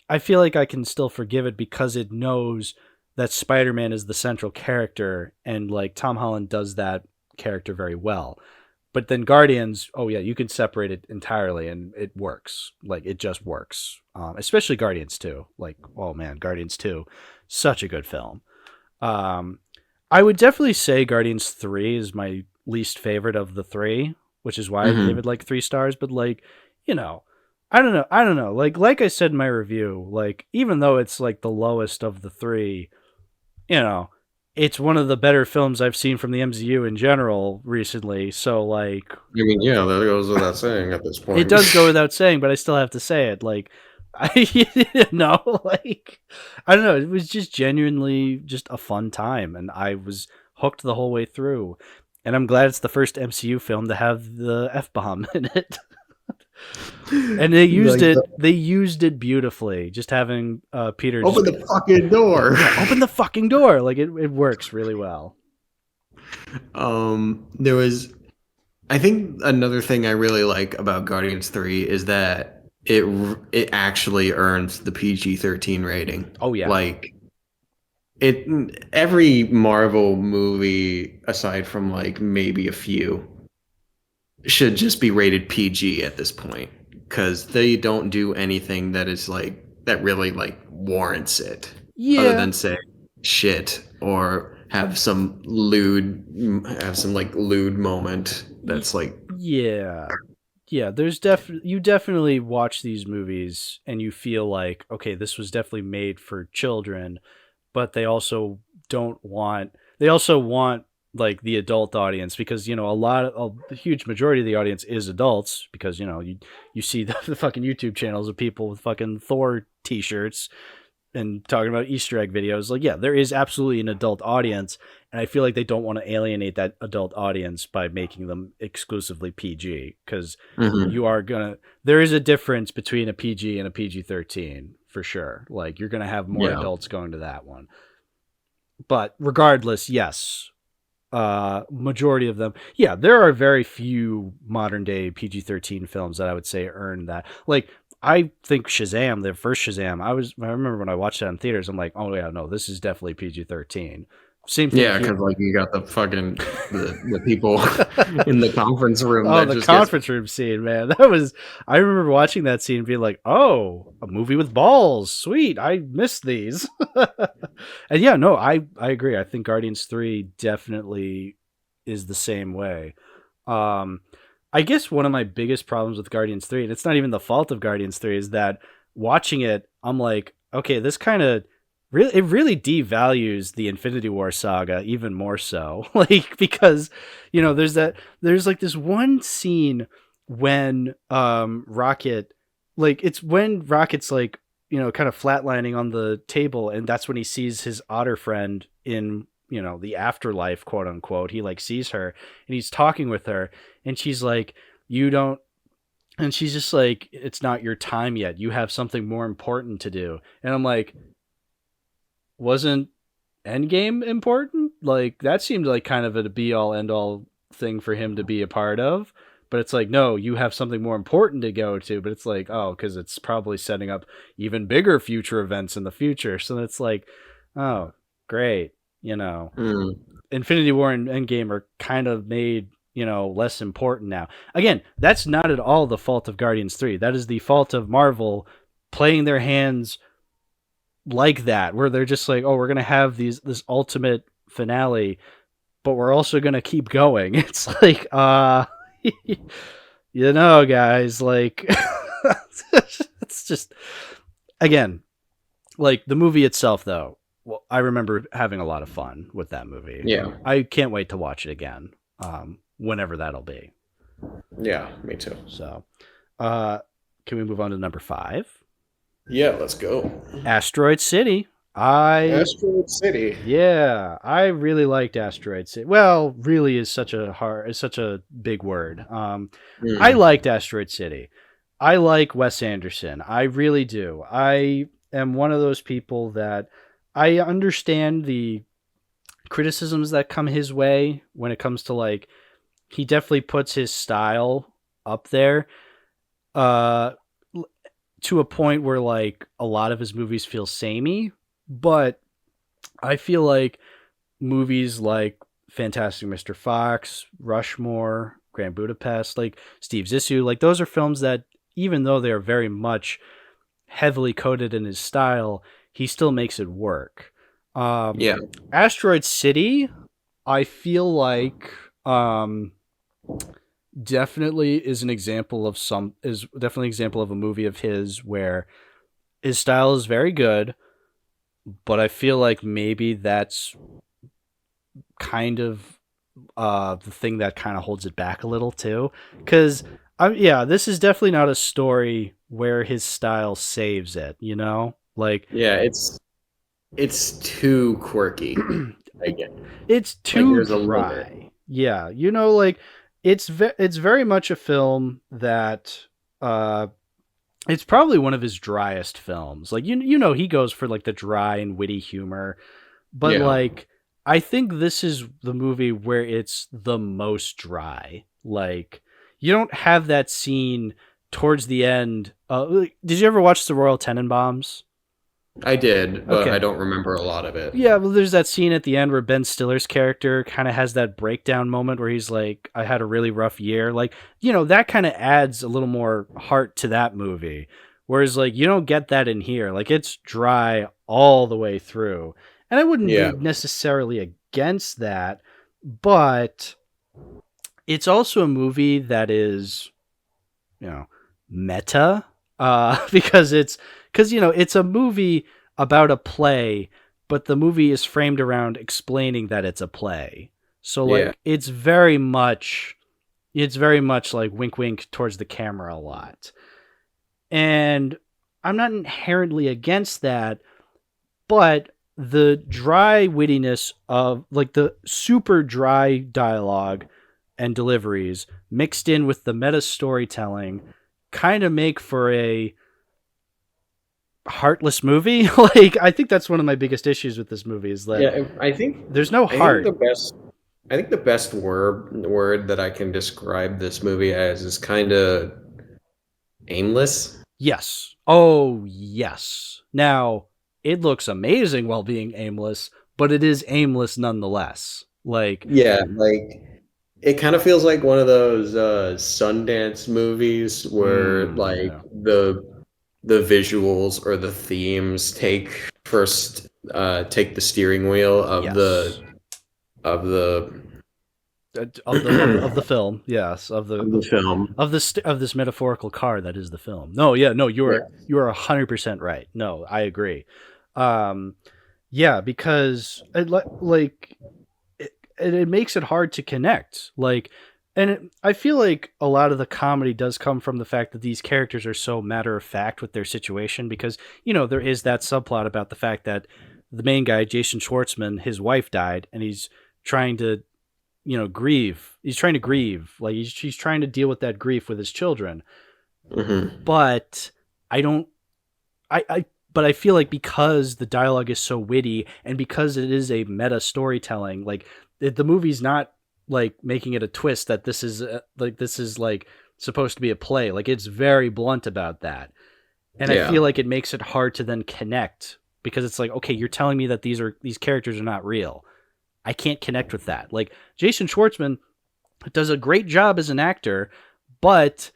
I feel like I can still forgive it because it knows that Spider-Man is the central character, and like Tom Holland does that character very well. But then Guardians, oh yeah, you can separate it entirely and it works. Like, it just works. Especially Guardians 2. Like, oh man, Guardians 2, such a good film. Um, I would definitely say Guardians 3 is my least favorite of the 3, which is why I gave Hmm. it like 3 stars. But like, I don't know. I don't know. Like I said in my review, like, even though it's like the lowest of the 3, you know, it's one of the better films I've seen from the MCU in general recently. So like, I mean, yeah, that goes without saying at this point. it does go without saying, but I still have to say it. Like, like, I don't know. It was just genuinely just a fun time, and I was hooked the whole way through. And I'm glad it's the first MCU film to have the F-bomb in it. And they used Like, it. They used it beautifully. Just having Peter open just, the fucking door. yeah, open the fucking door. Like, it works really well. There was, I think another thing I really like about Guardians 3 is that it actually earns the PG-13 rating. Oh yeah. Like, it every Marvel movie aside from like maybe a few should just be rated PG at this point, because they don't do anything that is like that really like warrants it, other Yeah. than say shit or have some like lewd moment that's like, Yeah. Yeah, there's you definitely watch these movies and you feel like, okay, this was definitely made for children, but they also want like the adult audience, because a huge majority of the audience is adults, because you see the fucking YouTube channels of people with fucking Thor t-shirts and talking about Easter egg videos. Like, yeah, there is absolutely an adult audience, and I feel like they don't want to alienate that adult audience by making them exclusively PG, because mhm. there is a difference between a PG and a PG-13 for sure. Like, you're gonna have more Yeah. adults going to that one. But regardless, yes, majority of them, yeah, there are very few modern day PG-13 films that I would say earn that. Like, I think Shazam, the first Shazam, I remember when I watched that in theaters, I'm like, oh yeah, no, this is definitely PG-13. Same thing Yeah, here. because like you got the people in the conference room Oh, that the just conference room scene, man. I remember watching that scene and being like, oh, a movie with balls. Sweet. I missed these. And yeah, no, I agree. I think Guardians 3 definitely is the same way. Um, I guess one of my biggest problems with Guardians 3, and it's not even the fault of Guardians 3, is that watching it, I'm like, okay, this kind of really devalues the Infinity War saga even more so. Like, because there's like this one scene when Rocket, like, it's when Rocket's like, kind of flatlining on the table, and that's when he sees his otter friend in the afterlife, quote unquote. He like sees her and he's talking with her, and she's like, you don't And she's just like, it's not your time yet. You have something more important to do. And I'm like, wasn't Endgame important? Like, that seemed like kind of a be all end all thing for him to be a part of. But it's like, no, you have something more important to go to. But it's like, oh, because it's probably setting up even bigger future events in the future. So it's like, oh, great. Infinity War and Endgame are kind of made, less important now. Again, that's not at all the fault of Guardians 3. That is the fault of Marvel playing their hands like that, where they're just like, oh, we're going to have this ultimate finale, but we're also going to keep going. It's like, guys, like, it's just, again, like the movie itself, though. Well, I remember having a lot of fun with that movie. Yeah. I can't wait to watch it again, whenever that'll be. Yeah, me too. So, can we move on to number 5? Yeah, let's go. Asteroid City. Asteroid City. Yeah, I really liked Asteroid City. Well, really is such a big word. I liked Asteroid City. I like Wes Anderson. I really do. I am one of those people that I understand the criticisms that come his way when it comes to, like, he definitely puts his style up there. To a point where, like, a lot of his movies feel samey, but I feel like movies like Fantastic Mr. Fox, Rushmore, Grand Budapest, like Steve Zissou, like those are films that, even though they are very much heavily coded in his style, he still makes it work. Yeah. Asteroid City, I feel like definitely is an example of a movie of his where his style is very good, but I feel like maybe that's kind of the thing that kind of holds it back a little too. Because this is definitely not a story where his style saves it. Like, yeah, it's too quirky. It's too dry. Yeah, like it's very much a film that it's probably one of his driest films. Like, he goes for like the dry and witty humor, but like I think this is the movie where it's the most dry. Like, you don't have that scene towards the end. Did you ever watch the Royal Tenenbaums? I did, but Okay. I don't remember a lot of it. Yeah, well, there's that scene at the end where Ben Stiller's character kind of has that breakdown moment where he's like, I had a really rough year. Like, that kind of adds a little more heart to that movie. Whereas, like, you don't get that in here. Like, it's dry all the way through. And I wouldn't be necessarily against that, but it's also a movie that is, meta, because it's a movie about a play, but the movie is framed around explaining that it's a play. So like it's very much like wink wink towards the camera a lot. And I'm not inherently against that, but the dry wittiness of, like, the super dry dialogue and deliveries mixed in with the meta storytelling kind of make for a heartless movie. Like, I think that's one of my biggest issues with this movie is that I think there's no heart. I think the best word that I can describe this movie as is kind of aimless. Yes. Oh, yes. Now, it looks amazing while being aimless, but it is aimless nonetheless. Like, like it kind of feels like one of those Sundance movies where the visuals or the themes take the steering wheel of the film. Yes, of the film of this metaphorical car that is the film. No, you are 100% right. No, I agree. Because it makes it hard to connect. Like, and I feel like a lot of the comedy does come from the fact that these characters are so matter of fact with their situation, because, there is that subplot about the fact that the main guy, Jason Schwartzman, his wife died, and he's trying to, grieve. He's trying to grieve. Like, he's trying to deal with that grief with his children. but I don't. But I feel like because the dialogue is so witty and because it is a meta storytelling, like the movie's not like making it a twist that this is like supposed to be a play. Like it's very blunt about that. And I feel like it makes it hard to then connect because it's like, okay, you're telling me that these characters are not real. I can't connect with that. Like Jason Schwartzman does a great job as an actor, but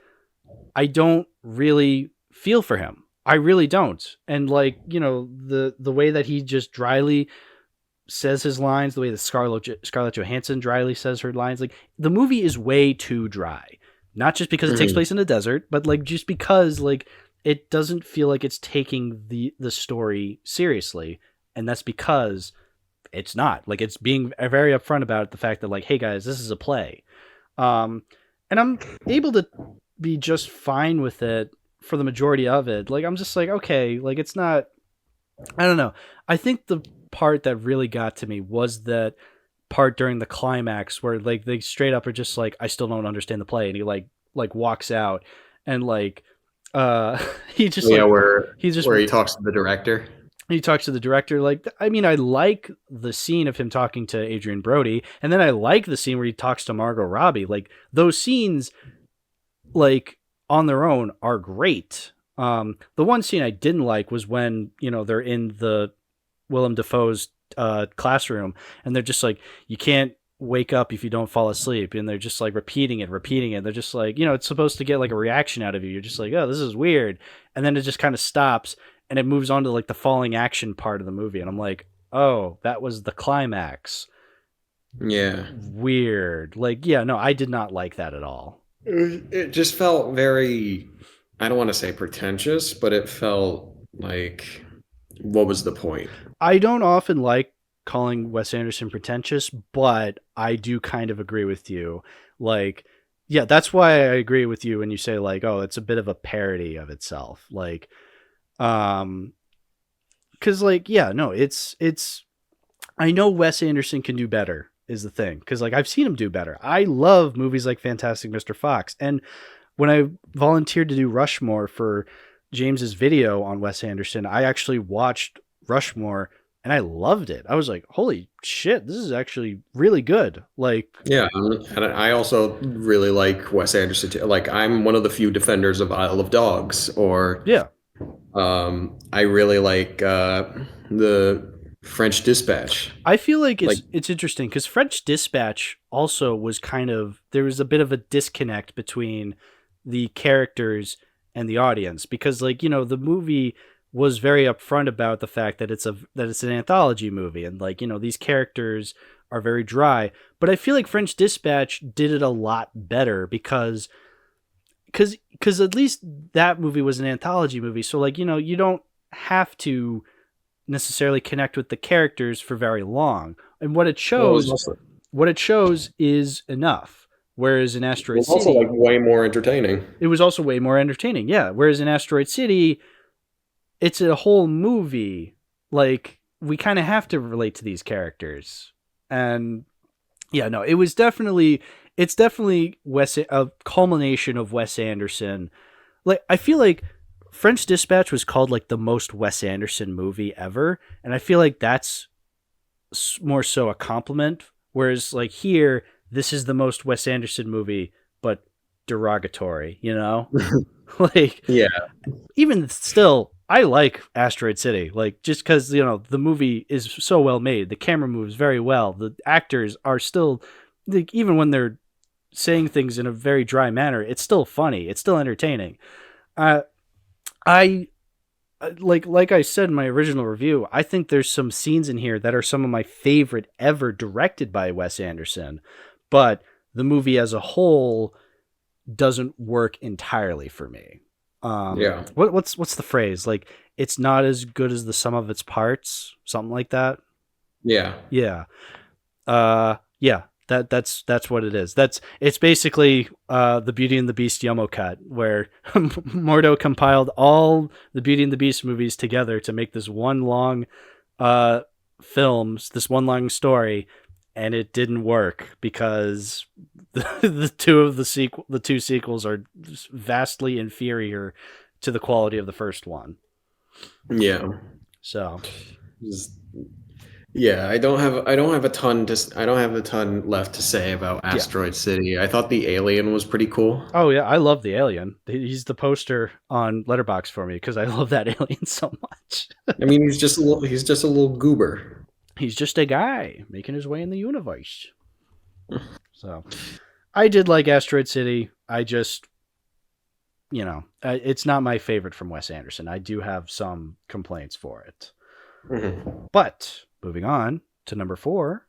I don't really feel for him. I really don't. And like, the way that he just dryly says his lines, the way that Scarlett Johansson dryly says her lines, like the movie is way too dry. Not just because it takes place in a desert, but like just because like it doesn't feel like it's taking the story seriously. And that's because it's not. Like it's being very upfront about the fact that like, hey guys, this is a play. And I'm able to be just fine with it for the majority of it. Like I'm just like, okay, like it's not, I don't know. I think the part that really got to me was that part during the climax where like they straight up are just like, I still don't understand the play, and he like walks out and like he just where he talks to the director. He talks to the director. Like, I mean, I like the scene of him talking to Adrian Brody, and then I like the scene where he talks to Margot Robbie. Like those scenes, like on their own, are great. The one scene I didn't like was when they're in the Willem Dafoe's classroom, and they're just like, you can't wake up if you don't fall asleep, and they're just like repeating it. They're just like, it's supposed to get like a reaction out of you. You're just like, oh, this is weird, and then it just kind of stops and it moves on to like the falling action part of the movie, and I'm like, oh, that was the climax. Yeah, weird. Like, yeah, no, I did not like that at all. It just felt very, I don't want to say pretentious, but it felt like, what was the point? I don't often like calling Wes Anderson pretentious, but I do kind of agree with you. Like, yeah, that's why I agree with you when you say like, oh, it's a bit of a parody of itself. Like, cause like, yeah, no, it's, I know Wes Anderson can do better is the thing. Cause like I've seen him do better. I love movies like Fantastic Mr. Fox. And when I volunteered to do Rushmore for James's video on Wes Anderson, I actually watched Rushmore and I loved it. I was like, holy shit, this is actually really good. Like, yeah. And I also really like Wes Anderson too. Like I'm one of the few defenders of Isle of Dogs, or yeah. I really like the French Dispatch. I feel like it's interesting because French Dispatch also was there was a bit of a disconnect between the characters and the audience, because like, the movie was very upfront about the fact that it's an anthology movie, and like, these characters are very dry. But I feel like French Dispatch did it a lot better because at least that movie was an anthology movie. So like, you don't have to necessarily connect with the characters for very long. And what it shows is enough. Whereas in Asteroid City, it was also like way more entertaining. It was also way more entertaining. Yeah. Whereas in Asteroid City, it's a whole movie. Like, we kind of have to relate to these characters. And yeah, no, it's definitely a culmination of Wes Anderson. Like, I feel like French Dispatch was called like the most Wes Anderson movie ever. And I feel like that's more so a compliment. Whereas like here, this is the most Wes Anderson movie, but derogatory, like, yeah, even still, I like Asteroid City, like just because, the movie is so well made. The camera moves very well. The actors are still, like, even when they're saying things in a very dry manner, it's still funny. It's still entertaining. I like I said in my original review, I think there's some scenes in here that are some of my favorite ever directed by Wes Anderson, but the movie as a whole doesn't work entirely for me. Yeah. What's the phrase? Like, it's not as good as the sum of its parts, something like that. Yeah. Yeah. Yeah. That's what it is. It's basically the Beauty and the Beast Yomo cut, where Mordo compiled all the Beauty and the Beast movies together to make this one long films, this one long story, and it didn't work because the two sequels are vastly inferior to the quality of the first one. Yeah. So, yeah, I don't have a ton left to say about Asteroid City. I thought the alien was pretty cool. Oh yeah, I love the alien. He's the poster on Letterboxd for me because I love that alien so much. I mean, he's just a little goober. He's just a guy making his way in the universe. So, I did like Asteroid City. I just, it's not my favorite from Wes Anderson. I do have some complaints for it. Mm-hmm. But moving on to number 4,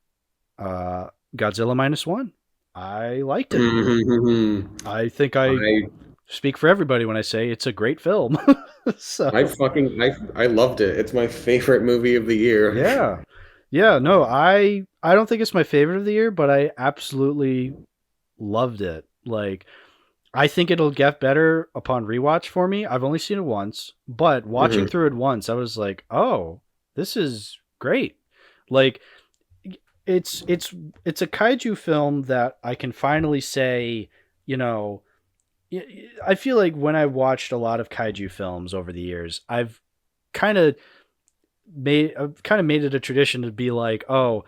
Godzilla Minus One. I liked it. Mm-hmm. I think I speak for everybody when I say it's a great film. So I loved it. It's my favorite movie of the year. Yeah. Yeah, no, I don't think it's my favorite of the year, but I absolutely loved it. Like, I think it'll get better upon rewatch for me. I've only seen it once, but watching through it once, I was like, "Oh, this is great." Like, it's a kaiju film that I can finally say, I feel like when I watched a lot of kaiju films over the years, I've kind of made it a tradition to be like, oh,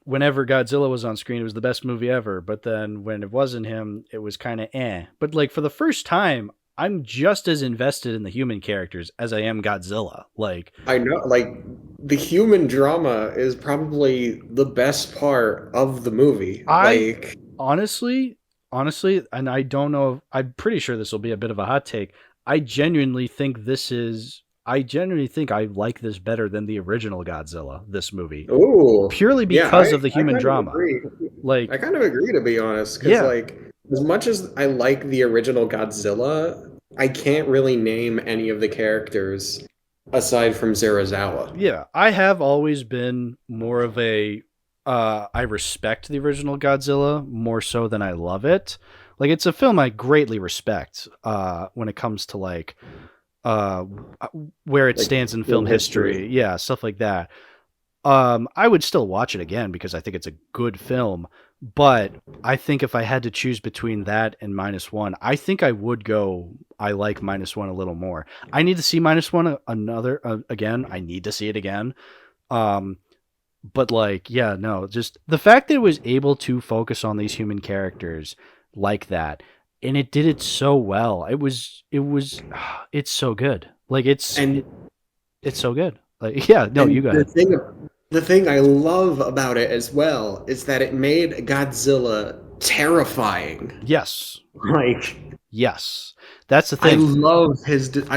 whenever Godzilla was on screen, it was the best movie ever. But then when it wasn't him, it was kind of eh. But like for the first time, I'm just as invested in the human characters as I am Godzilla. Like, I know, like, the human drama is probably the best part of the movie. Honestly, and I don't know, I'm pretty sure this will be a bit of a hot take. I genuinely think I like this better than the original Godzilla, this movie. Ooh, purely because of the human drama. Like, I kind of agree, to be honest, because like, as much as I like the original Godzilla, I can't really name any of the characters aside from Serizawa. Yeah, I have always been more of a I respect the original Godzilla more so than I love it. Like, it's a film I greatly respect when it comes to like where it stands in film history. Yeah, stuff like that. I would still watch it again because I think it's a good film. But I think if I had to choose between that and Minus One, I think I would go. I like Minus One a little more. I need to see Minus One again. I need to see it again. But like, yeah, no, just the fact that it was able to focus on these human characters like that, and it did it so well. It's so good. Like, it's so good. Like, yeah, no, you go ahead. The thing I love about it as well is that it made Godzilla terrifying. Yes. Like, yes. That's the thing. I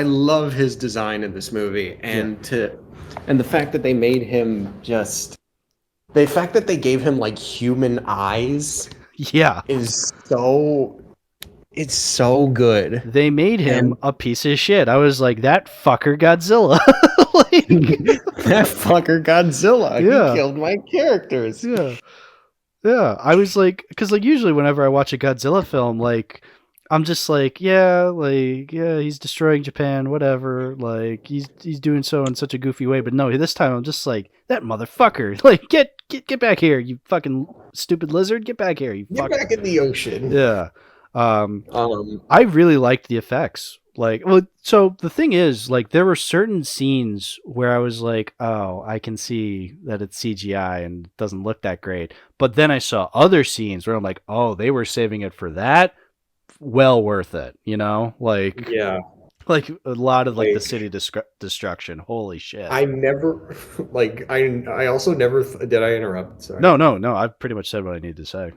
love his design in this movie, and the fact that they made him the fact that they gave him like human eyes. Yeah. It's so good. They made him a piece of shit. I was like, that fucker Godzilla. Like, that fucker Godzilla. Yeah. He killed my characters. Yeah. Yeah. I was like, because like usually whenever I watch a Godzilla film, like, I'm just like, he's destroying Japan, whatever. Like, he's doing so in such a goofy way. But no, this time I'm just like, that motherfucker. Like, get back here, you fucking stupid lizard. Get back here, you get back in the ocean. Yeah. I really liked the effects. Like, well, so the thing is, like, there were certain scenes where I was like, oh, I can see that it's CGI and doesn't look that great. But then I saw other scenes where I'm like, oh, they were saving it for that. Well worth it, Like, yeah, like a lot of like the city destruction. Holy shit! I never I also never did I interrupt? Sorry. No. I've pretty much said what I need to say.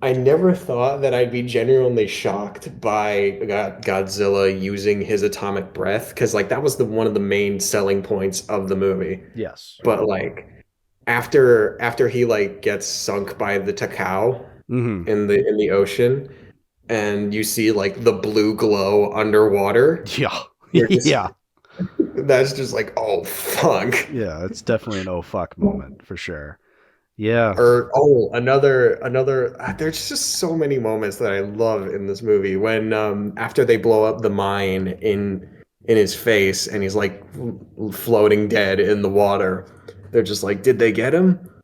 I never thought that I'd be genuinely shocked by Godzilla using his atomic breath, because like that was one of the main selling points of the movie. Yes, but like after he like gets sunk by the Takao in the ocean, and you see like the blue glow underwater. Yeah, yeah. That's just like, oh fuck. Yeah, it's definitely an oh fuck moment for sure. Yeah. Or another. There's just so many moments that I love in this movie when after they blow up the mine in his face and he's like floating dead in the water. They're just like, did they get him?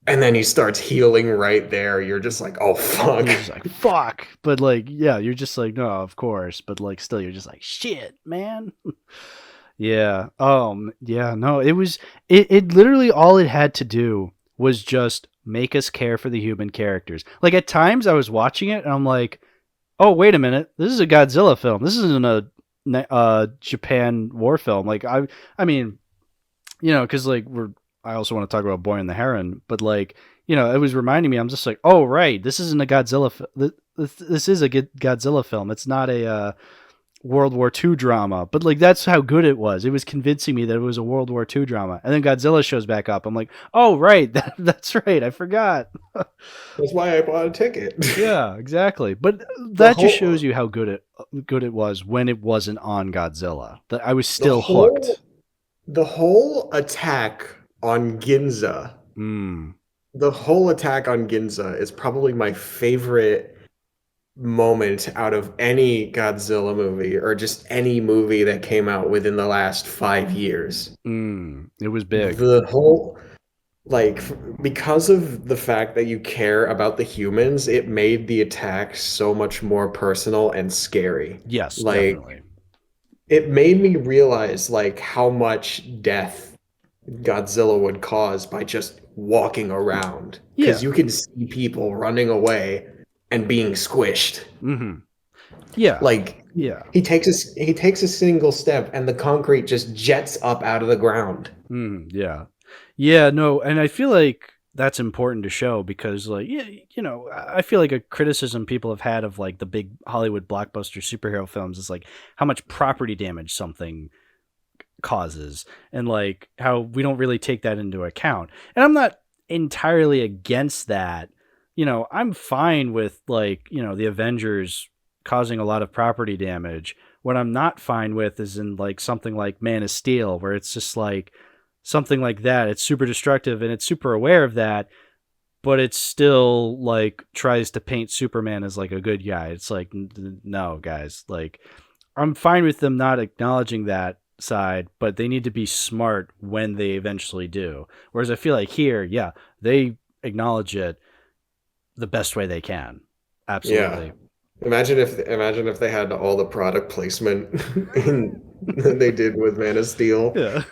And then he starts healing right there. You're just like, oh fuck. You're just like, fuck. But like, yeah, you're just like, no, of course. But like, still, you're just like, shit, man. Yeah. Yeah. No, it literally all it had to do was just make us care for the human characters. Like at times I was watching it and I'm like, oh, wait a minute. This is a Godzilla film. This isn't a Japan war film. Like I mean, cause like I also want to talk about Boy and the Heron, but like, it was reminding me, I'm just like, oh, right. This isn't a Godzilla. This is a Godzilla film. It's not a, World War II drama, but like that's how good it was. It was convincing me that it was a World War II drama. And then Godzilla shows back up. I'm like, oh right, that's right. I forgot. That's why I bought a ticket. Yeah, exactly. But that just shows you how good it was when it wasn't on Godzilla. That I was still hooked. The whole attack on Ginza. The whole attack on Ginza is probably my favorite moment out of any Godzilla movie or just any movie that came out within the last 5 years. It was big. The whole, like, because of the fact that you care about the humans, it made the attack so much more personal and scary. Yes, like, definitely. It made me realize, like, how much death Godzilla would cause by just walking around. Because you can see people running away and being squished. Yeah. Like, yeah. He takes a single step and the concrete just jets up out of the ground. Yeah. Yeah, no, and I feel like that's important to show because like, I feel like a criticism people have had of like the big Hollywood blockbuster superhero films is like how much property damage something causes and like how we don't really take that into account. And I'm not entirely against that. I'm fine with like, the Avengers causing a lot of property damage. What I'm not fine with is in like something like Man of Steel, where it's just like something like that. It's super destructive and it's super aware of that, but it still like tries to paint Superman as like a good guy. It's like, no, guys, like I'm fine with them not acknowledging that side, but they need to be smart when they eventually do. Whereas I feel like here, yeah, they acknowledge it the best way they can. Absolutely. Yeah. Imagine if they had all the product placement they did with Man of Steel. Yeah.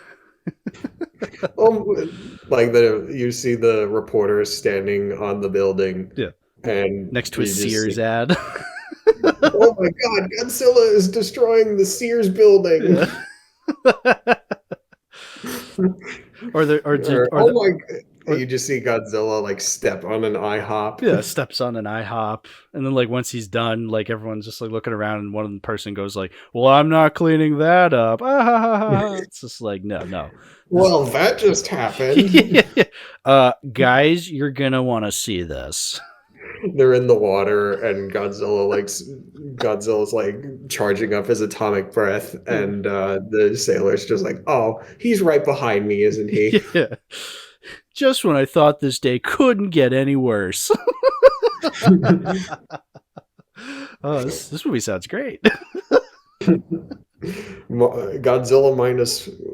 Like you see the reporters standing on the building. Yeah. And next to a Sears ad. Oh my God, Godzilla is destroying the Sears building. Yeah. You just see Godzilla like step on an IHOP. Yeah, steps on an IHOP, and then like once he's done, like everyone's just like looking around, and one person goes like, "Well, I'm not cleaning that up." It's just like no. Well, that just happened. Guys, you're gonna want to see this. They're in the water, and Godzilla's like charging up his atomic breath, and the sailor's just like, "Oh, he's right behind me, isn't he?" Yeah. Just when I thought this day couldn't get any worse. Oh, this movie sounds great. Godzilla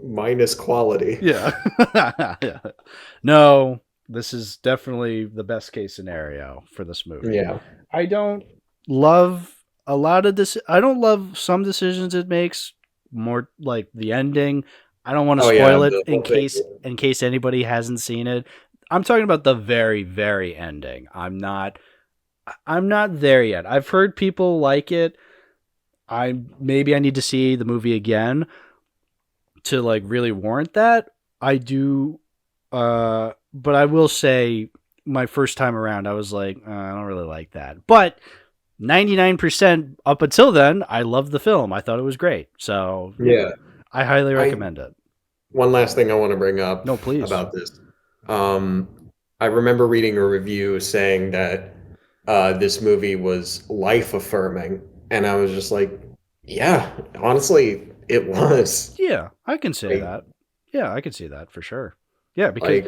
minus quality. Yeah. Yeah. No, this is definitely the best case scenario for this movie. Yeah. I don't love a lot of this. I don't love some decisions it makes, more like the ending. I don't want to spoil it in case anybody hasn't seen it. I'm talking about the very, very ending. I'm not there yet. I've heard people like it. Maybe I need to see the movie again to like really warrant that. I do, but I will say my first time around, I was like, I don't really like that. But 99% up until then, I loved the film. I thought it was great. So yeah. I highly recommend it. One last thing I want to bring up about this. I remember reading a review saying that this movie was life-affirming, and I was just like, yeah, honestly, it was. Yeah, I can say that. Yeah, I can see that for sure. Yeah, because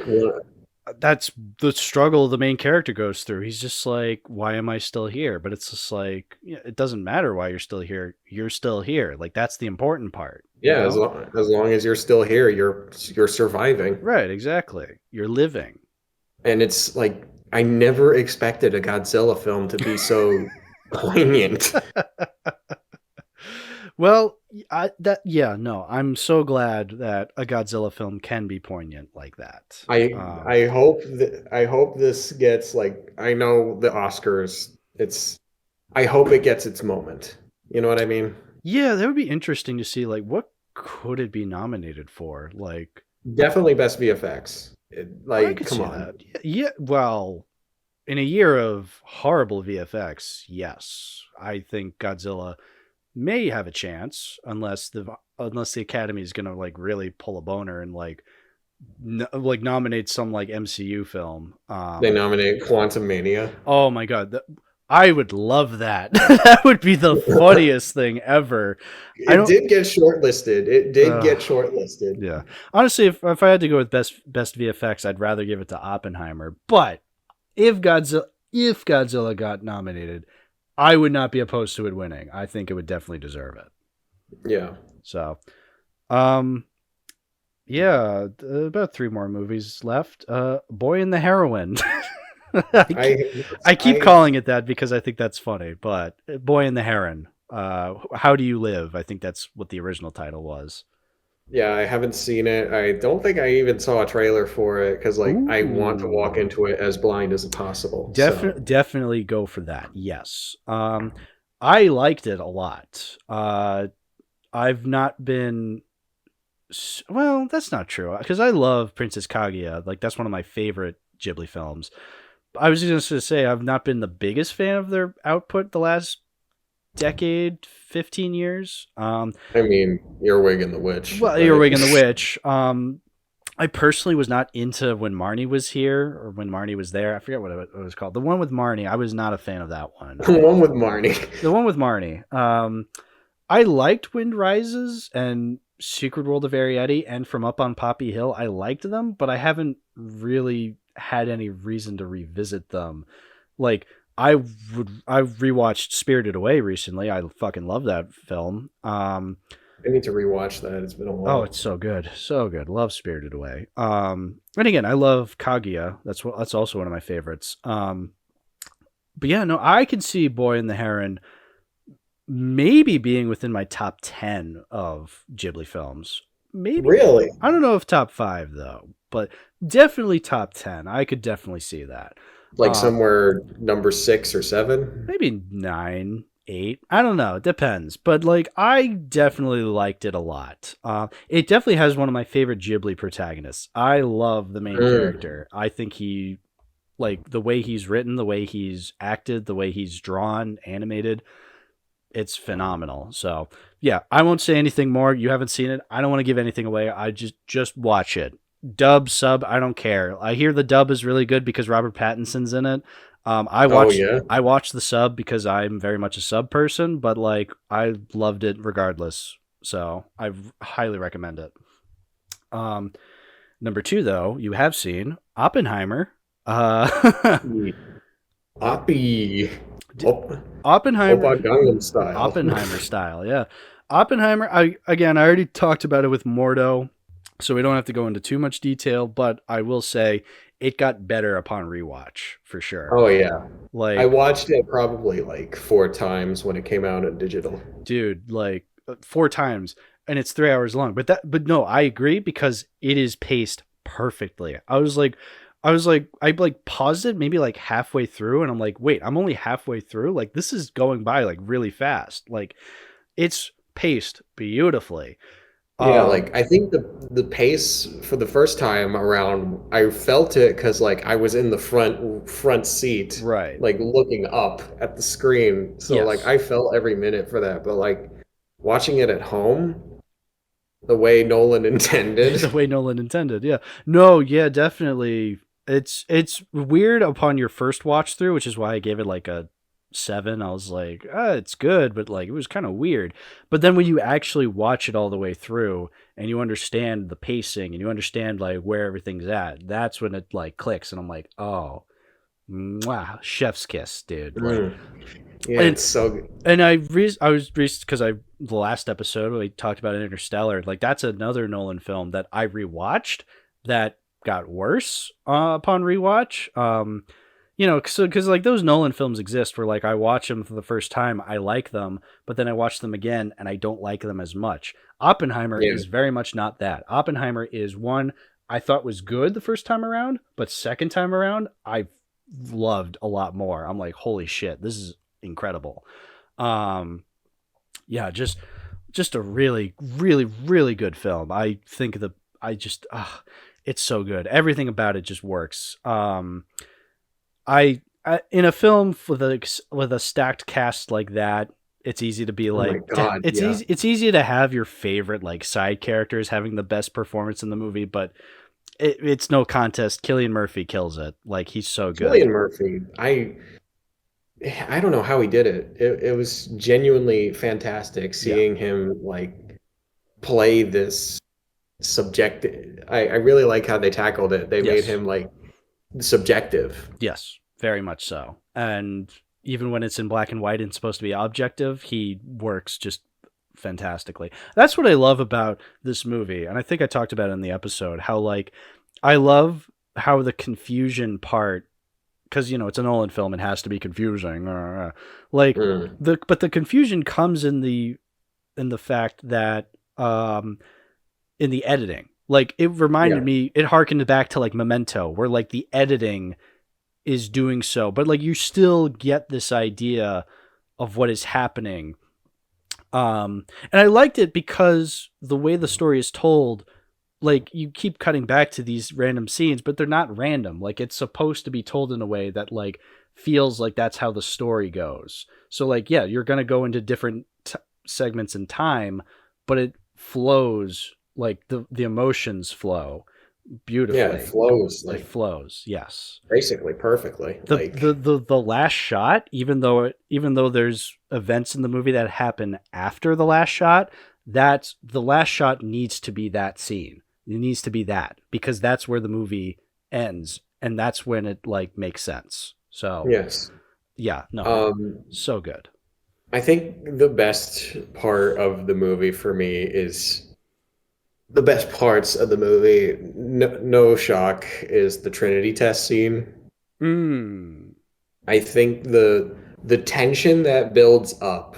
that's the struggle the main character goes through. He's just like, why am I still here? But it's just like, it doesn't matter why you're still here. You're still here. Like, that's the important part. Yeah, as long as you're still here, you're surviving. Right, exactly. You're living. And it's like I never expected a Godzilla film to be so poignant. Well, yeah, no, I'm so glad that a Godzilla film can be poignant like that. I hope this gets like I know the Oscars. It's I hope it gets its moment. You know what I mean? Yeah, that would be interesting to see. Like, what could it be nominated for? Like, Definitely best VFX. I Like, could come see on. that. Yeah, well, in a year of horrible VFX, yes, I think Godzilla may have a chance unless the Academy is gonna like really pull a boner and like nominate some like MCU film. They nominate Quantum Mania. Oh my god, I would love that. That would be the funniest thing ever. I It don't. did get shortlisted. It did Uh, get shortlisted. yeah, honestly, if I had to go with best VFX, I'd rather give it to Oppenheimer. But if Godzilla got nominated, I would not be opposed to it winning. I think it would definitely deserve it. Yeah. So, um, yeah, about three more movies left. Boy and the Heroine. I I keep I calling it that because I think that's funny, but Boy and the Heron. How do you live? I think that's what the original title was. Yeah, I haven't seen it. I don't think I even saw a trailer for it because like I want to walk Ooh, into it as blind as possible. So definitely go for that. Yes. I liked it a lot. I've not been. Well, that's not true because I love Princess Kaguya. Like that's one of my favorite Ghibli films. I was just going to say I've not been the biggest fan of their output the last decade, 15 years. I mean, Earwig and the Witch, Well, right? Earwig and the Witch. I personally was not into when Marnie was here or when Marnie was there. I forget what it was called. The one with Marnie, I was not a fan of that one. The one with Marnie. The one with Marnie. I liked Wind Rises and Secret World of Arietti and From Up on Poppy Hill. I liked them, but I haven't really had any reason to revisit them. Like I rewatched Spirited Away recently. I fucking love that film. I need to rewatch that. It's been a Oh, while. it's so good, so good. Love Spirited Away. And again, I love Kaguya. That's also one of my favorites. But yeah, no, I can see Boy and the Heron maybe being within my top 10 of Ghibli films. Maybe. Really? I don't know if top 5 though, but definitely top 10. I could definitely see that. Like Uh somewhere number 6 or 7? maybe 9, 8. I don't know, it depends. But like I definitely liked it a lot. It definitely has one of my favorite Ghibli protagonists. I love the main Mm. character. I think he like the way he's written, the way he's acted, the way he's drawn, animated, it's phenomenal. So yeah, I won't say anything more. You haven't seen it. I don't want to give anything away. I just watch it. Dub, sub, I don't care. I hear the dub is really good because Robert Pattinson's in it. I Oh watched yeah. I watched the sub because I'm very much a sub person, but like I loved it regardless. So I highly recommend it. Um, Number two, though, you have seen Oppenheimer. Uh, Oppie. Op- Oppenheimer Oppa Gangnam Style. Oppenheimer style, yeah. Oppenheimer. I already talked about it with Mordo, so we don't have to go into too much detail. But I will say it got better upon rewatch for sure. Oh yeah. I Like, watched it probably like 4 times when it came out in digital. dude, like 4 times, and it's 3 hours long. But no, I agree because it is paced perfectly. I like paused it maybe like halfway through, and I'm like, wait, I'm only halfway through. Like this is going by like really fast. Like it's paced beautifully. Yeah, Um, like I think the pace for the first time around, I felt it because like I was in the front seat, right. like looking up at the screen. So like Yes. I felt every minute for that. But like watching it at home, the way Nolan The intended. way Nolan intended. Yeah. No, yeah, definitely. It's weird upon your first watch through, which is why I gave it like a 7. I was like, it's good, but like it was kind of weird. But then when you actually watch it all the way through and you understand the pacing and you understand like where everything's at, that's when it like clicks and I'm like, oh, mwah, chef's kiss, dude. Like Mm. Yeah, and it's so good. I was because I the last episode we talked about Interstellar. Like that's another Nolan film that I rewatched that got worse upon rewatch. You know, because like those Nolan films exist where like I watch them for the first time, I like them, but then I watch them again and I don't like them as much. Oppenheimer Yeah. is very much not that. Oppenheimer is one I thought was good the first time around, but second time around I loved a lot more. I'm like, holy shit, this is incredible. Um, yeah, just a really, really, really good film. I think I just it's so good. Everything about it just works. I in a film with a stacked cast like that, it's easy to be Oh my like God, yeah. it's easy to have your favorite like side characters having the best performance in the movie, but it's no contest. Cillian Murphy kills it. Like he's so good. Cillian Murphy, I don't know how he did it. It was genuinely fantastic Yeah. seeing him like play this subjective. I really like how they tackled it. They made Yes. him like subjective. Yes. Very much so. And even when it's in black and white and supposed to be objective, he works just fantastically. That's what I love about this movie. And I think I talked about it in the episode how like I love how the confusion part, because you know it's a Nolan film, it has to be confusing. Like Mm, the confusion comes in the fact that in the editing. Like it reminded yeah. me, it harkened back to like Memento, where like the editing is doing so, but like you still get this idea of what is happening. And I liked it because the way the story is told, like you keep cutting back to these random scenes, but they're not random. Like it's supposed to be told in a way that like feels like that's how the story goes. So like, yeah, you're going to go into different segments in time, but it flows like the emotions flow Yeah, it beautifully. flows It like flows. Yes. basically perfectly. The, the Like the the last shot, even though there's events in the movie that happen after the last shot, that's the last shot needs to be that scene. It needs to be that because that's where the movie ends and that's when it like makes sense. So yes. yeah, no, Um so good. I think the best part of the movie for me is the best parts of the movie, no, no shock, is the Trinity test scene. Mm, I think the tension that builds up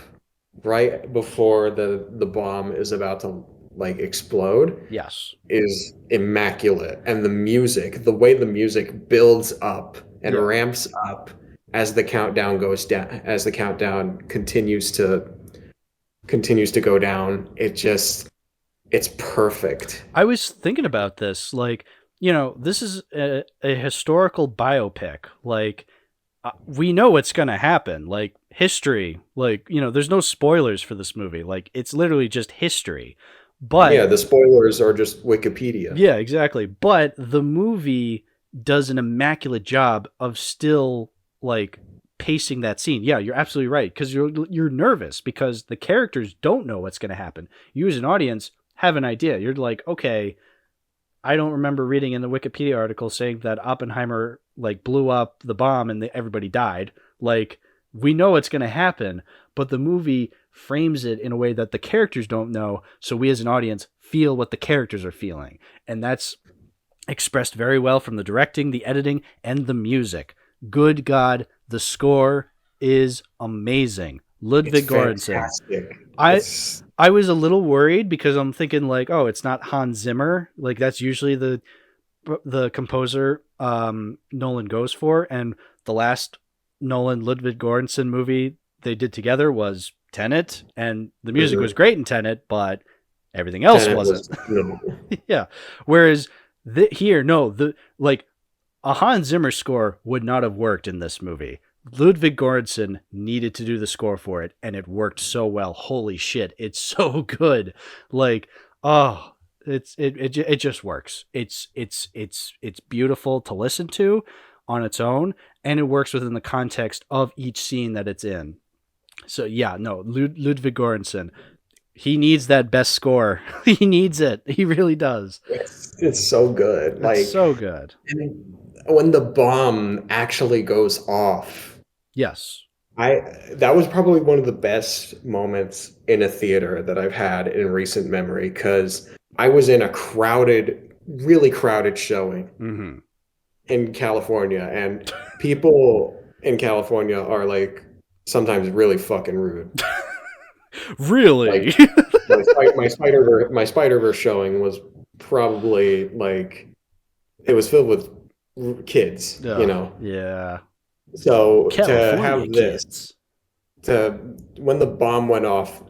right before the bomb is about to like explode yes. is immaculate. And the music, the way the music builds up and Yeah. ramps up as the countdown goes down, as the countdown continues to go down, it's perfect. I was thinking about this like, you know, this is a historical biopic. Like we know what's going to happen. Like history, like, you know, there's no spoilers for this movie. Like it's literally just history. But Yeah, the spoilers are just Wikipedia. yeah, exactly. But the movie does an immaculate job of still like pacing that scene. Yeah, you're absolutely right because you're nervous because the characters don't know what's going to happen. You as an audience have an idea. You're like, okay, I don't remember reading in the Wikipedia article saying that Oppenheimer like blew up the bomb and everybody died. Like we know what's going to happen, but the movie frames it in a way that the characters don't know, so we as an audience feel what the characters are feeling. And that's expressed very well from the directing, the editing, and the music. Good God, the score is amazing. It's Ludwig Göransson. fantastic. I It's I was a little worried because I'm thinking like, oh, it's not Hans Zimmer. Like that's usually the composer Nolan goes for, and the last Nolan Ludwig Göransson movie they did together was Tenet, and the music was mhm. great in Tenet, but everything else Tenet wasn't. was phenomenal. Yeah. Whereas here, no, the like a Hans Zimmer score would not have worked in this movie. Ludwig Göransson needed to do the score for it, and it worked so well. Holy shit, it's so good. Like, oh, it just works. It's beautiful to listen to on its own, and it works within the context of each scene that it's in. So yeah, no, Ludwig Göransson, he needs that best score. He needs it. He really does. It's so good. It's Like so good. and when the bomb actually goes off, Yes. I that was probably one of the best moments in a theater that I've had in recent memory because I was in a crowded really crowded showing Mm-hmm. in California, and people in California are like sometimes really fucking rude. Like Really? my Spider-Verse showing was probably like it was filled with kids, you Ugh, know. yeah. So to California have this, kids. to when the bomb went off,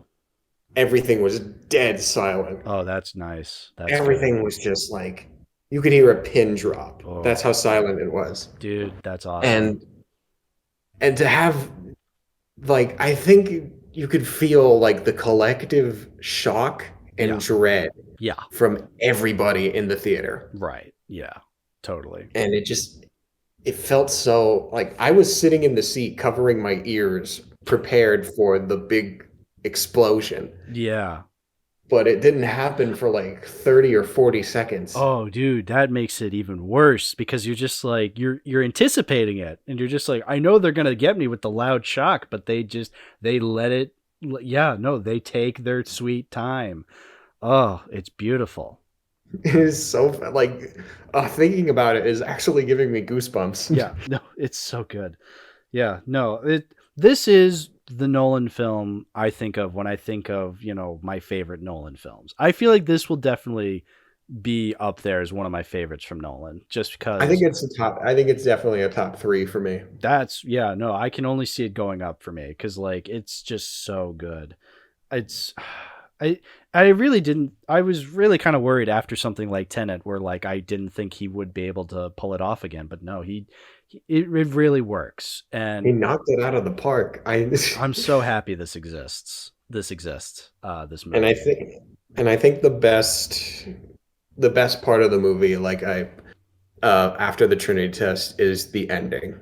everything was dead silent. Oh, that's nice. That's good. Everything was just like you could hear a pin drop. That's Oh, how silent it was. dude, that's awesome. And and to have like I think you could feel like the collective shock and Yeah. dread Yeah. from everybody in the theater. Right. Yeah. Totally. And it felt so like I was sitting in the seat covering my ears prepared for the big explosion, Yeah. but it didn't happen for like 30 or 40 seconds. Oh, dude, that makes it even worse because you're just like you're anticipating it and you're just like I know they're going to get me with the loud shock, but they let it yeah, no, they take their sweet time. Oh, it's beautiful. It is so like thinking about it is actually giving me goosebumps. Yeah, no, it's so good. Yeah, no, this is the Nolan film I think of when I think of, my favorite Nolan films. I feel like this will definitely be up there as one of my favorites from Nolan just I think because it's the top. I think it's definitely a top three for me. yeah, no, I can only see it going up for me cuz like it's just so good. It's I I really didn't I was really kind of worried after something like Tenet where like I didn't think he would be able to pull it off again, but no, it really works. He And knocked it out of the park. I I'm so happy this exists. This and I movie. think and I think the best part of the movie, like I after the Trinity test, is the ending.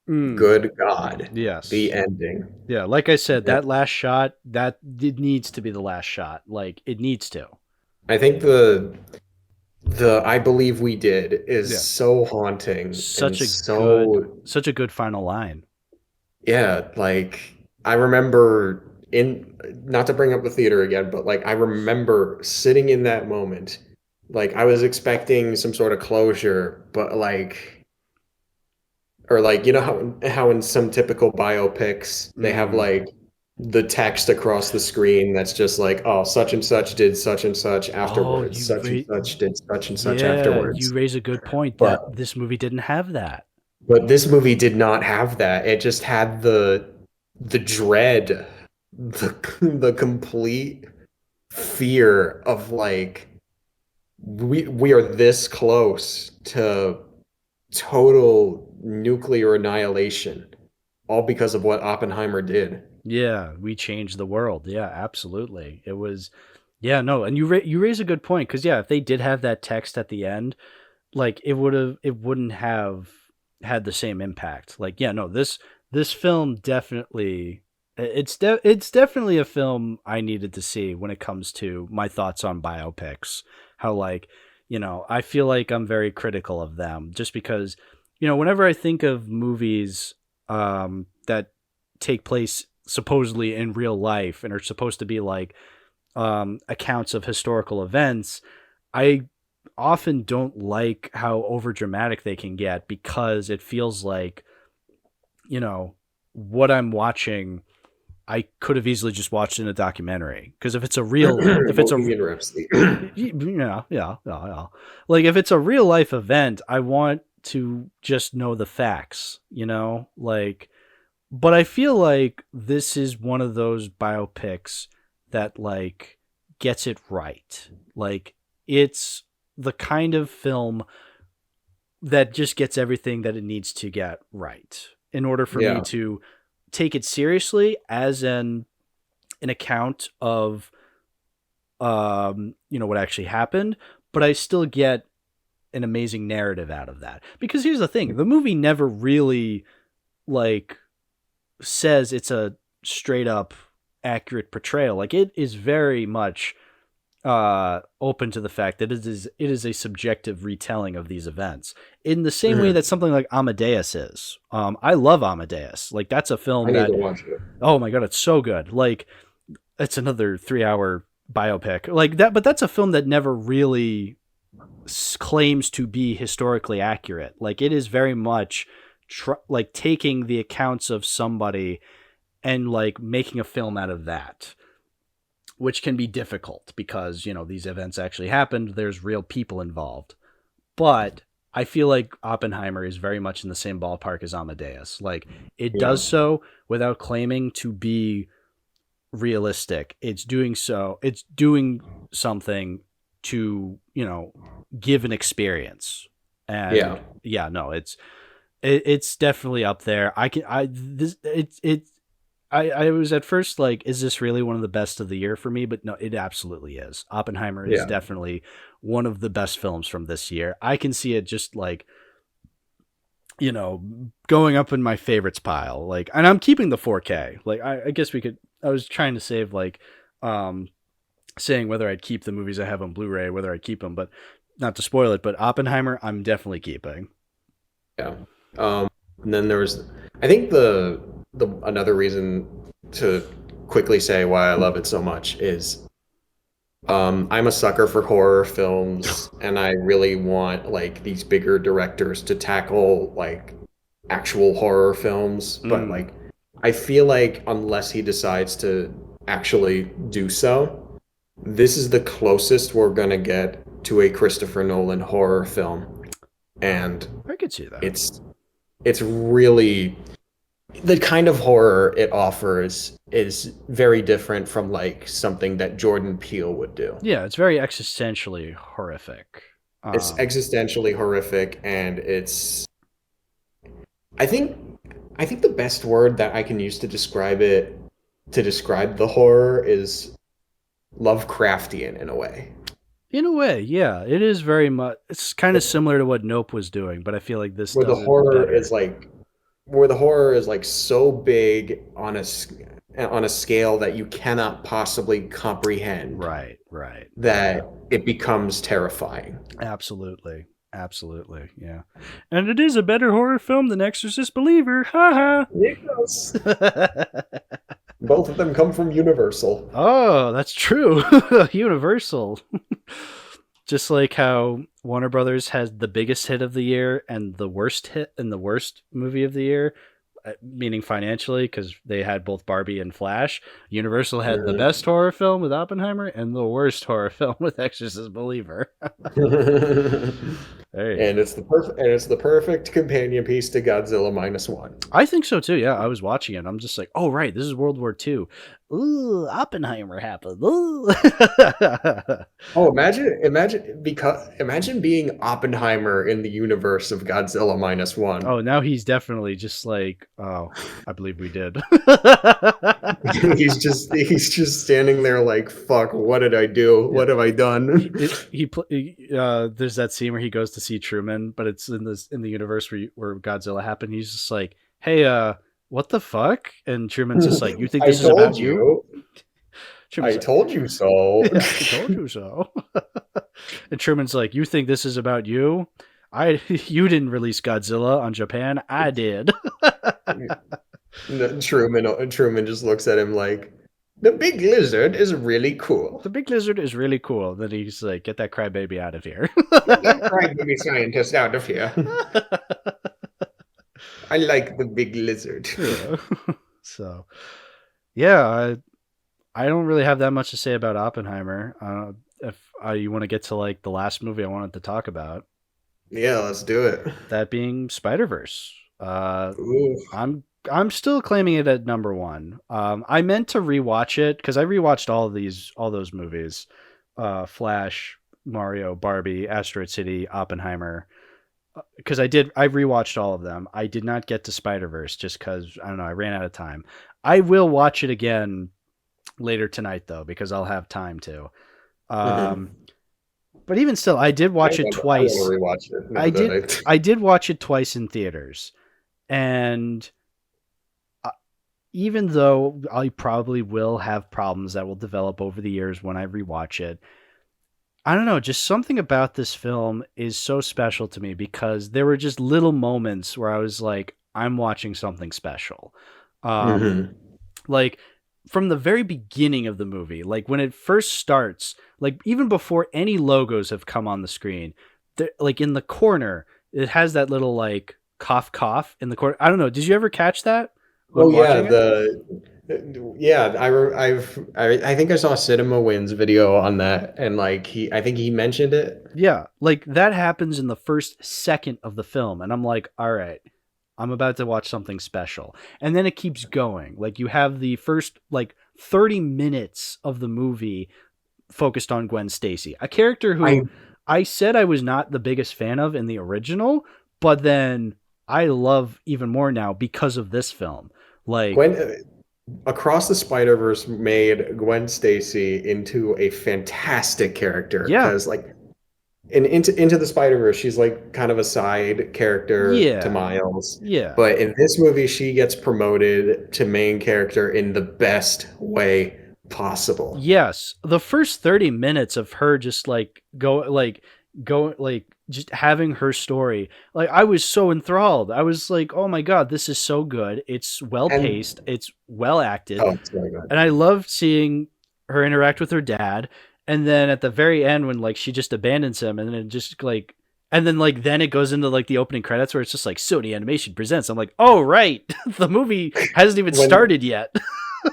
Mm, Good God, the yes. ending. Yeah, like I said, that last shot, that it needs to be the last shot. Like it needs to. I think the I believe we did is Yeah. so haunting and Such a good final line. yeah, like I remember in not to bring up the theater again, but like I remember sitting in that moment. Like I was expecting some sort of closure, but like or like you know how in some typical biopics they have Mm. like the text across the screen that's just like, oh, such and such did such and such Oh, afterwards, such and such did such and such yeah, you afterwards. raise a good point But that this movie didn't have that. but this movie did not have that. It just had the dread, the complete fear of like we are this close to total nuclear annihilation, all because of what Oppenheimer did. Yeah, we changed the world. Yeah, absolutely. It was yeah, no, and you raise a good point cuz yeah, if they did have that text at the end, like it wouldn't have had the same impact. Like yeah, no, this film definitely it's definitely a film I needed to see when it comes to my thoughts on biopics. How like, I feel like I'm very critical of them just because, whenever I think of movies that take place supposedly in real life and are supposed to be like accounts of historical events, I often don't like how overdramatic they can get because it feels like, what I'm watching, I could have easily just watched in a documentary. Because if it's a, Bohemian Rhapsody. yeah. Like if it's a real life event, I want to just know the facts, like, but I feel like this is one of those biopics that like gets it right. Like it's the kind of film that just gets everything that it needs to get right in order for me Yeah. to take it seriously as an account of what actually happened, but I still get an amazing narrative out of that. Because here's the thing, the movie never really like says it's a straight up accurate portrayal. Like it is very much open to the fact that it is a subjective retelling of these events in the same way Mhm. that something like Amadeus is. I love Amadeus. Like that's a I film need to that, watch it. oh my God, it's so good. Like it's another 3 hour biopic like that, but that's a film that never really claims to be historically accurate. Like, it is very much like taking the accounts of somebody and like making a film out of that, which can be difficult because, you know, these events actually happened. There's real people involved. But I feel like Oppenheimer is very much in the same ballpark as Amadeus. Like, it does so without claiming to be realistic. It's doing something to, you know, give an experience. And it's definitely up there. I was at first like, is this really one of the best of the year for me? But no, it absolutely is. Oppenheimer is definitely one of the best films from this year. I can see it just like, you know, going up in my favorites pile. Like, and I'm keeping the 4K. Like, I guess I was trying to save like, saying whether I'd keep the movies I have on Blu-ray, whether I'd keep them, but not to spoil it, but Oppenheimer, I'm definitely keeping. Yeah. And then there was, I think the another reason to quickly say why I love it so much is I'm a sucker for horror films, and I really want like these bigger directors to tackle like actual horror films, but like I feel like unless he decides to actually do so, this is the closest we're gonna get to a Christopher Nolan horror film, and I could see that. It's really the kind of horror it offers is very different from like something that Jordan Peele would do. Yeah, it's very existentially horrific. It's existentially horrific, and it's I think the best word that I can use to describe it, to describe the horror, is Lovecraftian in a way. In a way, yeah, it is very much. It's kind of similar to what Nope was doing, but I feel like this where does the it horror better. is like where the horror is like so big on a scale that you cannot possibly comprehend. Right. That it becomes terrifying. Absolutely, yeah. And it is a better horror film than Exorcist Believer. Ha Yes. Both of them come from Universal. Oh, that's true. Universal. Just like how Warner Brothers has the biggest hit of the year and the worst hit and the worst movie of the year, meaning financially, because they had both Barbie and Flash. Universal had the best horror film with Oppenheimer and the worst horror film with Exorcist Believer. And it's the perfect companion piece to Godzilla Minus One. I think so too. Yeah, I was watching it. I'm just like, oh right, this is World War II. Ooh, Oppenheimer happened. Ooh. Oh, imagine being Oppenheimer in the universe of Godzilla Minus One. Oh, now he's definitely just like, oh, I believe we did. he's just standing there like, fuck, what did I do? What have I done? There's that scene where he goes to see Truman, but it's in the universe where Godzilla happened. He's just like, hey, what the fuck? And Truman's just like, you think this is about you? I told you so. Yeah, I told you so. And Truman's like, you think this is about you? You didn't release Godzilla on Japan. I did. Truman just looks at him like, the big lizard is really cool. The big lizard is really cool. Then he's like, get that crybaby out of here. Get that crybaby scientist out of here. I like the big lizard. Yeah. So, yeah, I don't really have that much to say about Oppenheimer. If you want to get to like the last movie I wanted to talk about. Yeah, let's do it. That being Spider-Verse. I'm still claiming it at number one. I meant to rewatch it because I rewatched all those movies. Flash, Mario, Barbie, Asteroid City, Oppenheimer. Because I rewatched all of them. I did not get to Spider-Verse just because, I don't know, I ran out of time. I will watch it again later tonight though, because I'll have time to. But even still, I did watch it twice. I did watch it twice in theaters. And even though I probably will have problems that will develop over the years when I rewatch it, I don't know, just something about this film is so special to me because there were just little moments where I was like, I'm watching something special. Like from the very beginning of the movie, like when it first starts, like even before any logos have come on the screen, like in the corner, it has that little like cough cough in the corner. I don't know. Did you ever catch that Oh when yeah, watching it? I think I saw Cinema Wins video on that, and like I think he mentioned it. Yeah, like that happens in the first second of the film, and I'm like, all right, I'm about to watch something special. And then it keeps going. Like you have the first like 30 minutes of the movie focused on Gwen Stacy, a character I who I said I was not the biggest fan of in the original, but then I love even more now because of this film. Like, Gwen Across the Spider-Verse made Gwen Stacy into a fantastic character yeah, because like into the Spider-Verse, she's like kind of a side character to yeah, Miles. yeah. But in this movie, she gets promoted to main character in the best way possible. Yes, the first 30 minutes of her just like just having her story. Like I was so enthralled. I was like, "Oh my god, this is so good. It's well And paced, it's well acted." oh, it's very good. And I loved seeing her interact with her dad. And then at the very end when like she just abandons him and then it just like and then like then it goes into like the opening credits where it's just like Sony Animation presents. I'm like, "Oh right. The movie hasn't even When started yet."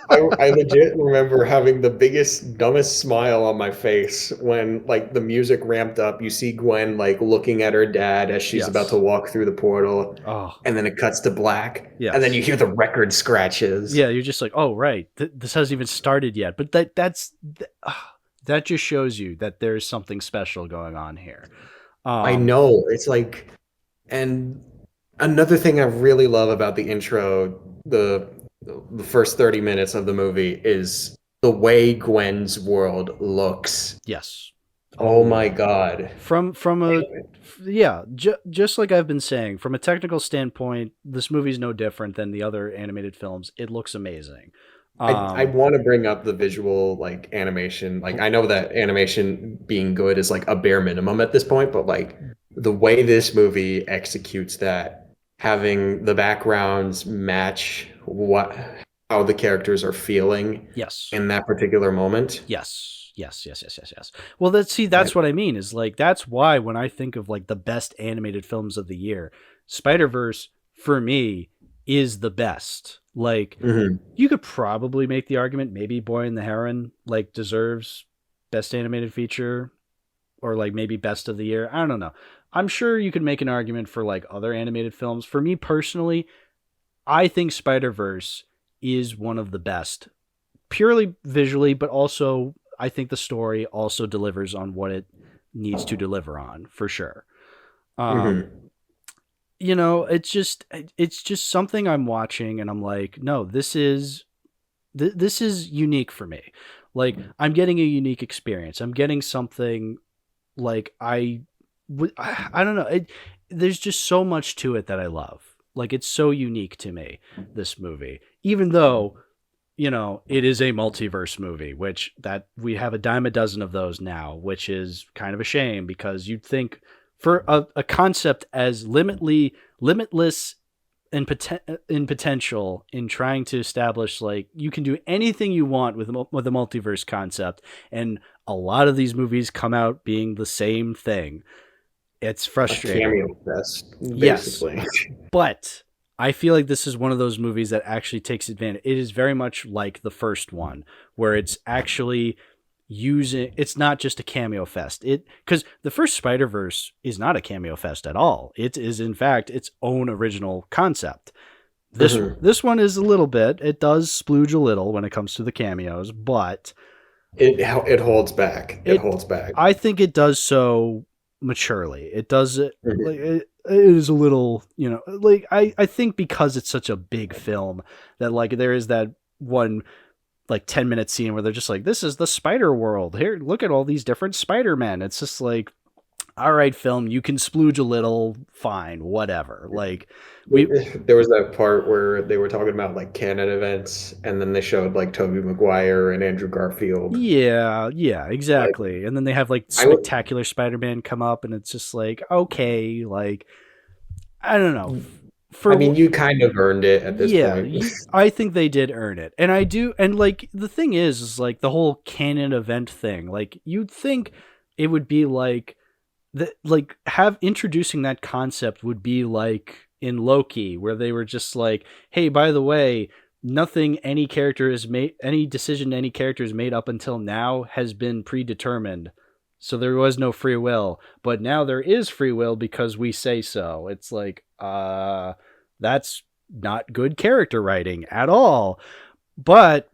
I legit remember having the biggest, dumbest smile on my face when like the music ramped up. You see Gwen like looking at her dad as she's about to Yes. walk through the portal, Oh, and then it cuts to black, and then you yes. hear the record scratches. Yeah, you're just like, oh right, this hasn't even started yet. But that just shows you that there's something special going on here. I Um, know. It's like, and another thing I really love about the intro, the first 30 minutes of the movie is the way Gwen's world looks. yes. Oh Oh my yeah. God. From a yeah, just like I've been saying, from a technical standpoint, this movie's no different than the other animated films. It looks amazing. I Um, want to bring up the visual like animation. Like I know that animation being good is like a bare minimum at this point, but like the way this movie executes that, having the backgrounds match what how the characters are feeling yes. in that particular moment. Yes. Well, that's what I mean is like that's why when I think of like the best animated films of the year, Spider-Verse for me is the best. Like Mhm. you could probably make the argument maybe Boy and the Heron like deserves best animated feature or like maybe best of the year. I don't know. I'm sure you could make an argument for like other animated films. For me personally, I think Spider-Verse is one of the best purely visually, but also I think the story also delivers on what it needs to deliver on for sure. Um, Mhm. it's just something I'm watching and I'm like, no, this is unique for me. Like I'm getting a unique experience. I'm getting something like I don't know. There's just so much to it that I love. Like it's so unique to me, this movie. Even though it is a multiverse movie, which that we have a dime a dozen of those now, which is kind of a shame because you'd think for a concept as limitless in potential in trying to establish like you can do anything you want with a multiverse concept, and a lot of these movies come out being the same thing. It's A frustrating. cameo fest, Yes, basically. but I feel like this is one of those movies that actually takes advantage. It is very much like the first one, where it's actually using. It's not just a cameo fest. Because the first Spider Verse is not a cameo fest at all. It is in fact its own original concept. This Mhm. this one is a little bit. It does splooge a little when it comes to the cameos, but It holds back. It it holds back. I think it does so maturely. It does it like Mhm. it is a little, like I think because it's such a big film that like there is that one like 10-minute scene where they're just like, this is the spider world. Here, look at all these different Spider-Men. It's just like, all right, film, you can splooge a little, fine, whatever. Like we There was that part where they were talking about like canon events, and then they showed like Tobey Maguire and Andrew Garfield. yeah, Like exactly. And then they have like I would, spectacular Spider-Man come up and it's just like, okay, like I don't know. I for mean, you kind of earned it at this yeah, point. I think they did earn it. And I do, and like the thing is like the whole canon event thing. Like you'd think it would be like the like have introducing that concept would be like in Loki where they were just like, "Hey, by the way, nothing any character is made any decision any character has made up until now has been predetermined. So there was no free will, but now there is free will because we say so." It's like, that's not good character writing at all. But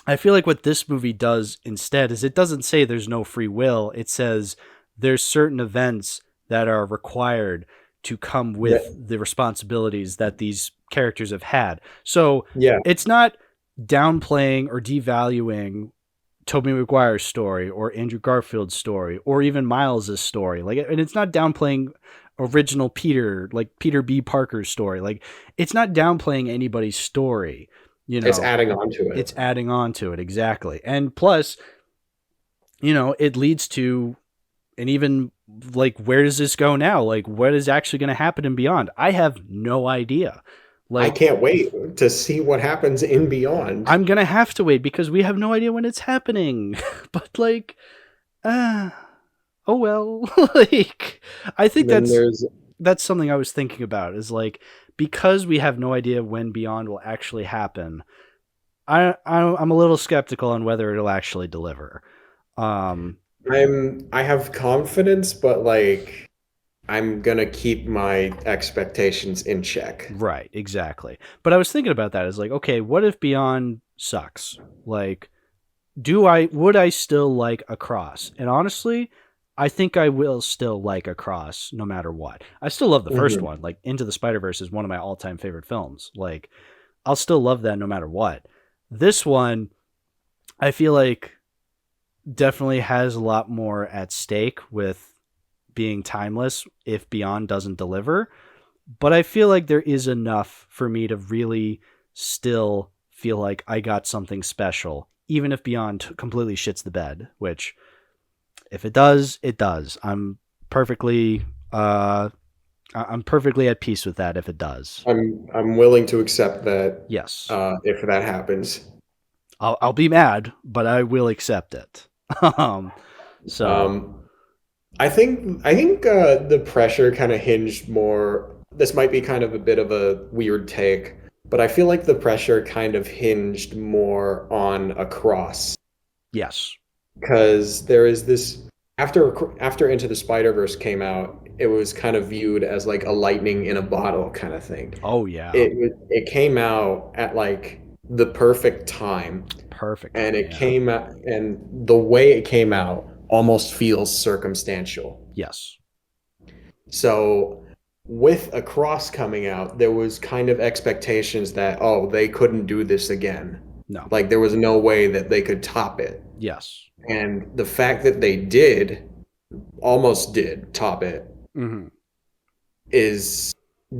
I feel like what this movie does instead is it doesn't say there's no free will. It says there's certain events that are required to come Yeah. with the responsibilities that these characters have had. So Yeah. it's not downplaying or devaluing Tobey Maguire's story or Andrew Garfield's story or even Miles's story. Like, and it's not downplaying original Peter, like Peter B. Parker's story. Like, it's not downplaying anybody's story. You It's know, adding on to it. it's adding on to it exactly. And plus, it leads to and even like where does this go now? Like what is actually going to happen in Beyond? I have no idea. I Like can't wait to see what happens in Beyond. I'm going to have to wait because we have no idea when it's happening. But like oh well. Like I think then that's something I was thinking about is like because we have no idea when Beyond will actually happen. I'm a little skeptical on whether it'll actually deliver. I have confidence, but like I'm gonna keep my expectations in check. Right, exactly. But I was thinking about that as like, okay, what if Beyond sucks? Like, would I still like Across? And honestly, I think I will still like Across no matter what. I still love the first one. Like, Into the Spider-Verse is one of my all-time favorite films. Like, I'll still love that no matter what. This one, I feel like definitely has a lot more at stake with being timeless if Beyond doesn't deliver. But I feel like there is enough for me to really still feel like I got something special, even if Beyond completely shits the bed, which if it does, it does. I'm perfectly at peace with that if it does. I'm willing to accept that. Yes. If that happens. I'll be mad, but I will accept it. So I think the pressure kind of hinged more. This might be kind of a bit of a weird take, but I feel like the pressure kind of hinged more on Across. yes. Because there is this after Into the Spider-Verse came out, it was kind of viewed as like a lightning in a bottle kind of thing. Oh yeah. It came out at like the perfect time. Perfect. And it came out, and the way it came out almost feels circumstantial. Yes. So with Across coming out, there was kind of expectations that, oh, they couldn't do this again. No. Like there was no way that they could top it. Yes. And the fact that they almost did top it,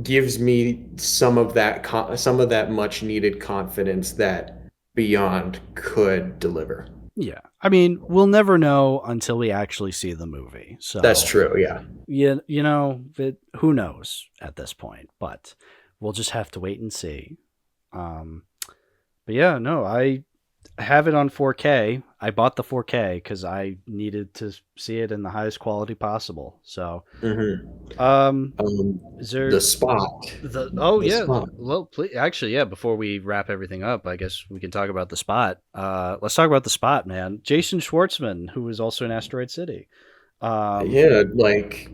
gives me some of that much needed confidence that Beyond could deliver. Yeah. I mean, we'll never know until we actually see the movie. So that's true, yeah. Who knows at this point, but we'll just have to wait and see. But yeah, no, I have it on 4K. I bought the 4K because I needed to see it in the highest quality possible. So, is there the spot? Spot. Well, please, actually, yeah. Before we wrap everything up, I guess we can talk about the spot. Let's talk about the spot, man. Jason Schwartzman, who was also in Asteroid City. Yeah, like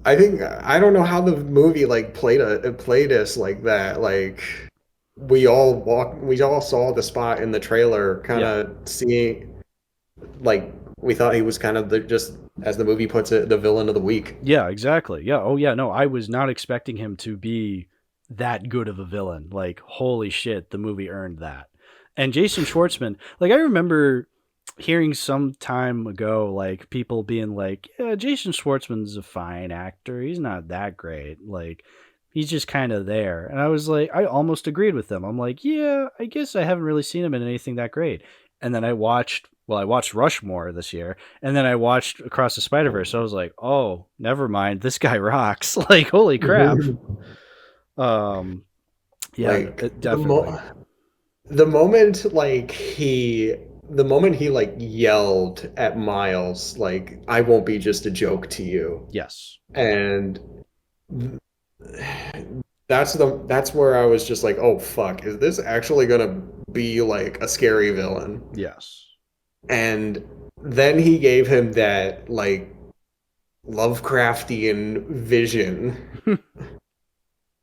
I think I don't know how the movie like played us like that. Like we all saw the spot in the trailer, kind of seeing, like we thought he was kind of just as the movie puts it, the villain of the week. Yeah, exactly. Yeah. Oh yeah. No, I was not expecting him to be that good of a villain. Like, holy shit, the movie earned that. And Jason Schwartzman, like I remember hearing some time ago, like people being like, yeah, Jason Schwartzman's a fine actor. He's not that great. Like, he's just kind of there. And I was like, I almost agreed with them. I'm like, yeah, I guess I haven't really seen him in anything that great. And then I watched I watched Rushmore this year, and then I watched Across the Spider-Verse. So I was like, oh, never mind. This guy rocks. Like, holy crap. Yeah, Like definitely. the moment the moment he like yelled at Miles, like, I won't be just a joke to you. Yes. And that's where I was just like, oh fuck, is this actually gonna be like a scary villain? Yes. And then he gave him that like Lovecraftian vision.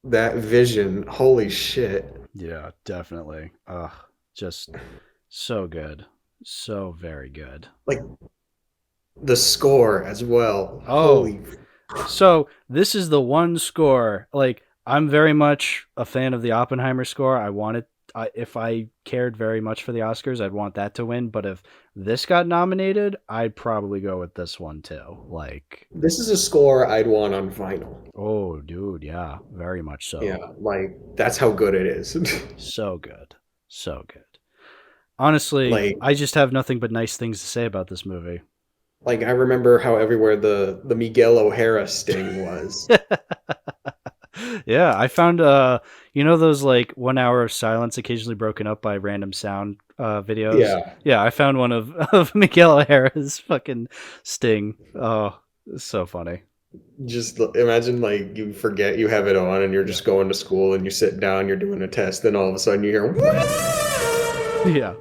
That vision, holy shit. Yeah, definitely. Just so good. So very good. Like the score as well. Oh, Holy. so this is the one score. Like, I'm very much a fan of the Oppenheimer score. If I cared very much for the Oscars, I'd want that to win. But if this got nominated, I'd probably go with this one too. Like, This is a score I'd want on vinyl. oh, dude, yeah, very much so. Yeah, like that's how good it is. So good. So good. Honestly, Like I just have nothing but nice things to say about this movie. like I remember how everywhere the Miguel O'Hara sting was. Yeah, I found those like 1 hour of silence occasionally broken up by random sound videos. Yeah. Yeah, I found one of Miguel O'Hara's fucking sting. Oh, it's so funny. Just imagine like you forget you have it on and you're just going to school and you sit down, you're doing a test, then all of a sudden you hear Yeah.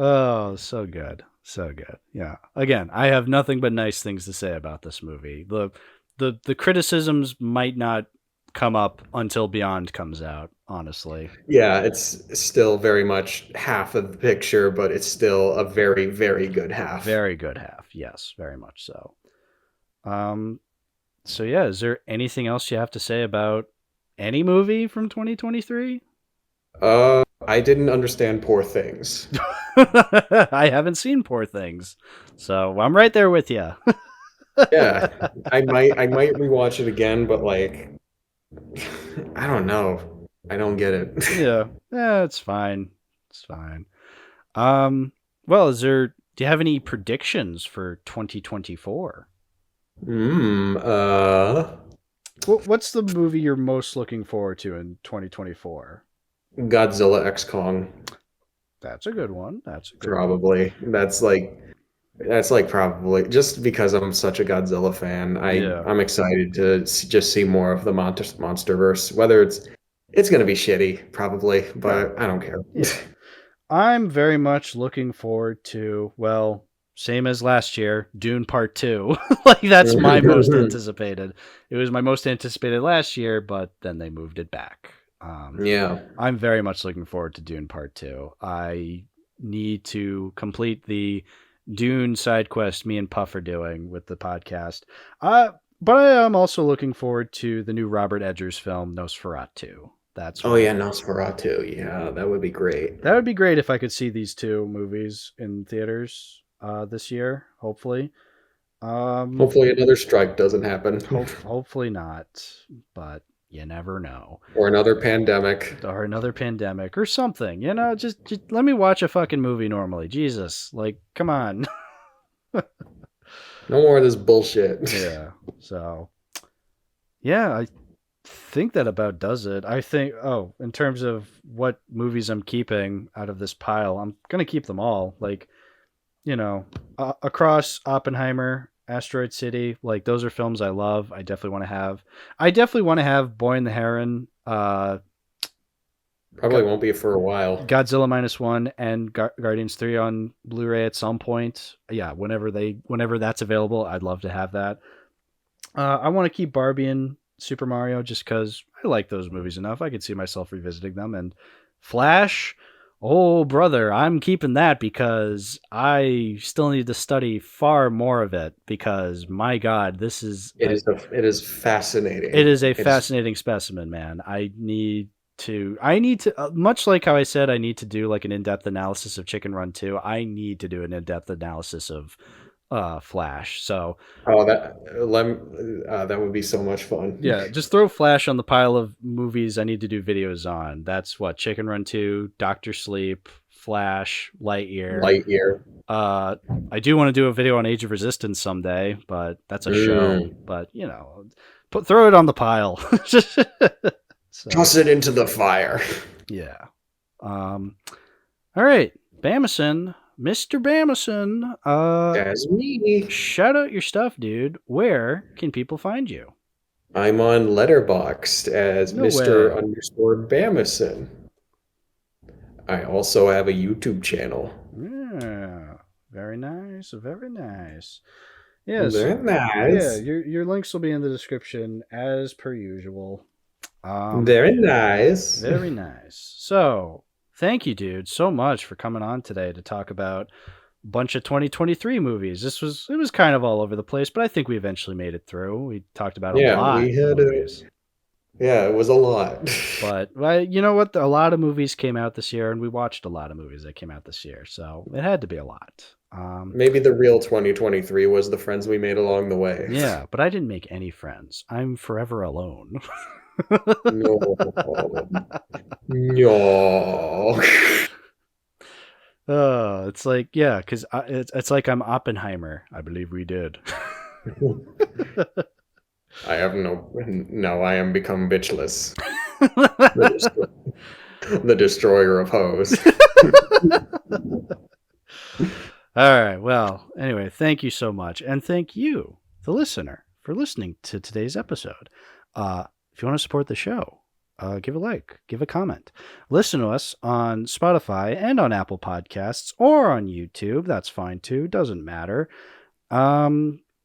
Oh, so good. So good. Yeah. Again, I have nothing but nice things to say about this movie. The criticisms might not come up until Beyond comes out, honestly. Yeah, it's still very much half of the picture, but it's still a very, very good half. Very good half. Yes, very much so. So yeah, is there anything else you have to say about any movie from 2023? I didn't understand Poor Things. I haven't seen Poor Things, so I'm right there with you. Yeah, I might rewatch it again, but like, I don't know. I don't get it. Yeah, it's fine. It's fine. Well, do you have any predictions for 2024? Hmm. What's the movie you're most looking forward to in 2024? Godzilla X Kong. That's a good one. Probably. That's like probably just because I'm such a Godzilla fan. Yeah. I'm excited to just see more of the MonsterVerse. Whether it's gonna be shitty, probably, but I don't care. Yeah. I'm very much looking forward to, well, same as last year, Dune Part 2. Like, that's my most anticipated. It was my most anticipated last year, but then they moved it back. Yeah. I'm very much looking forward to Dune Part 2. I need to complete the Dune side quest me and Puff are doing with the podcast. But I am also looking forward to the new Robert Edgers film, Nosferatu. Oh yeah, Nosferatu. Yeah, that would be great. That would be great if I could see these two movies in theaters this year, hopefully. Hopefully another strike doesn't happen. Hopefully not, but you never know. Or another pandemic. Or something. Just let me watch a fucking movie normally. Jesus, like, come on. No more of this bullshit. Yeah. So, yeah, I think that about does it. I think, in terms of what movies I'm keeping out of this pile, I'm going to keep them all. Like, across Oppenheimer, Asteroid City, like, those are films I love. I definitely want to have Boy and the Heron, Probably won't be for a while. Godzilla Minus One, and Guardians 3 on Blu-ray at some point. Yeah, whenever that's available, I'd love to have that. I want to keep Barbie and Super Mario just because I like those movies enough. I could see myself revisiting them. And Flash, oh brother, I'm keeping that because I still need to study far more of it because my God, it is fascinating. It is a fascinating specimen, man. I need to much like how I said I need to do like an in-depth analysis of Chicken Run 2. I need to do an in-depth analysis of Flash. So that would be so much fun. yeah, just throw Flash on the pile of movies I need to do videos on. That's what Chicken Run 2, Doctor Sleep, Flash, Lightyear. Lightyear. I do want to do a video on Age of Resistance someday, but that's a show. But you know, throw it on the pile. So, toss it into the fire. Yeah. All right, Bamason, Mr. Bamason. That's me. Shout out your stuff, dude. Where can people find you? I'm on Letterboxd as No Mr. way. _ Bamason. I also have a YouTube channel. Yeah, very nice, very nice. Yes, Very nice. yeah. Your links will be in the description as per usual. Very nice. Very nice. So, thank you, dude, so much for coming on today to talk about a bunch of 2023 movies. It was kind of all over the place, but I think we eventually made it through. We talked about a lot we had of movies. Yeah, it was a lot. But you know what? A lot of movies came out this year, and we watched a lot of movies that came out this year, so it had to be a lot. Maybe the real 2023 was the friends we made along the way. Yeah, but I didn't make any friends. I'm forever alone. No. No. Oh, it's like, yeah, because it's like I'm Oppenheimer. I believe we did. I have I am become bitchless. The destroyer of hoes. All right. Well, anyway, thank you so much. And thank you, the listener, for listening to today's episode. If you want to support the show, give a like, give a comment. Listen to us on Spotify and on Apple Podcasts or on YouTube. That's fine too. Doesn't matter.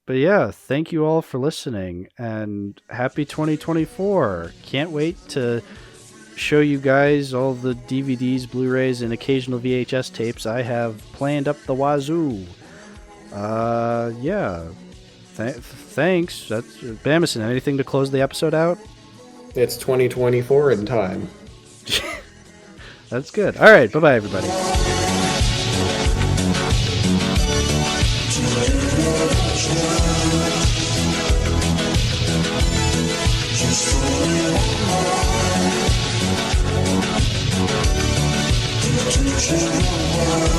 But yeah, thank you all for listening and happy 2024. Can't wait to show you guys all the DVDs, Blu-rays, and occasional VHS tapes I have planned up the wazoo. Yeah. Thanks. That's Bamason. Anything to close the episode out? It's 2024 in time. That's good. All right. Bye-bye, everybody. Just